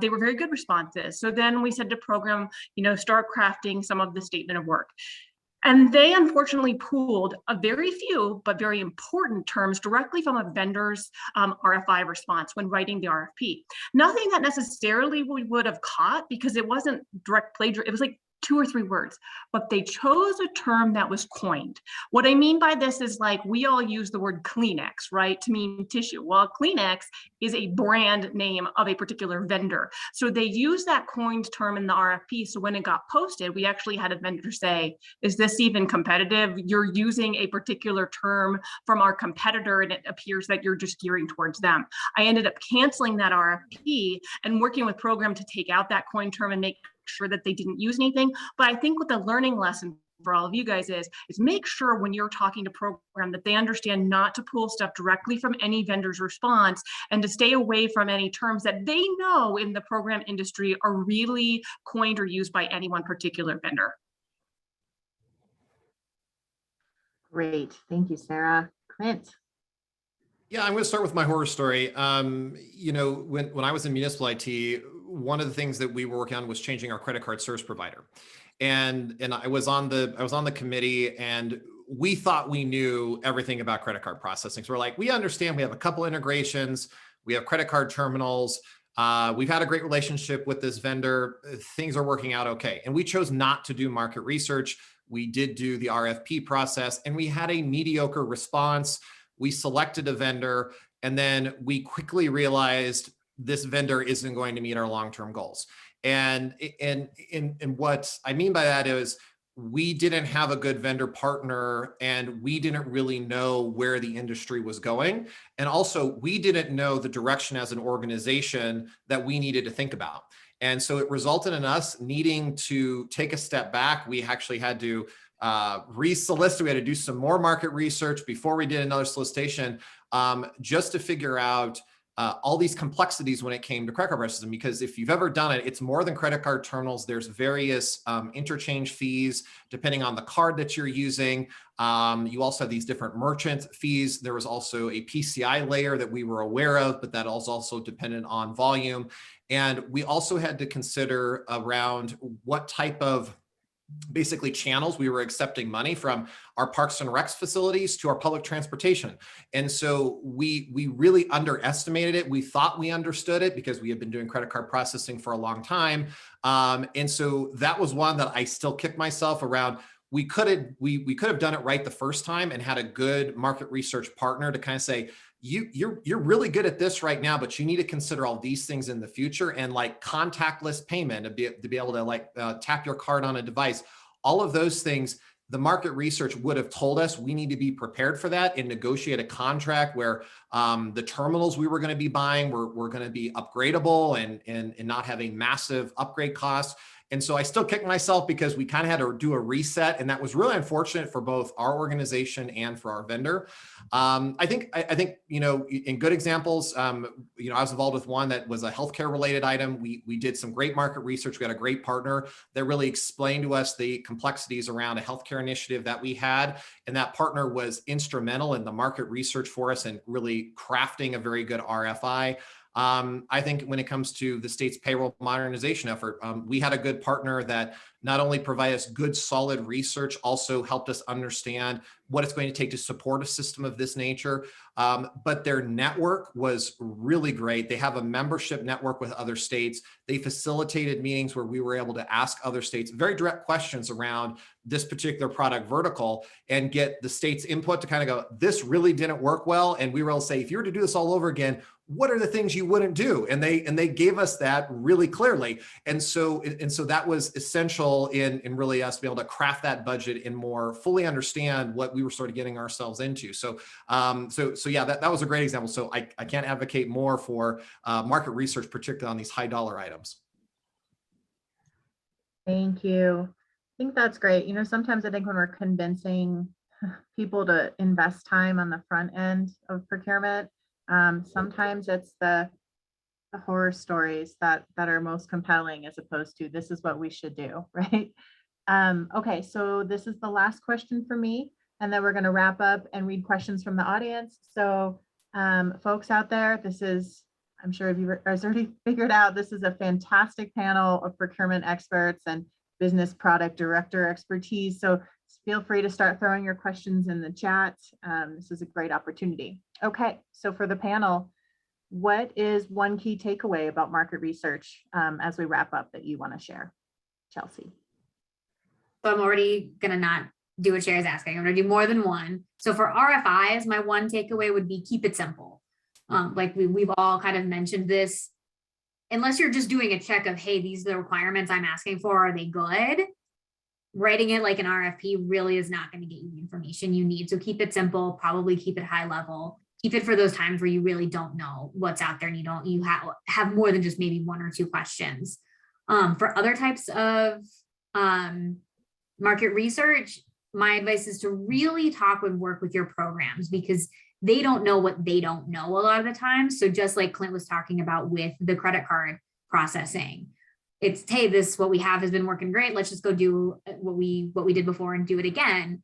M: they were very good responses. So then we said to program, start crafting some of the statement of work. And they unfortunately pulled a very few, but very important terms directly from a vendor's RFI response when writing the RFP. Nothing that necessarily we would have caught because it wasn't direct plagiarism. It was like 2 or 3 words, but they chose a term that was coined. What I mean by this is like we all use the word Kleenex, right, to mean tissue. Well, Kleenex is a brand name of a particular vendor. So they use that coined term in the RFP. So when it got posted, we actually had a vendor say, is this even competitive? You're using a particular term from our competitor and it appears that you're just gearing towards them. I ended up canceling that RFP and working with program to take out that coined term and make sure that they didn't use anything. But I think what the learning lesson for all of you guys is make sure when you're talking to program that they understand not to pull stuff directly from any vendor's response and to stay away from any terms that they know in the program industry are really coined or used by any one particular vendor.
A: Great. Thank you, Sarah. Clint.
J: Yeah, I'm going to start with my horror story. You know, when I was in municipal IT, one of the things that we were working on was changing our credit card service provider. And I was on the committee, and we thought we knew everything about credit card processing. So we're like, we understand we have a couple integrations, we have credit card terminals, we've had a great relationship with this vendor, things are working out okay. And we chose not to do market research. We did do the RFP process, and we had a mediocre response. We selected a vendor, and then we quickly realized this vendor isn't going to meet our long-term goals. And what I mean by that is we didn't have a good vendor partner, and we didn't really know where the industry was going. And also we didn't know the direction as an organization that we needed to think about. And so it resulted in us needing to take a step back. We actually had to re-solicit. We had to do some more market research before we did another solicitation, just to figure out all these complexities when it came to credit card processing. Because if you've ever done it, it's more than credit card terminals. There's various interchange fees depending on the card that you're using. You also have these different merchant fees. There was also a PCI layer that we were aware of, but that was also dependent on volume. And we also had to consider around what type of basically channels we were accepting money from, our parks and recs facilities to our public transportation. And so we really underestimated it. We thought we understood it because we had been doing credit card processing for a long time. And so that was one that I still kick myself around. We could have done it right the first time and had a good market research partner to kind of say, you're really good at this right now, but you need to consider all these things in the future, and like contactless payment to be able to like tap your card on a device. All of those things, the market research would have told us we need to be prepared for that and negotiate a contract where the terminals we were going to be buying were going to be upgradable and not have a massive upgrade cost. And so I still kick myself because we kind of had to do a reset, and that was really unfortunate for both our organization and for our vendor. I think you know, in good examples, you know, I was involved with one that was a healthcare related item. We did some great market research. We had a great partner that really explained to us the complexities around a healthcare initiative that we had, and that partner was instrumental in the market research for us and really crafting a very good RFI. I think when it comes to the state's payroll modernization effort, we had a good partner that not only provided us good, solid research, also helped us understand what it's going to take to support a system of this nature. But their network was really great. They have a membership network with other states. They facilitated meetings where we were able to ask other states very direct questions around this particular product vertical and get the state's input to kind of go, this really didn't work well. And we were able to say, if you were to do this all over again, what are the things you wouldn't do? And they gave us that really clearly. And so that was essential in really us to be able to craft that budget and more fully understand what we were sort of getting ourselves into. So yeah, that was a great example. So I can't advocate more for market research, particularly on these high dollar items.
A: Thank you. I think that's great. You know, sometimes I think when we're convincing people to invest time on the front end of procurement, sometimes it's the horror stories that are most compelling as opposed to this is what we should do, right? Okay, so this is the last question for me, and then we're going to wrap up and read questions from the audience. So folks out there, this is, I'm sure if you guys already figured out, this is a fantastic panel of procurement experts and business product director expertise. So feel free to start throwing your questions in the chat. This is a great opportunity. Okay, so for the panel, what is one key takeaway about market research as we wrap up that you want to share? Chelsea.
K: So I'm already gonna not do what Sherry's asking. I'm gonna do more than one. So for RFIs, my one takeaway would be keep it simple. Like we've all kind of mentioned this. Unless you're just doing a check of, hey, these are the requirements I'm asking for, are they good? Writing it like an RFP really is not going to get you the information you need. So keep it simple, probably keep it high level. Keep it for those times where you really don't know what's out there and you have more than just maybe one or two questions. For other types of market research, my advice is to really talk and work with your programs, because they don't know what they don't know a lot of the time. So just like Clint was talking about with the credit card processing, it's, hey, this, what we have has been working great. Let's just go do what we did before and do it again.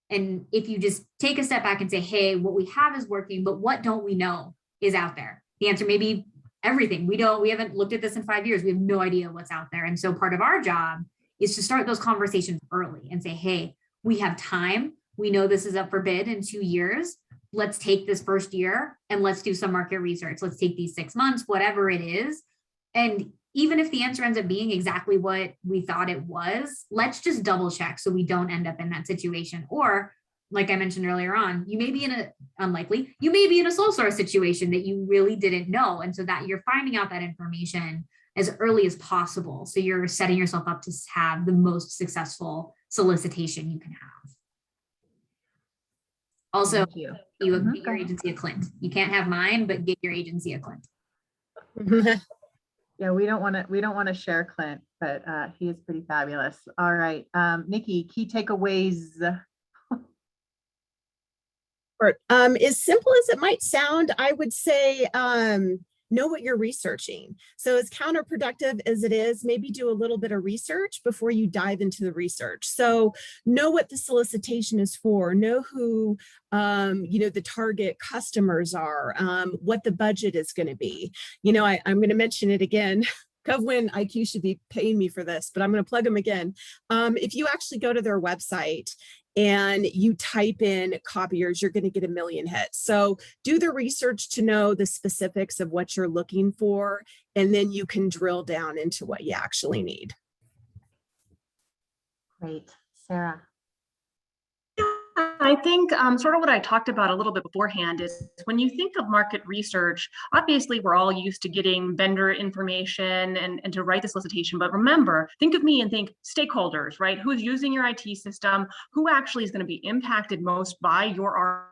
K: And if you just take a step back and say, hey, what we have is working, but what don't we know is out there? The answer may be everything. We haven't looked at this in 5 years. We have no idea what's out there. And so part of our job is to start those conversations early and say, hey, we have time. We know this is up for bid in 2 years. Let's take this first year and let's do some market research. Let's take these 6 months, whatever it is. And even if the answer ends up being exactly what we thought it was, let's just double check so we don't end up in that situation. Or like I mentioned earlier on, you may be you may be in a sole source situation that you really didn't know. And so that you're finding out that information as early as possible. So you're setting yourself up to have the most successful solicitation you can have. Also, you get your agency a Clint. You can't have mine, but get your agency a Clint.
A: Yeah, we don't want to share Clint, but he is pretty fabulous. All right, Nikki, key takeaways.
L: As simple as it might sound, I would say know what you're researching. So as counterproductive as it is, maybe do a little bit of research before you dive into the research. So know what the solicitation is for, know who the target customers are, what the budget is going to be. I'm going to mention it again. GovWin IQ should be paying me for this, but I'm going to plug them again. If you actually go to their website and you type in copiers, you're going to get 1 million hits. So do the research to know the specifics of what you're looking for, and then you can drill down into what you actually need.
A: Great. Sarah.
M: I think sort of what I talked about a little bit beforehand is when you think of market research, obviously we're all used to getting vendor information and to write the solicitation. But remember, think of me and think stakeholders, right? Who's using your IT system? Who actually is going to be impacted most by your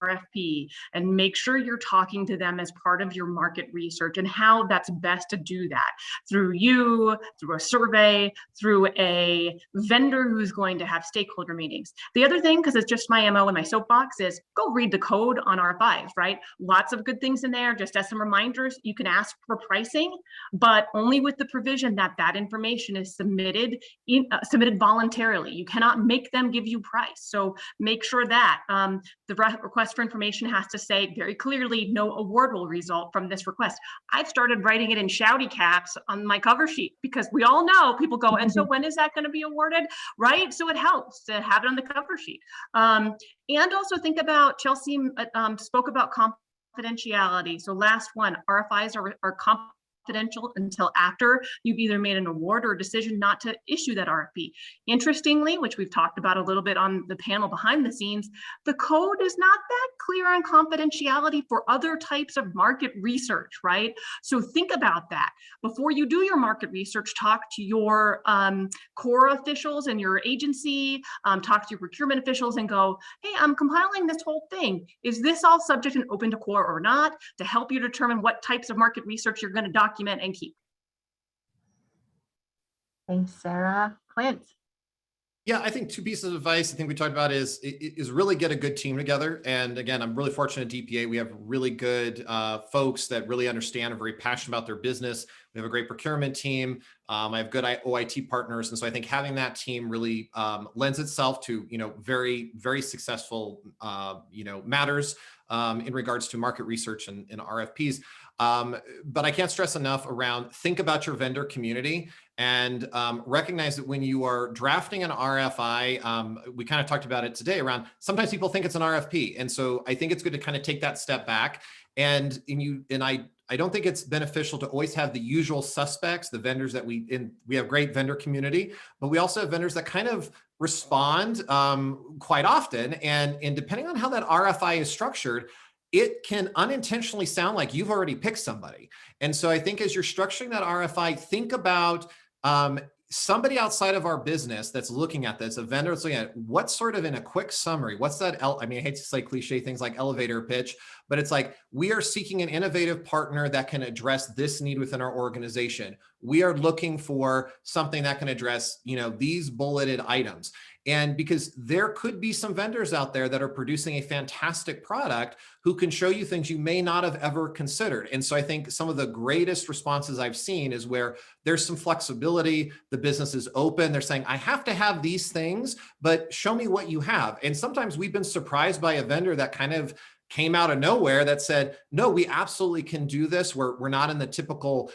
M: RFP, and make sure you're talking to them as part of your market research, and how that's best to do that through a survey, through a vendor who's going to have stakeholder meetings. The other thing, because it's just my MO and my soapbox, is go read the code on RFIs, right? Lots of good things in there. Just as some reminders, you can ask for pricing, but only with the provision that that information is submitted voluntarily. You cannot make them give you price. So make sure that the request for information has to say very clearly, no award will result from this request. I've started writing it in shouty caps on my cover sheet, because we all know people go, and so when is that going to be awarded, right? So it helps to have it on the cover sheet. And also think about, Chelsea spoke about confidentiality. So last one, RFIs are confidential until after you've either made an award or a decision not to issue that RFP. Interestingly, which we've talked about a little bit on the panel behind the scenes, the code is not that clear on confidentiality for other types of market research, right? So think about that. Before you do your market research, talk to your core officials and your agency, talk to your procurement officials and go, hey, I'm compiling this whole thing. Is this all subject and open to core or not? To help you determine what types of market research you're going to document and keep.
A: Thanks, Sarah. Clint.
J: Yeah, I think 2 pieces of advice I think we talked about is really get a good team together. And again, I'm really fortunate at DPA. We have really good folks that really understand and are very passionate about their business. We have a great procurement team. I have good OIT partners. And so I think having that team really lends itself to, very, very successful, matters in regards to market research and RFPs. But I can't stress enough around think about your vendor community and recognize that when you are drafting an RFI, we kind of talked about it today around sometimes people think it's an RFP. And so I think it's good to kind of take that step back I don't think it's beneficial to always have the usual suspects, the vendors that we have great vendor community, but we also have vendors that kind of respond quite often. And depending on how that RFI is structured, it can unintentionally sound like you've already picked somebody. And so I think as you're structuring that RFI, think about somebody outside of our business that's looking at this, a vendor that's looking at what sort of, in a quick summary, what's that? I mean, I hate to say cliche things like elevator pitch, but it's like, we are seeking an innovative partner that can address this need within our organization. We are looking for something that can address, these bulleted items. And because there could be some vendors out there that are producing a fantastic product who can show you things you may not have ever considered. And so I think some of the greatest responses I've seen is where there's some flexibility, the business is open, they're saying, I have to have these things, but show me what you have. And sometimes we've been surprised by a vendor that kind of came out of nowhere that said, no, we absolutely can do this. We're not in the typical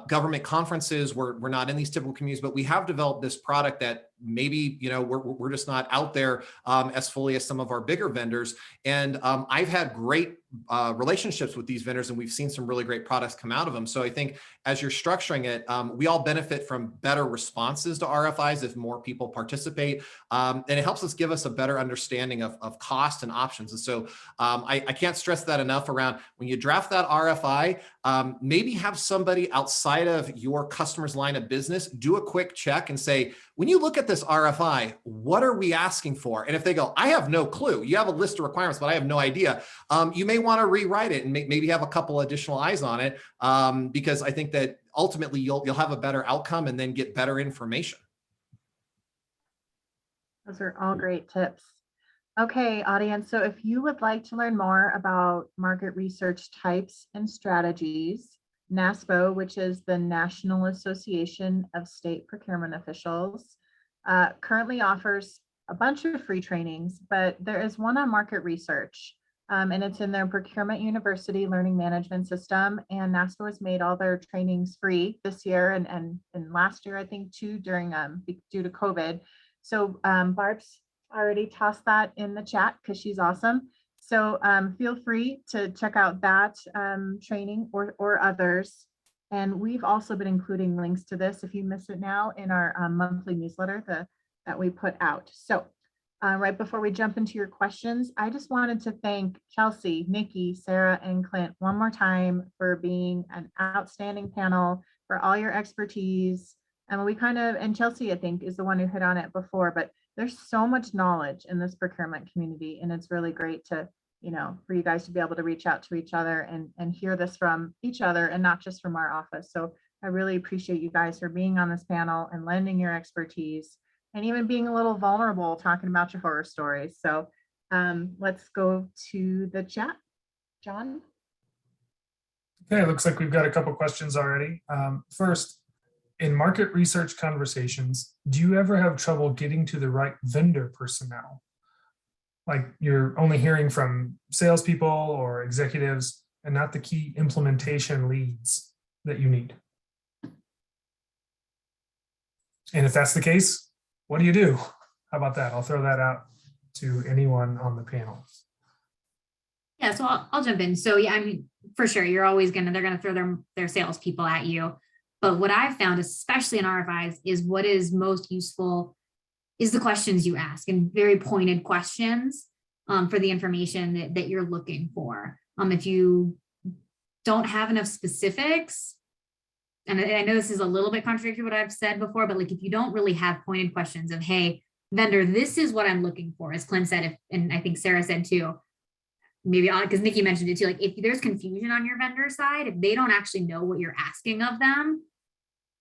J: government conferences. We're not in these typical communities, but we have developed this product that maybe, we're just not out there as fully as some of our bigger vendors. And I've had great relationships with these vendors, and we've seen some really great products come out of them. So I think as you're structuring it, we all benefit from better responses to RFIs if more people participate. And it helps us give us a better understanding of cost and options. And so I can't stress that enough around when you draft that RFI, maybe have somebody outside of your customer's line of business do a quick check and say, when you look at this RFI, what are we asking for? And if they go, I have no clue, you have a list of requirements, but I have no idea, you may want to rewrite it and maybe have a couple additional eyes on it, because I think that ultimately you'll have a better outcome and then get better information.
A: Those are all great tips. Okay, audience, so if you would like to learn more about market research types and strategies, NASPO, which is the National Association of State Procurement Officials, currently offers a bunch of free trainings, but there is one on market research, and it's in their Procurement University Learning Management System. And NASPO has made all their trainings free this year and last year, I think, too, during due to COVID. So Barb's already tossed that in the chat because she's awesome. So feel free to check out that training or others. And we've also been including links to this, if you miss it now, in our monthly newsletter that we put out. So right before we jump into your questions, I just wanted to thank Chelsea, Nikki, Sarah, and Clint one more time for being an outstanding panel, for all your expertise. And Chelsea, I think, is the one who hit on it before, but there's so much knowledge in this procurement community, and it's really great to, for you guys to be able to reach out to each other and hear this from each other and not just from our office. So I really appreciate you guys for being on this panel and lending your expertise and even being a little vulnerable talking about your horror stories. So let's go to the chat. John?
B: Okay, looks like we've got a couple questions already. First, in market research conversations, do you ever have trouble getting to the right vendor personnel? Like you're only hearing from salespeople or executives and not the key implementation leads that you need. And if that's the case, what do you do? How about that? I'll throw that out to anyone on the panel.
K: Yeah, so I'll jump in. So yeah, I mean, for sure, they're gonna throw their salespeople at you. But what I've found, especially in RFIs, is what is most useful is the questions you ask, and very pointed questions for the information that you're looking for. If you don't have enough specifics, and I know this is a little bit contradictory to what I've said before, but like if you don't really have pointed questions of, hey, vendor, this is what I'm looking for, as Clint said, and I think Sarah said too, maybe because Nikki mentioned it too, like if there's confusion on your vendor side, if they don't actually know what you're asking of them,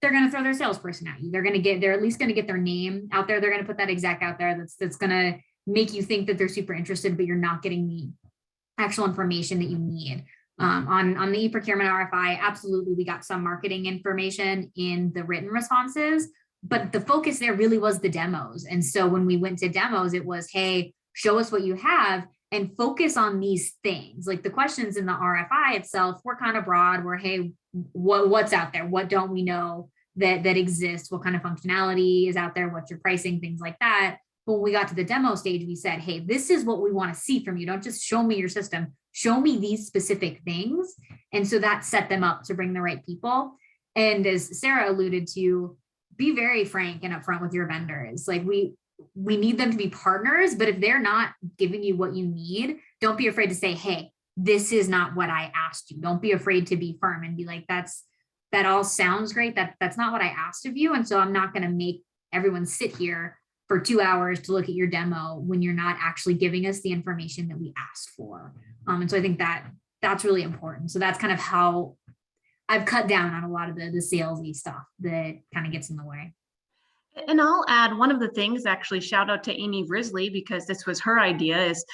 K: they're going to throw their salesperson at you. They're at least going to get their name out there. They're going to put that exec out there that's going to make you think that they're super interested, but you're not getting the actual information that you need. On the e-procurement RFI, absolutely, we got some marketing information in the written responses, but the focus there really was the demos. And so when we went to demos, it was, hey, show us what you have and focus on these things. Like the questions in the RFI itself were kind of broad, where, hey, what's out there? What don't we know that exists? What kind of functionality is out there? What's your pricing? Things like that. But when we got to the demo stage, we said, hey, this is what we want to see from you. Don't just show me your system. show me these specific things. And so that set them up to bring the right people. And as Sarah alluded to, be very frank and upfront with your vendors. Like we need them to be partners, but if they're not giving you what you need, don't be afraid to say, hey, this is not what I asked you. Don't be afraid to be firm and be like, that all sounds great. That's not what I asked of you. And so I'm not going to make everyone sit here for 2 hours to look at your demo when you're not actually giving us the information that we asked for. And so I think that's really important. So that's kind of how I've cut down on a lot of the salesy stuff that kind of gets in the way.
M: And I'll add one of the things, actually, shout out to Amy Risley, because this was her idea, is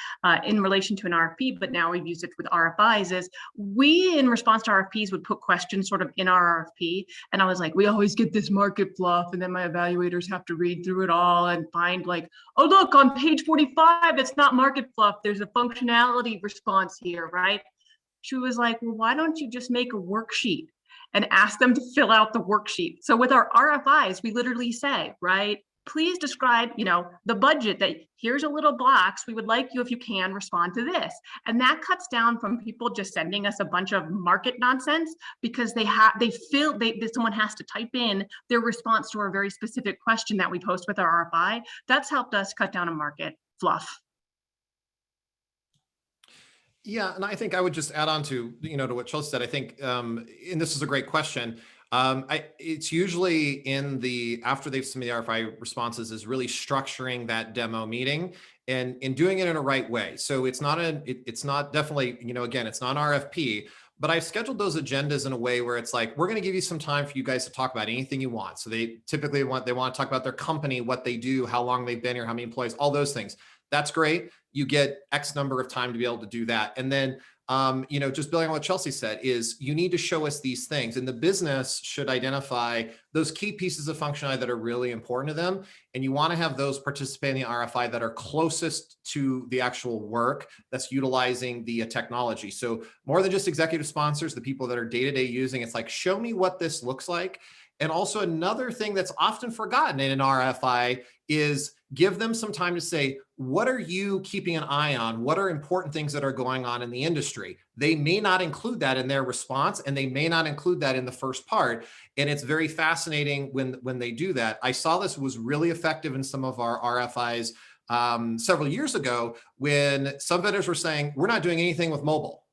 M: in relation to an RFP, but now we've used it with RFIs, is we, in response to RFPs, would put questions sort of in our RFP. And I was like, we always get this market fluff, and then my evaluators have to read through it all and find like, oh, look, on page 45, it's not market fluff. There's a functionality response here, right? She was like, well, why don't you just make a worksheet and ask them to fill out the worksheet? So with our RFIs, we literally say, right, please describe, the budget, that here's a little box. We would like you, if you can, respond to this. And that cuts down from people just sending us a bunch of market nonsense, because someone has to type in their response to a very specific question that we post with our RFI. That's helped us cut down on market fluff.
J: Yeah, and I think I would just add on to, to what Chelsea said. I think, and this is a great question. It's usually after they've submitted the RFI responses, is really structuring that demo meeting and doing it in a right way. So it's not definitely, again, it's not an RFP, but I've scheduled those agendas in a way where it's like, we're going to give you some time for you guys to talk about anything you want. So they typically want to talk about their company, what they do, how long they've been here, how many employees, all those things. That's great. You get X number of time to be able to do that. And then, just building on what Chelsea said, is you need to show us these things, and the business should identify those key pieces of functionality that are really important to them. And you want to have those participate in the RFI that are closest to the actual work that's utilizing the technology. So more than just executive sponsors, the people that are day-to-day using, it's like, show me what this looks like. And also another thing that's often forgotten in an RFI is give them some time to say, what are you keeping an eye on? What are important things that are going on in the industry? They may not include that in their response, and they may not include that in the first part. And it's very fascinating when they do that. I saw this was really effective in some of our RFIs several years ago, when some vendors were saying, we're not doing anything with mobile.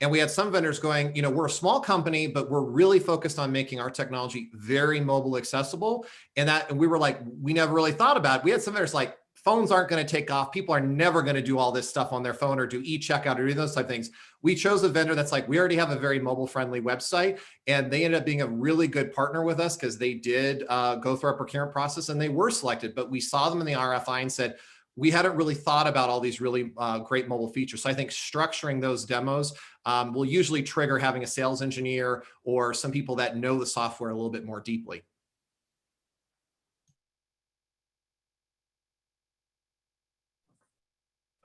J: And we had some vendors going, we're a small company, but we're really focused on making our technology very mobile accessible. And we were like, we never really thought about it. We had some vendors like, phones aren't going to take off. People are never going to do all this stuff on their phone or do e-checkout or do those type of things. We chose a vendor that's like, we already have a very mobile friendly website. And they ended up being a really good partner with us, because they did go through our procurement process and they were selected. But we saw them in the RFI and said, we hadn't really thought about all these really great mobile features. So I think structuring those demos will usually trigger having a sales engineer or some people that know the software a little bit more deeply.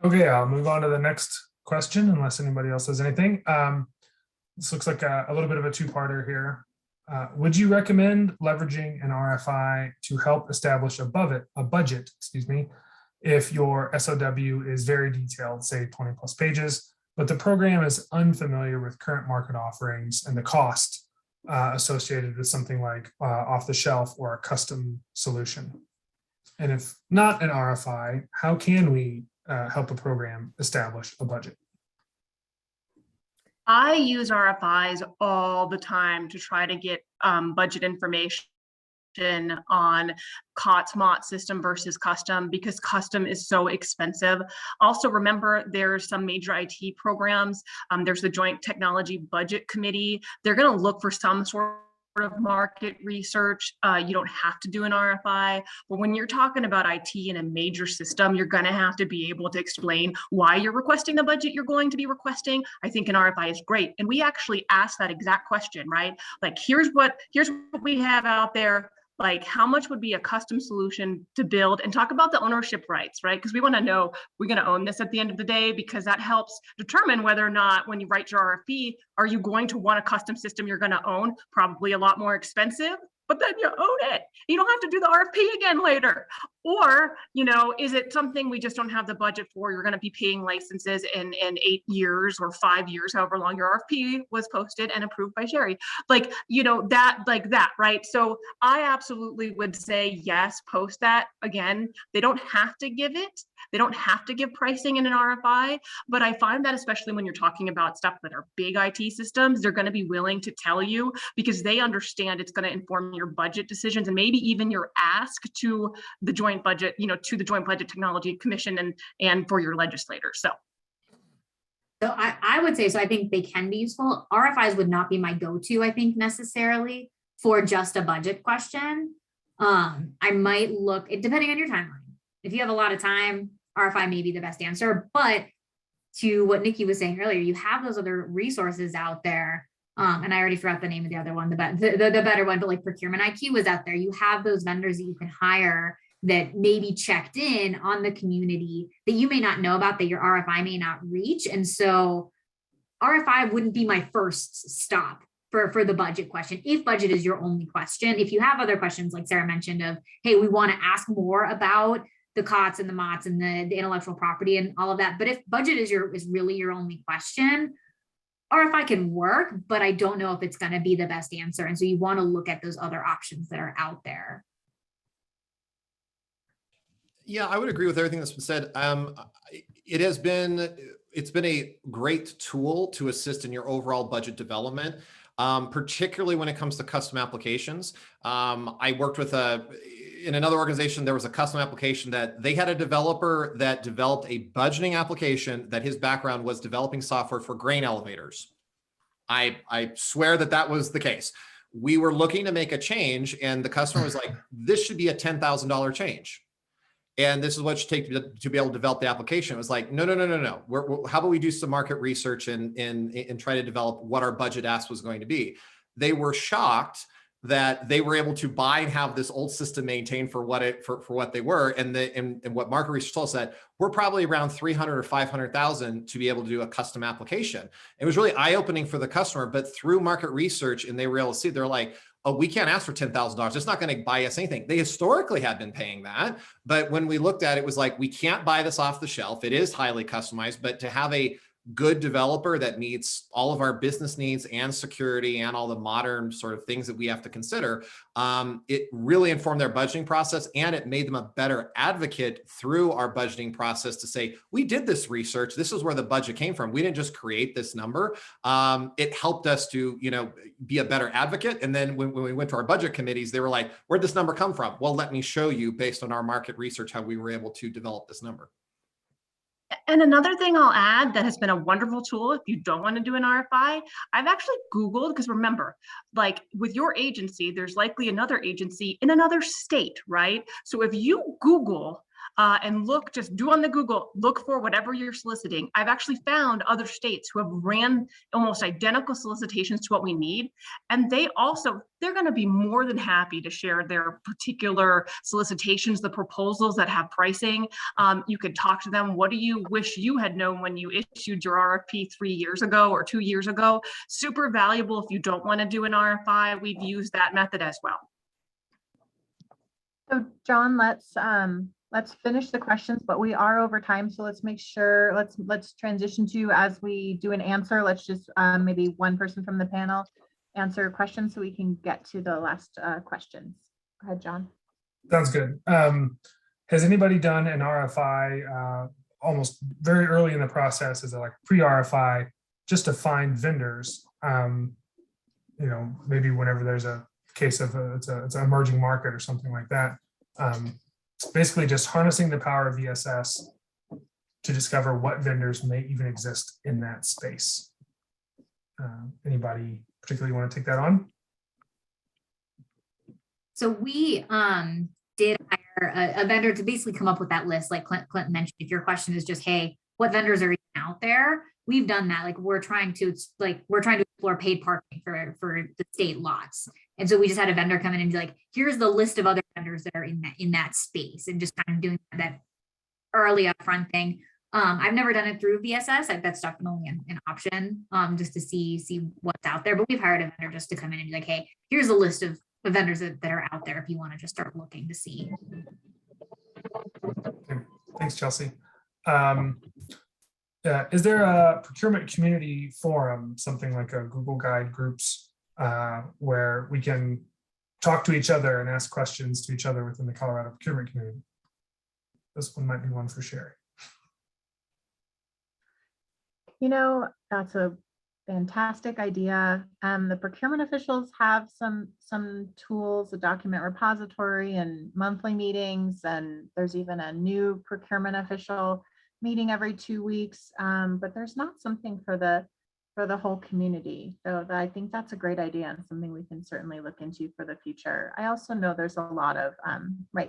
B: Okay, I'll move on to the next question, unless anybody else has anything. This looks like a little bit of a two-parter here. Would you recommend leveraging an RFI to help establish a budget, if your SOW is very detailed, say 20 plus pages, but the program is unfamiliar with current market offerings and the cost associated with something like off the shelf or a custom solution? And if not an RFI, how can we help a program establish a budget?
M: I use RFIs all the time to try to get budget information on COTS MOT system versus custom, because custom is so expensive. Also, remember, there's some major IT programs. There's the Joint Technology Budget Committee. They're going to look for some sort of market research. You don't have to do an RFI, but when you're talking about IT in a major system, you're going to have to be able to explain why you're requesting the budget you're going to be requesting. I think an RFI is great. And we actually ask that exact question, right? Like, here's what we have out there. Like, how much would be a custom solution to build, and talk about the ownership rights, right? Because we want to know, we're going to own this at the end of the day, because that helps determine whether or not, when you write your RFP, are you going to want a custom system you're going to own, probably a lot more expensive, but then you own it. You don't have to do the RFP again later. Or, is it something we just don't have the budget for? You're going to be paying licenses in 8 years or 5 years, however long your RFP was posted and approved by Sherry. That, right? So I absolutely would say, yes, post that. Again, they don't have to give it. They don't have to give pricing in an RFI, but I find that especially when you're talking about stuff that are big IT systems, they're going to be willing to tell you because they understand it's going to inform your budget decisions and maybe even your ask to the joint budget, to the Joint Budget Technology Commission and for your legislators. So
K: I would say, so I think they can be useful. RFIs would not be my go-to, I think, necessarily for just a budget question. I might look, depending on your timeline. If you have a lot of time, RFI may be the best answer, but to what Nikki was saying earlier, you have those other resources out there. And I already forgot the name of the other one, the better one, but like Procurement IQ was out there. You have those vendors that you can hire that maybe checked in on the community that you may not know about, that your RFI may not reach. And so RFI wouldn't be my first stop for the budget question. If budget is your only question, if you have other questions, like Sarah mentioned of, hey, we want to ask more about the COTS and the MOTS and the intellectual property and all of that. But if budget is really your only question, RFI can work, but I don't know if it's going to be the best answer. And so you want to look at those other options that are out there.
J: Yeah, I would agree with everything that's been said. It's been a great tool to assist in your overall budget development, particularly when it comes to custom applications. I worked with in another organization, there was a custom application that they had a developer that developed a budgeting application that his background was developing software for grain elevators. I swear that was the case. We were looking to make a change and the customer was like, this should be a $10,000 change. And this is what it should take to be able to develop the application. It was like, no. How about we do some market research and try to develop what our budget ask was going to be? They were shocked that they were able to buy and have this old system maintained for what they were. And what market research told us that we're probably around 300 or 500,000 to be able to do a custom application. It was really eye-opening for the customer, but through market research and they were able to see, they're like, oh, we can't ask for $10,000. It's not going to buy us anything. They historically had been paying that. But when we looked at it, it was like, we can't buy this off the shelf. It is highly customized, but to have a good developer that meets all of our business needs and security and all the modern sort of things that we have to consider, it really informed their budgeting process and it made them a better advocate through our budgeting process to say, we did this research. This is where the budget came from. We didn't just create this number. It helped us to, be a better advocate. And then when we went to our budget committees, they were like, where'd this number come from? Well, let me show you based on our market research, how we were able to develop this number.
M: And another thing I'll add that has been a wonderful tool if you don't want to do an RFI, I've actually Googled, because remember, like with your agency, there's likely another agency in another state, right? So if you Google and just do on the Google, look for whatever you're soliciting. I've actually found other states who have ran almost identical solicitations to what we need. And they're going to be more than happy to share their particular solicitations, the proposals that have pricing. You could talk to them. What do you wish you had known when you issued your RFP 3 years ago or 2 years ago? Super valuable if you don't want to do an RFI. We've used that method as well.
A: So John, let's finish the questions, but we are over time. So let's make sure, let's transition to, as we do an answer, let's just maybe one person from the panel answer a question so we can get to the last questions. Go ahead, John.
B: Sounds good. Has anybody done an RFI almost very early in the process, as a like pre-RFI, just to find vendors? Maybe whenever there's a case of it's an emerging market or something like that. Basically just harnessing the power of VSS to discover what vendors may even exist in that space. Anybody particularly want to take that on?
K: So we did hire a vendor to basically come up with that list, like Clinton mentioned. If your question is just, hey, what vendors are out there? We've done that. Like we're trying to explore paid parking for the state lots. And so we just had a vendor come in and be like, here's the list of other vendors that are in that space, and just kind of doing that early upfront thing. I've never done it through VSS. That's definitely an option, just to see what's out there. But we've hired a vendor just to come in and be like, hey, here's a list of the vendors that are out there if you want to just start looking to see.
B: Thanks, Chelsea. Is there a procurement community forum, something like a Google Guide groups, where we can talk to each other and ask questions to each other within the Colorado procurement community? This one might be one for Sherry.
A: You know, that's a fantastic idea. The procurement officials have some tools, a document repository and monthly meetings, and there's even a new procurement official meeting every 2 weeks. But there's not something for the whole community. So I think that's a great idea and something we can certainly look into for the future. I also know there's a lot of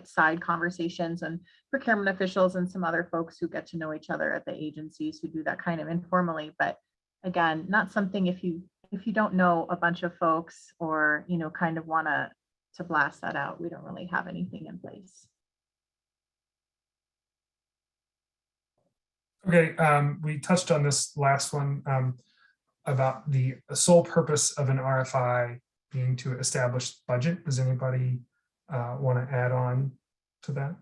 A: side conversations and procurement officials and some other folks who get to know each other at the agencies who do that kind of informally. But again, not something if you don't know a bunch of folks or kind of want to blast that out. We don't really have anything in place.
B: Okay, we touched on this last one about the sole purpose of an RFI being to establish budget. Does anybody want to add on to that?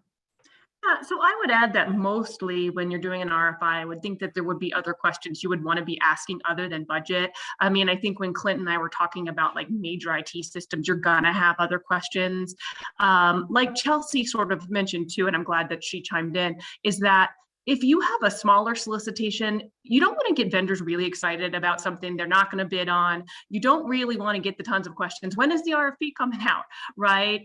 M: Yeah, so I would add that mostly when you're doing an RFI, I would think that there would be other questions you would want to be asking other than budget. I mean, I think when Clint and I were talking about like major IT systems, you're gonna have other questions. Like Chelsea sort of mentioned too, and I'm glad that she chimed in, is that if you have a smaller solicitation, you don't want to get vendors really excited about something they're not going to bid on. You don't really want to get the tons of questions. When is the RFP coming out, right?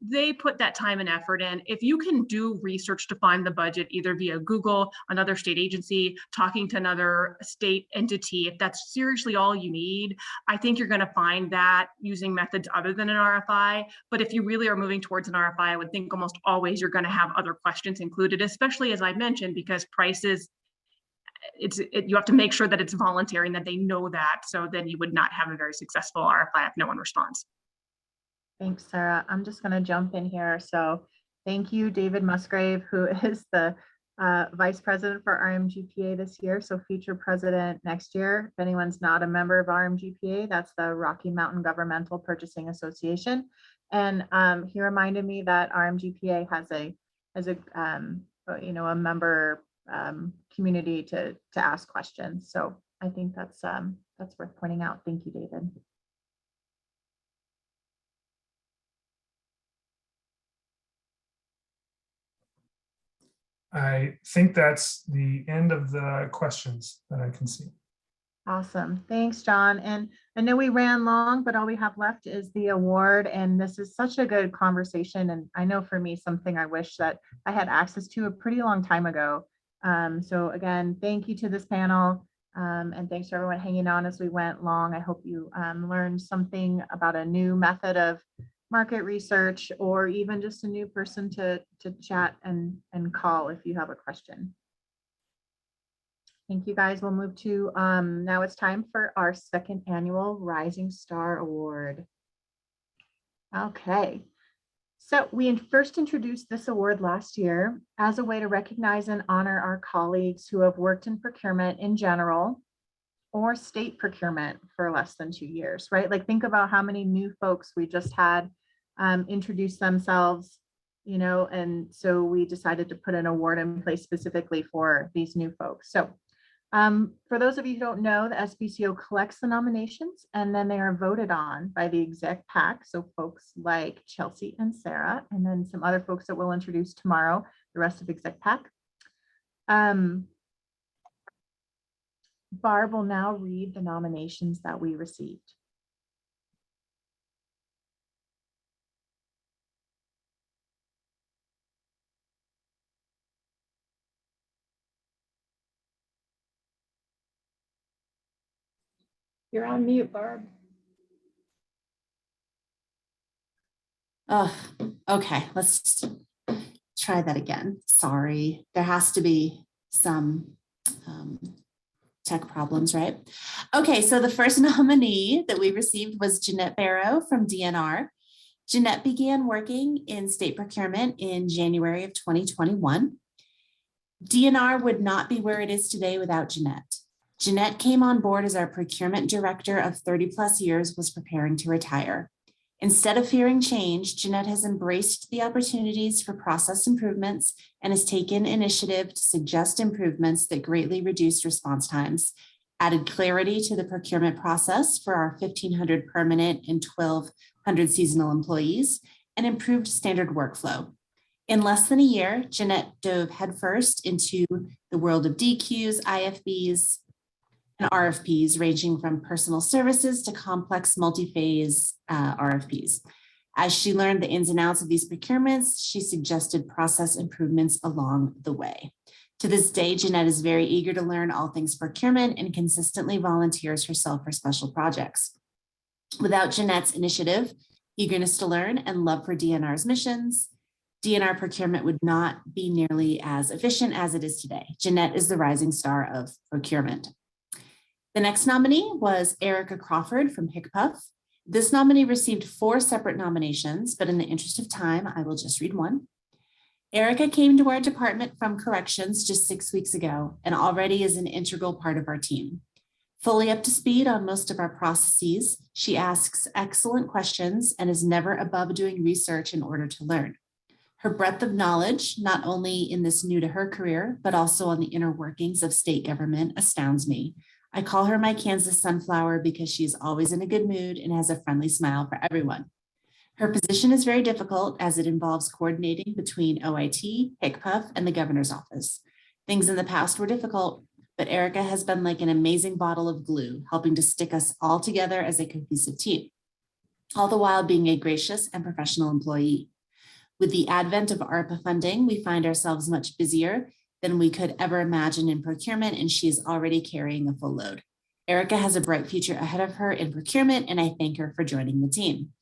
M: They put that time and effort in. If you can do research to find the budget, either via Google, another state agency, talking to another state entity, if that's seriously all you need, I think you're going to find that using methods other than an RFI. But if you really are moving towards an RFI, I would think almost always you're going to have other questions included, especially as I mentioned, because prices, you have to make sure that it's voluntary and that they know that. So then you would not have a very successful RFI if no one responds.
A: Thanks, Sarah. I'm just going to jump in here. So thank you, David Musgrave, who is the Vice President for RMGPA this year. So future president next year. If anyone's not a member of RMGPA, that's the Rocky Mountain Governmental Purchasing Association. And he reminded me that RMGPA has a member community to ask questions. So I think that's worth pointing out. Thank you, David.
B: I think that's the end of the questions that I can see.
A: Awesome. Thanks, John. And I know we ran long, but all we have left is the award. And this is such a good conversation. And I know for me, something I wish that I had access to a pretty long time ago. So again, thank you to this panel. And thanks to everyone hanging on as we went long. I hope you learned something about a new method of market research, or even just a new person to chat and call if you have a question. Thank you, guys. We'll move to now it's time for our second annual Rising Star Award. Okay, so we first introduced this award last year as a way to recognize and honor our colleagues who have worked in procurement in general or state procurement for less than 2 years, right? Like think about how many new folks we just had introduce themselves, and so we decided to put an award in place specifically for these new folks. So for those of you who don't know, the SBCO collects the nominations and then they are voted on by the exec PAC. So folks like Chelsea and Sarah, and then some other folks that we'll introduce tomorrow, the rest of exec PAC. Barb will now read the nominations that we received.
C: You're on mute, Barb.
D: Oh, okay, let's try that again. Sorry, there has to be some tech problems, right? Okay, so the first nominee that we received was Jeanette Barrow from DNR. Jeanette began working in state procurement in January of 2021. DNR would not be where it is today without Jeanette. Jeanette came on board as our procurement director of 30 plus years, was preparing to retire. Instead of fearing change, Jeanette has embraced the opportunities for process improvements and has taken initiative to suggest improvements that greatly reduced response times, added clarity to the procurement process for our 1,500 permanent and 1,200 seasonal employees, and improved standard workflow. In less than a year, Jeanette dove headfirst into the world of DQs, IFBs, and RFPs, ranging from personal services to complex multi-phase RFPs. As she learned the ins and outs of these procurements, she suggested process improvements along the way. To this day, Jeanette is very eager to learn all things procurement and consistently volunteers herself for special projects. Without Jeanette's initiative, eagerness to learn, and love for DNR's missions, DNR procurement would not be nearly as efficient as it is today. Jeanette is the rising star of procurement. The next nominee was Erica Crawford from HICPUF. This nominee received 4 separate nominations, but in the interest of time, I will just read one. Erica came to our department from corrections just 6 weeks ago and already is an integral part of our team. Fully up to speed on most of our processes, she asks excellent questions and is never above doing research in order to learn. Her breadth of knowledge, not only in this new to her career, but also on the inner workings of state government, astounds me. I call her my Kansas sunflower because she's always in a good mood and has a friendly smile for everyone. Her position is very difficult as it involves coordinating between OIT, HICPUF, and the governor's office. Things in the past were difficult, but Erica has been like an amazing bottle of glue, helping to stick us all together as a cohesive team, all the while being a gracious and professional employee. With the advent of ARPA funding, we find ourselves much busier than we could ever imagine in procurement, and she is already carrying a full load. Erica has a bright future ahead of her in procurement, and I thank her for joining the team.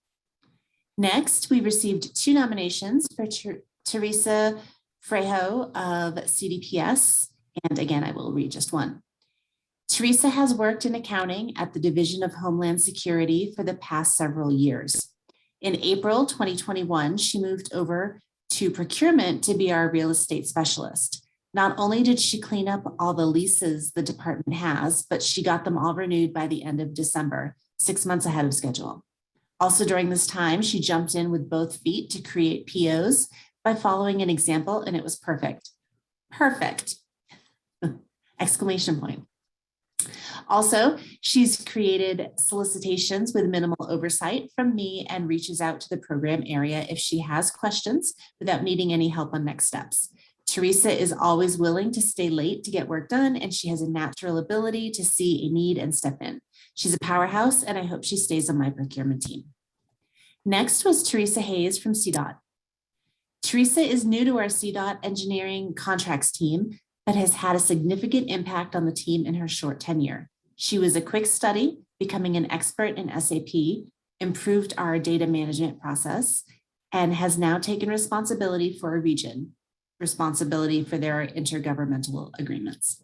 D: Next, we received 2 nominations for Teresa Frejo of CDPS, and again, I will read just one. Teresa has worked in accounting at the Division of Homeland Security for the past several years. In April 2021, she moved over to procurement to be our real estate specialist. Not only did she clean up all the leases the department has, but she got them all renewed by the end of December, 6 months ahead of schedule. Also during this time, she jumped in with both feet to create POs by following an example, and it was perfect. Perfect! Exclamation point. Also, she's created solicitations with minimal oversight from me and reaches out to the program area if she has questions without needing any help on next steps. Teresa is always willing to stay late to get work done, and she has a natural ability to see a need and step in. She's a powerhouse, and I hope she stays on my procurement team. Next was Teresa Hayes from CDOT. Teresa is new to our CDOT engineering contracts team, but has had a significant impact on the team in her short tenure. She was a quick study, becoming an expert in SAP, improved our data management process, and has now taken responsibility for a region, responsibility for their intergovernmental agreements.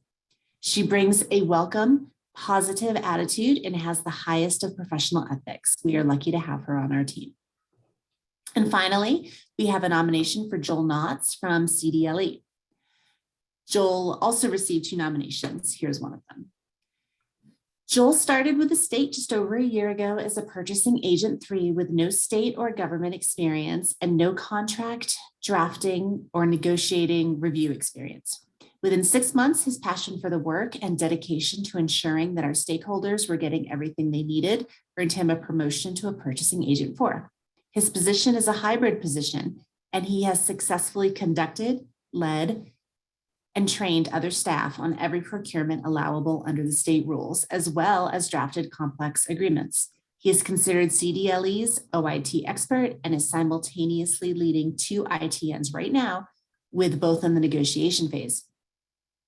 D: She brings a welcome, positive attitude and has the highest of professional ethics. We are lucky to have her on our team. And finally, we have a nomination for Joel Knotts from CDLE. Joel also received 2 nominations. Here's one of them. Joel started with the state just over a year ago as a purchasing agent 3 with no state or government experience and no contract drafting or negotiating review experience. Within 6 months, his passion for the work and dedication to ensuring that our stakeholders were getting everything they needed earned him a promotion to a purchasing agent 4. His position is a hybrid position, and he has successfully conducted, led, and trained other staff on every procurement allowable under the state rules, as well as drafted complex agreements. He is considered CDLE's OIT expert and is simultaneously leading 2 ITNs right now, with both in the negotiation phase.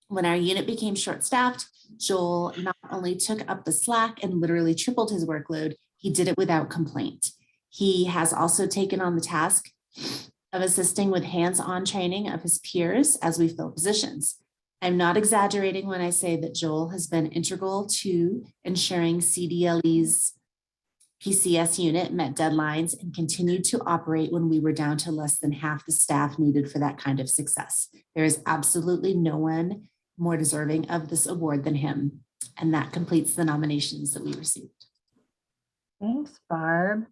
D: When our unit became short-staffed, Joel not only took up the slack and literally tripled his workload, he did it without complaint. He has also taken on the task of assisting with hands-on training of his peers as we fill positions. I'm not exaggerating when I say that Joel has been integral to ensuring CDLE's PCS unit met deadlines and continued to operate when we were down to less than half the staff needed for that kind of success. There is absolutely no one more deserving of this award than him. And that completes the nominations that we received.
A: Thanks, Barb.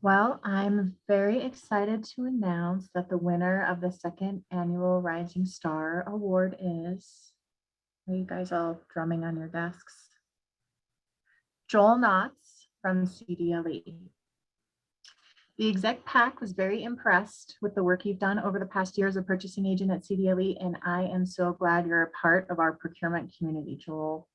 A: Well, I'm very excited to announce that the winner of the second annual Rising Star Award is, are you guys all drumming on your desks? Joel Knotts from CDLE. The exec PAC was very impressed with the work you've done over the past year as a purchasing agent at CDLE, and I am so glad you're a part of our procurement community, Joel.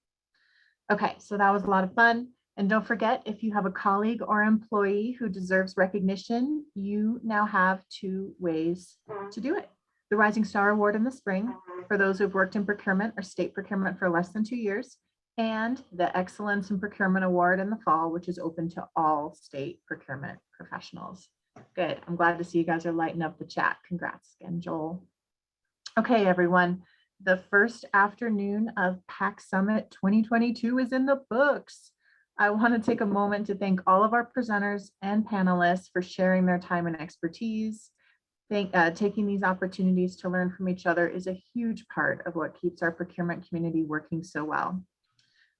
A: Okay, so that was a lot of fun. And don't forget, if you have a colleague or employee who deserves recognition, you now have 2 ways to do it. The Rising Star Award in the spring for those who've worked in procurement or state procurement for less than 2 years, and the Excellence in Procurement Award in the fall, which is open to all state procurement professionals. Good. I'm glad to see you guys are lighting up the chat. Congrats again, Joel. Okay, everyone. The first afternoon of PAC Summit 2022 is in the books. I want to take a moment to thank all of our presenters and panelists for sharing their time and expertise. Taking these opportunities to learn from each other is a huge part of what keeps our procurement community working so well.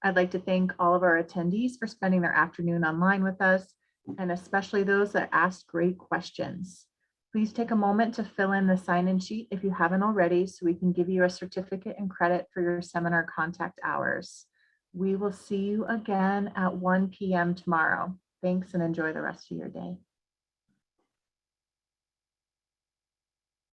A: I'd like to thank all of our attendees for spending their afternoon online with us, and especially those that asked great questions. Please take a moment to fill in the sign-in sheet if you haven't already, so we can give you a certificate and credit for your seminar contact hours. We will see you again at 1 p.m. tomorrow. Thanks and enjoy the rest of your day.